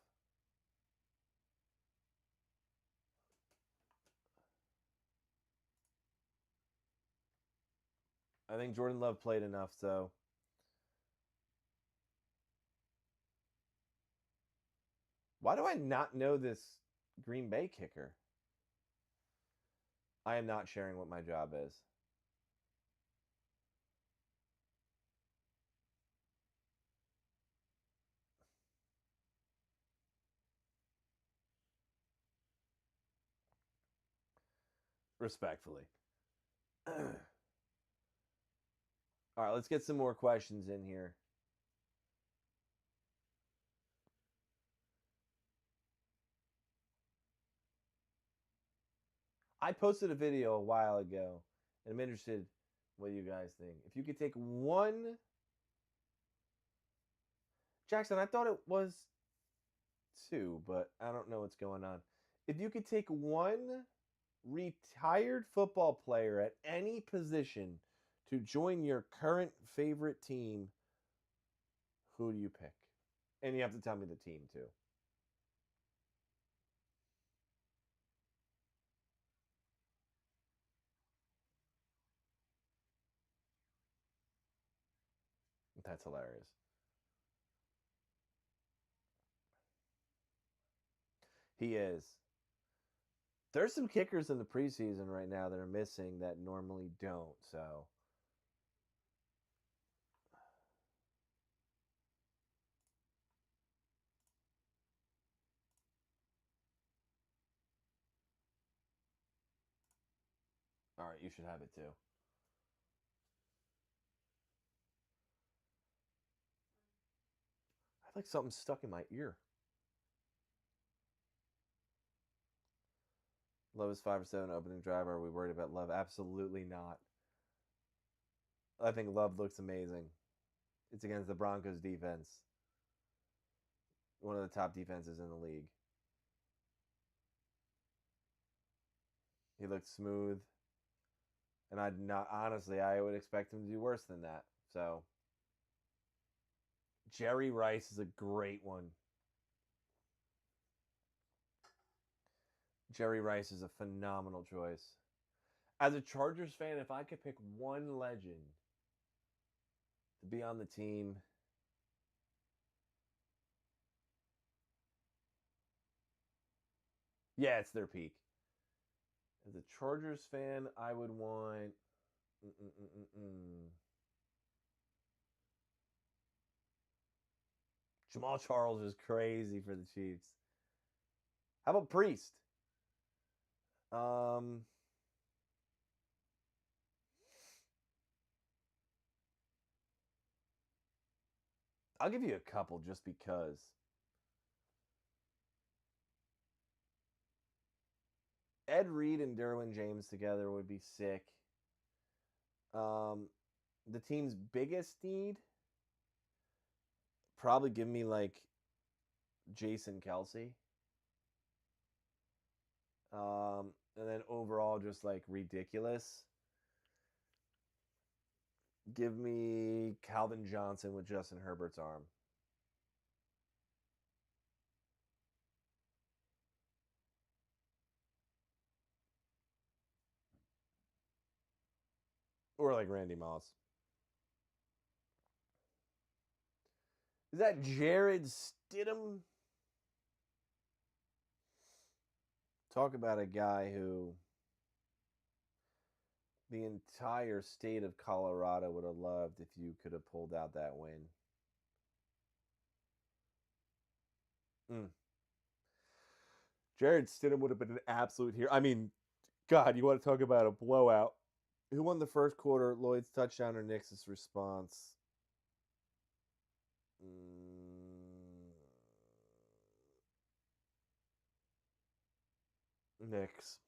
S1: I think Jordan Love played enough, so Why do I not know this Green Bay kicker? I am not sharing what my job is. Respectfully. All right, let's get some more questions in here. I posted a video a while ago, and I'm interested what you guys think. If you could take one... Jackson, I thought it was 2, but I don't know what's going on. If you could take one retired football player at any position to join your current favorite team, who do you pick? And you have to tell me the team, too. That's hilarious. He is. There's some kickers in the preseason right now that are missing that normally don't, so... All right, you should have it, too. I have like something stuck in my ear. Love is 5 or 7 opening drive. Are we worried about Love? Absolutely not. I think Love looks amazing. It's against the Broncos defense. One of the top defenses in the league. He looks smooth. And I would expect him to do worse than that. So, Jerry Rice is a great one. Jerry Rice is a phenomenal choice. As a Chargers fan, if I could pick one legend to be on the team, yeah, it's their peak. As a Chargers fan, I would want... Jamal Charles is crazy for the Chiefs. How about Priest? I'll give you a couple just because. Ed Reed and Derwin James together would be sick. The team's biggest need, probably give me like Jason Kelsey. And then overall, just like ridiculous. Give me Calvin Johnson with Justin Herbert's arm. Or like Randy Moss. Is that Jared Stidham? Talk about a guy who the entire state of Colorado would have loved if you could have pulled out that win. Jared Stidham would have been an absolute hero. I mean, God, you want to talk about a blowout. Who won the first quarter? Lloyd's touchdown or Knicks' response? Knicks.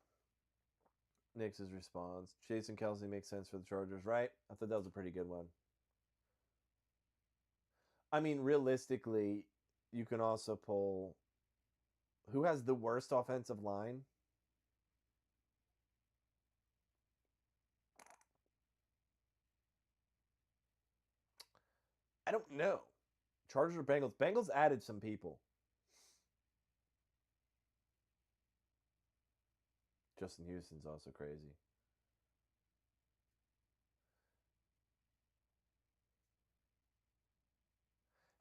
S1: Knicks' response. Jason Kelsey makes sense for the Chargers, right? I thought that was a pretty good one. I mean, realistically, you can also pull... Who has the worst offensive line? I don't know. Chargers or Bengals? Bengals added some people. Justin Houston's also crazy.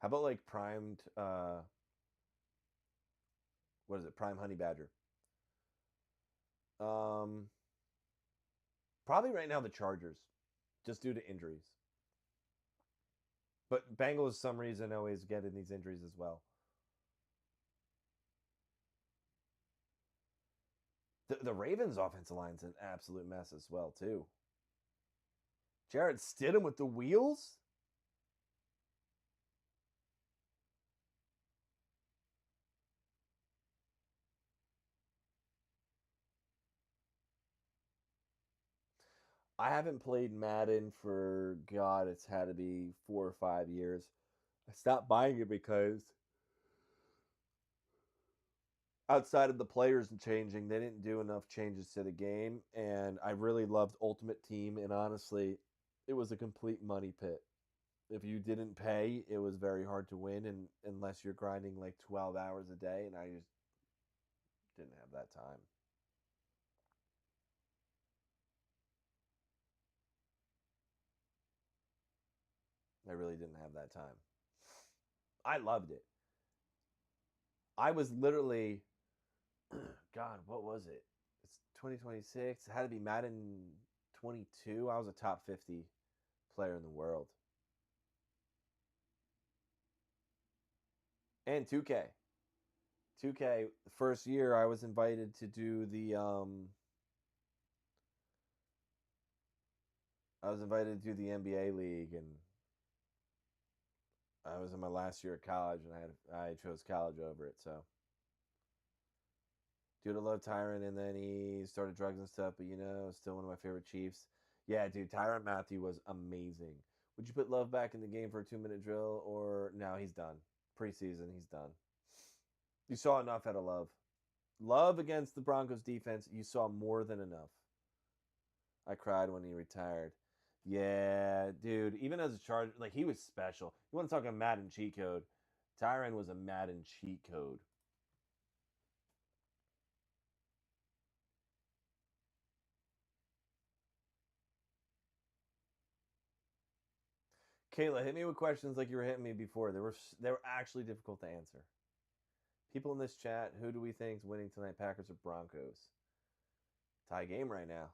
S1: How about like primed what is it? Prime honey badger. Probably right now the Chargers, just due to injuries. But Bengals, some reason, always get in these injuries as well. The Ravens' offensive line's an absolute mess as well, too. Jarrett Stidham with the wheels? I haven't played Madden for, God, it's had to be 4 or 5 years. I stopped buying it because outside of the players changing, they didn't do enough changes to the game. And I really loved Ultimate Team. And honestly, it was a complete money pit. If you didn't pay, it was very hard to win, and unless you're grinding like 12 hours a day, and I just didn't have that time. I really didn't have that time. I loved it. I was literally, God, what was it? It's 2026. It had to be Madden 22. I was a top 50 player in the world. And 2K. 2K, the first year I was invited to do the NBA league, and I was in my last year of college, and I chose college over it. So, dude, I love Tyron, and then he started drugs and stuff, but still one of my favorite Chiefs. Yeah, dude, Tyron Matthew was amazing. Would you put Love back in the game for a 2-minute drill, or no? He's done. Preseason, he's done. You saw enough out of Love. Love against the Broncos defense, you saw more than enough. I cried when he retired. Yeah, dude. Even as a Charger, like, he was special. You want to talk a Madden cheat code? Tyron was a Madden cheat code. Kayla, hit me with questions like you were hitting me before. They were actually difficult to answer. People in this chat, who do we think is winning tonight, Packers or Broncos? Tie game right now.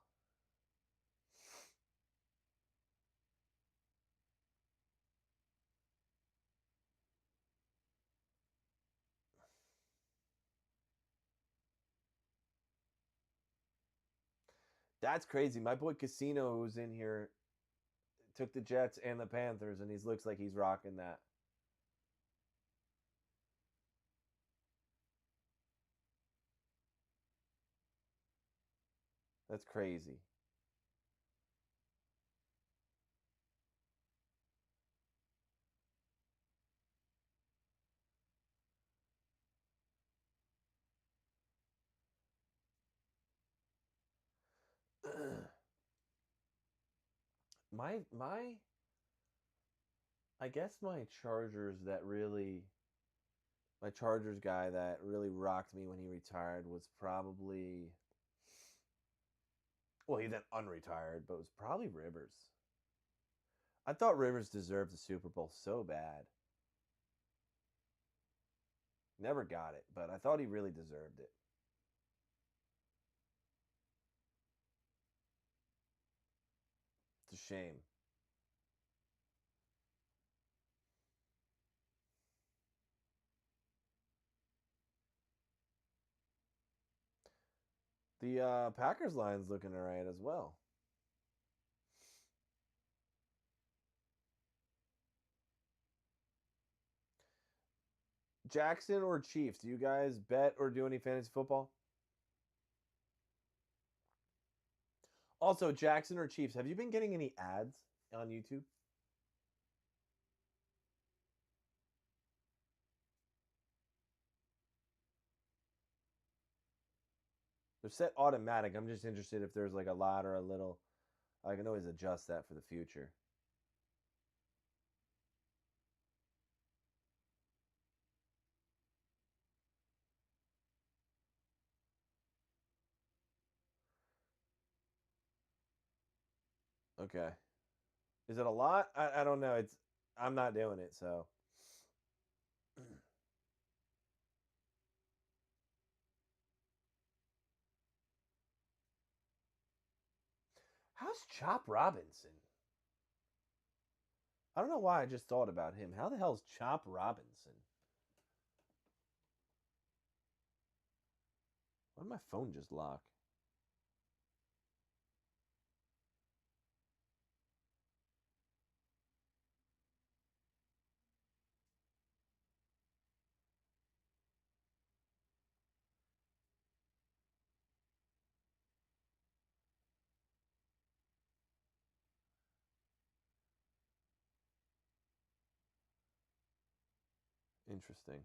S1: That's crazy. My boy Casino, who's in here, took the Jets and the Panthers, and he looks like he's rocking that. That's crazy. my I guess my Chargers guy that really rocked me when he retired was probably, well, he then unretired, but it was probably Rivers. I thought Rivers deserved the Super Bowl so bad. Never got it, but I thought he really deserved it. It's a shame. The Packers line's looking all right as well. Jackson or Chiefs? Do you guys bet or do any fantasy football? Also, Jackson or Chiefs, have you been getting any ads on YouTube? They're set automatic. I'm just interested if there's like a lot or a little. I can always adjust that for the future. Okay. Is it a lot? I don't know. I'm not doing it, so. How's Chop Robinson? I don't know why I just thought about him. How the hell is Chop Robinson? Why did my phone just lock? Interesting.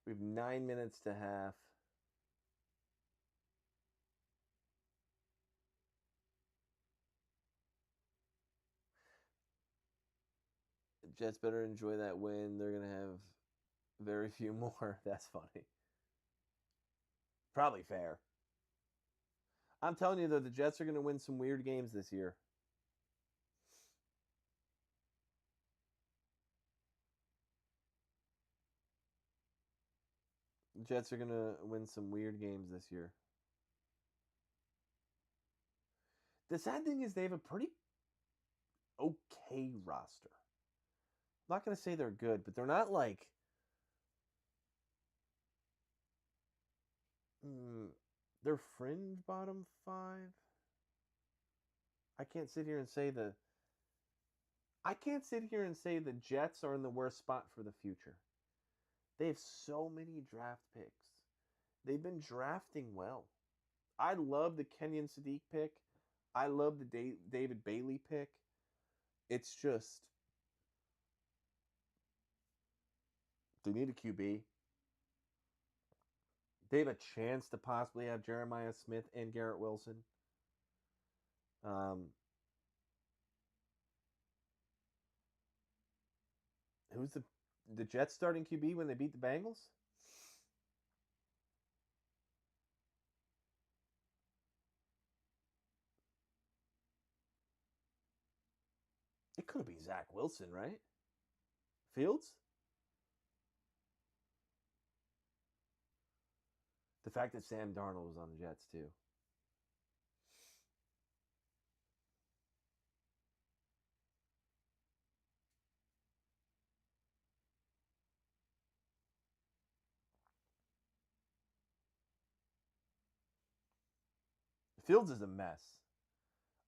S1: We have 9 minutes to half. Jets better enjoy that win. They're going to have very few more. That's funny. Probably fair. I'm telling you, though, the Jets are going to win some weird games this year. The Jets are going to win some weird games this year. The sad thing is they have a pretty okay roster. I'm not going to say they're good, but they're not like... they're fringe bottom 5. I can't sit here and say the Jets are in the worst spot for the future. They have so many draft picks. They've been drafting well. I love the Kenyon Sadiq pick. I love the David Bailey pick. It's just they need a QB. They have a chance to possibly have Jeremiah Smith and Garrett Wilson. Who's the Jets starting QB when they beat the Bengals? It could be Zach Wilson, right? Fields? The fact that Sam Darnold was on the Jets, too. Fields is a mess.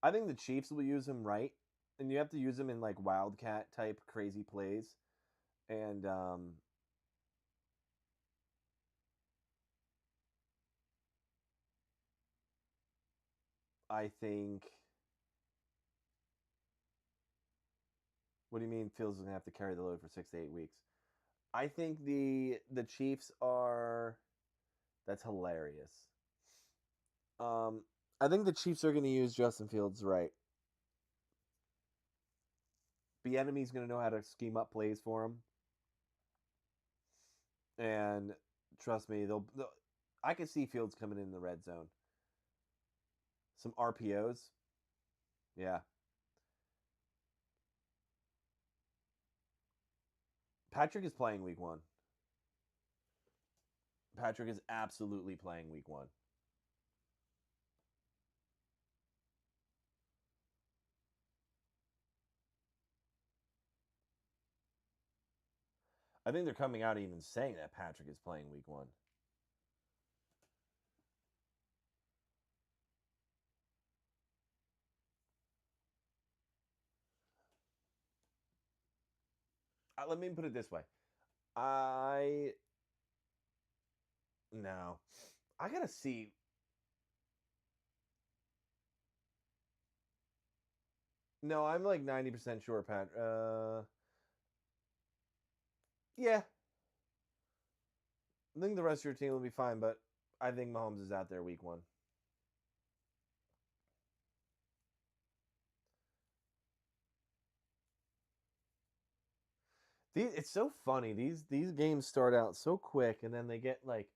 S1: I think the Chiefs will use him right, and you have to use him in like wildcat type crazy plays. And I think... What do you mean Fields is going to have to carry the load for 6 to 8 weeks? I think the Chiefs are... That's hilarious. I think the Chiefs are going to use Justin Fields right. Bieniemy's going to know how to scheme up plays for him. And trust me, I can see Fields coming in the red zone. Some RPOs. Yeah. Patrick is playing week 1. Patrick is absolutely playing week 1. I think they're coming out even saying that Patrick is playing week 1. Let me put it this way. I gotta see. No, I'm like 90% sure, Pat. Yeah. I think the rest of your team will be fine, but I think Mahomes is out there week 1. It's so funny. These games start out so quick, and then they get like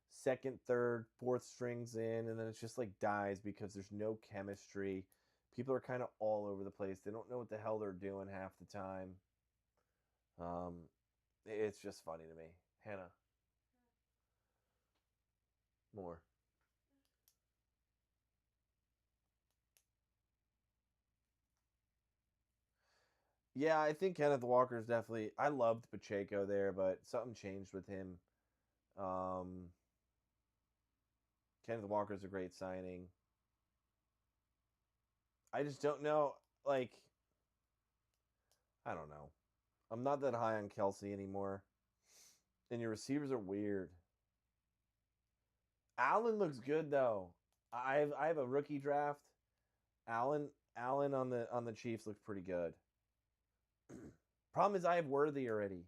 S1: second, third, fourth strings in, and then it's just like dies because there's no chemistry. People are kind of all over the place. They don't know what the hell they're doing half the time. It's just funny to me. Hannah. More. Yeah, I think Kenneth Walker's definitely. I loved Pacheco there, but something changed with him. Um, Kenneth Walker's a great signing. I just don't know. Like, I don't know. I'm not that high on Kelsey anymore. And your receivers are weird. Allen looks good though. I have a rookie draft. Allen on the Chiefs looks pretty good. Problem is I have Worthy already.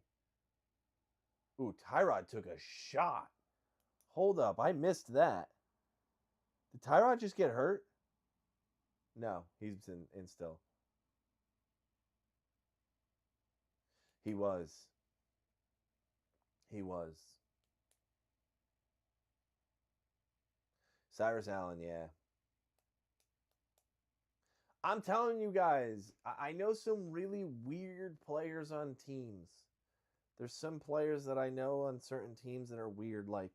S1: Ooh, Tyrod took a shot. Hold up, I missed that. Did Tyrod just get hurt? No, he's in still. He was. He was. Cyrus Allen, yeah. I'm telling you guys, I know some really weird players on teams. There's some players that I know on certain teams that are weird. Like,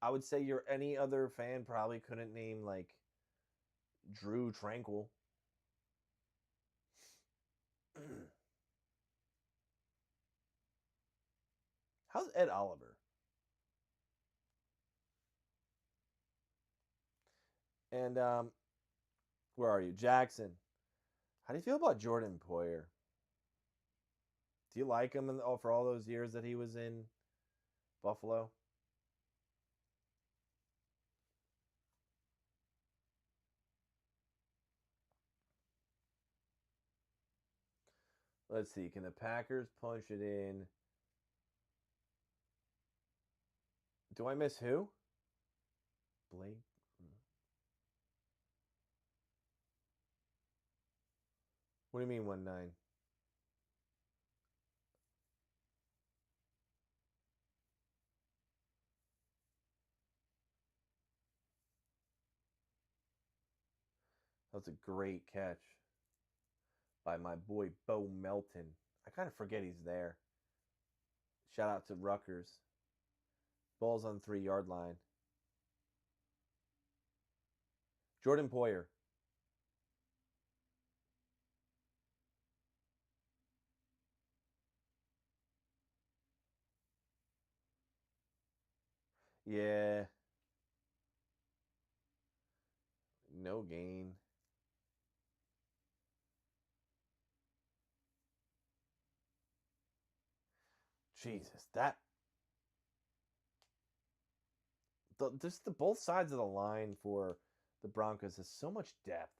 S1: I would say any other fan probably couldn't name, like, Drew Tranquil. How's Ed Oliver? And where are you? Jackson. How do you feel about Jordan Poyer? Do you like him for all those years that he was in Buffalo? Let's see. Can the Packers punch it in? Do I miss who? Blake? What do you mean 1-9? That was a great catch by my boy Bo Melton. I kind of forget he's there. Shout out to Rutgers. Ball's on 3-yard line. Jordan Poyer. Yeah. No gain. Jesus, just the both sides of the line for the Broncos has so much depth.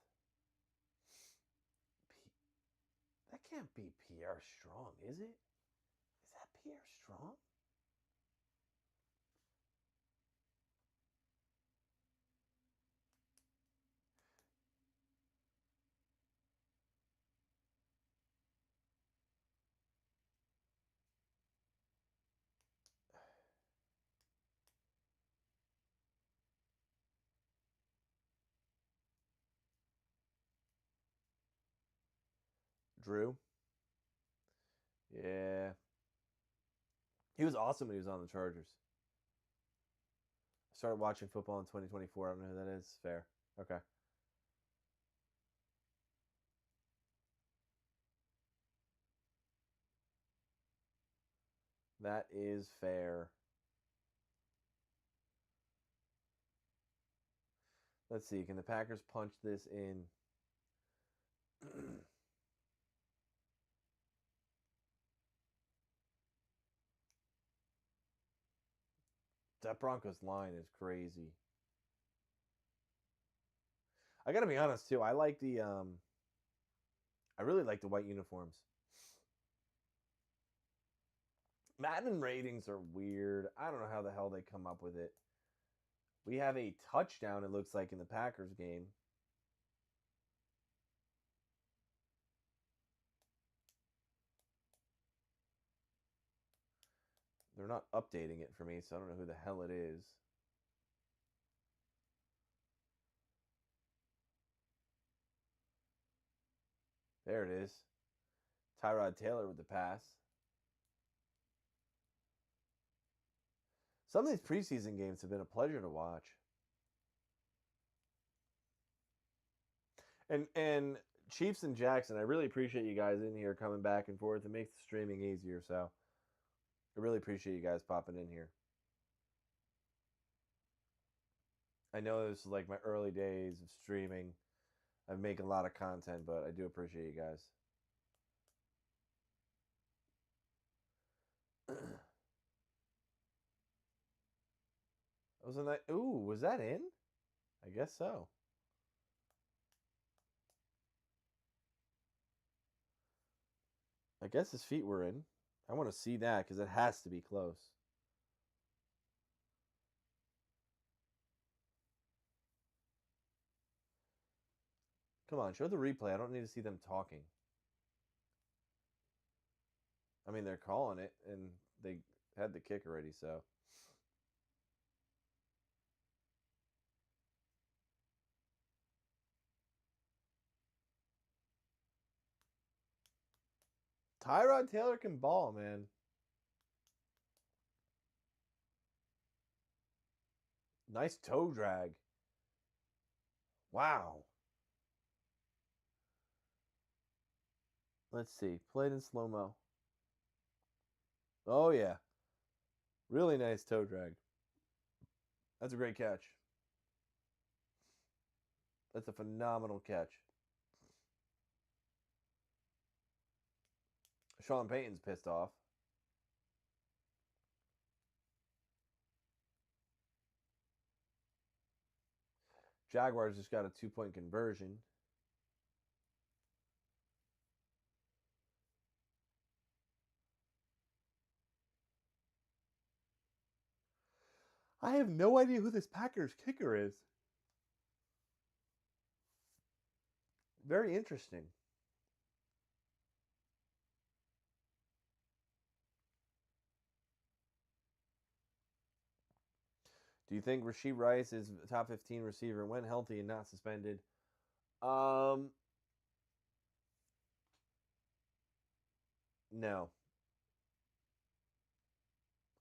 S1: That can't be Pierre Strong, is it? Is that Pierre Strong? Drew? Yeah. He was awesome when he was on the Chargers. I started watching football in 2024. I don't know who that is. Fair. Okay. That is fair. Let's see. Can the Packers punch this in? That Broncos line is crazy. I gotta be honest too. I like the I really like the white uniforms. Madden ratings are weird. I don't know how the hell they come up with it. We have a touchdown, it looks like, in the Packers game. They're not updating it for me, so I don't know who the hell it is. There it is. Tyrod Taylor with the pass. Some of these preseason games have been a pleasure to watch. And Chiefs and Jackson, I really appreciate you guys in here coming back and forth. It makes the streaming easier, so I really appreciate you guys popping in here. I know this is like my early days of streaming. I make a lot of content, but I do appreciate you guys. Wasn't that? Ooh, was that in? I guess so. I guess his feet were in. I want to see that because it has to be close. Come on, show the replay. I don't need to see them talking. I mean, they're calling it, and they had the kick already, so. Tyrod Taylor can ball, man. Nice toe drag. Wow. Let's see. Played in slow-mo. Oh, yeah. Really nice toe drag. That's a great catch. That's a phenomenal catch. Sean Payton's pissed off. Jaguars just got a 2-point conversion. I have no idea who this Packers kicker is. Very interesting. Do you think Rashee Rice is a top 15 receiver when healthy and not suspended? No.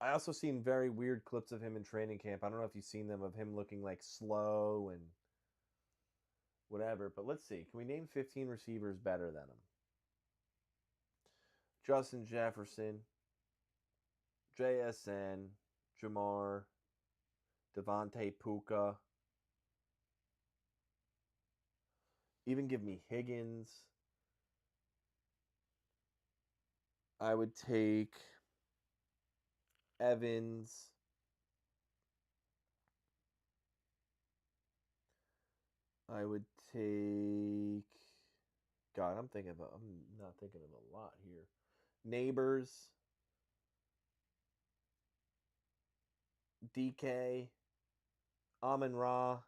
S1: I also seen very weird clips of him in training camp. I don't know if you've seen them of him looking like slow and whatever. But let's see. Can we name 15 receivers better than him? Justin Jefferson, JSN, Jamar, Devontae Puka. Even give me Higgins. I would take Evans. I would take. God, I'm not thinking of a lot here. Neighbors. DK. Amon Ra.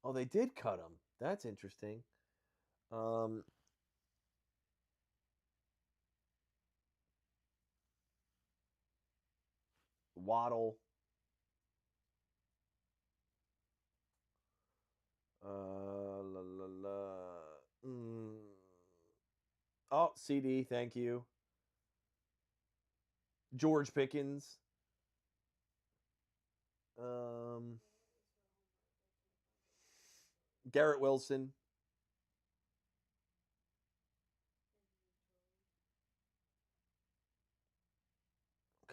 S1: Oh, they did cut him. That's interesting. Waddle. Oh, CD, thank you. George Pickens. Garrett Wilson.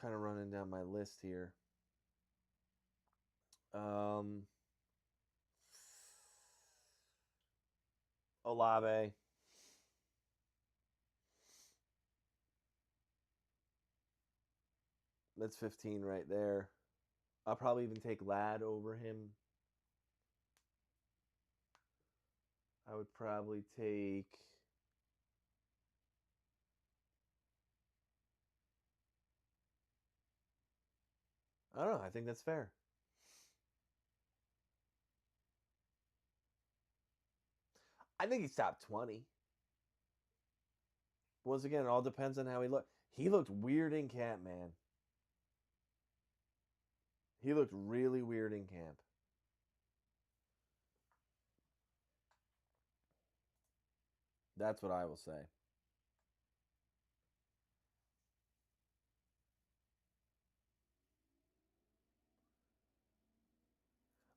S1: Kind of running down my list here. Olave. That's 15 right there. I'll probably even take Ladd over him. I would probably take... I don't know. I think that's fair. I think he's top 20. Once again, it all depends on how he looked. He looked weird in camp, man. He looked really weird in camp. That's what I will say.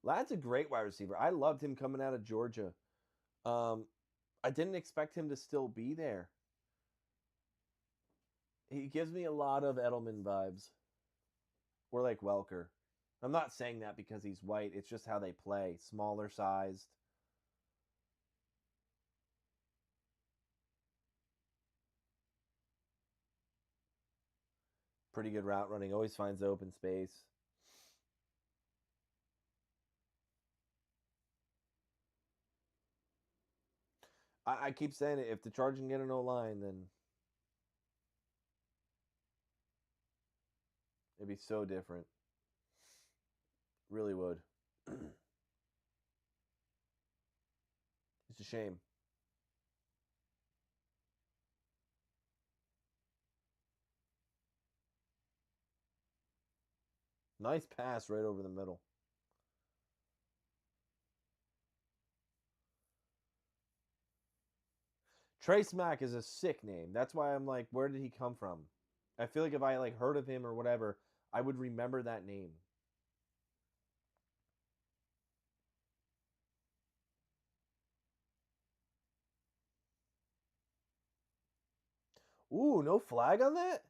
S1: Ladd's a great wide receiver. I loved him coming out of Georgia. I didn't expect him to still be there. He gives me a lot of Edelman vibes. Or like Welker. I'm not saying that because he's white. It's just how they play. Smaller sized. Pretty good route running. Always finds open space. I keep saying it. If the Chargers can get an O-line, then it'd be so different. Really would. It's a shame. Nice pass right over the middle. Trace Mack is a sick name. That's why I'm like, where did he come from? I feel like if I like heard of him or whatever, I would remember that name. Ooh, no flag on that?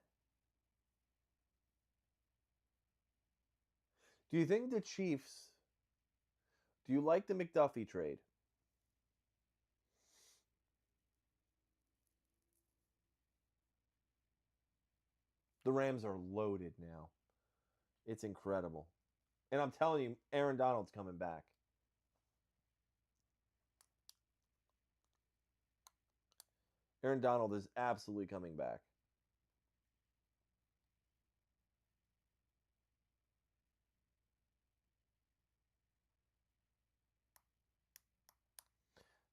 S1: Do you think the Chiefs... Do you like the McDuffie trade? The Rams are loaded now. It's incredible. And I'm telling you, Aaron Donald's coming back. Aaron Donald is absolutely coming back.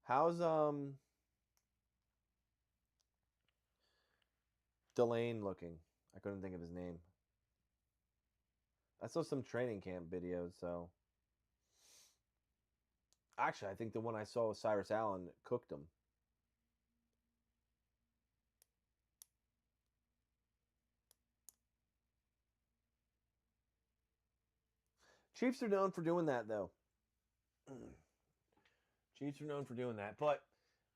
S1: How's Delane looking? I couldn't think of his name. I saw some training camp videos, so actually I think the one I saw with Cyrus Allen cooked him. Chiefs are known for doing that, though. Chiefs are known for doing that. But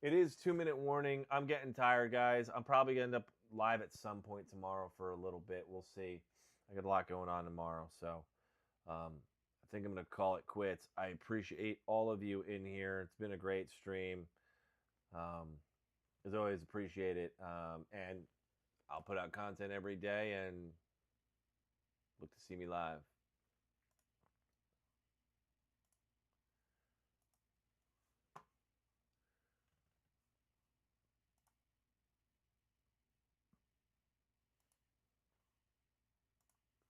S1: it is 2-minute warning. I'm getting tired, guys. I'm probably going to end up live at some point tomorrow for a little bit. We'll see. I got a lot going on tomorrow. So I think I'm going to call it quits. I appreciate all of you in here. It's been a great stream. As always, appreciate it. And I'll put out content every day and look to see me live.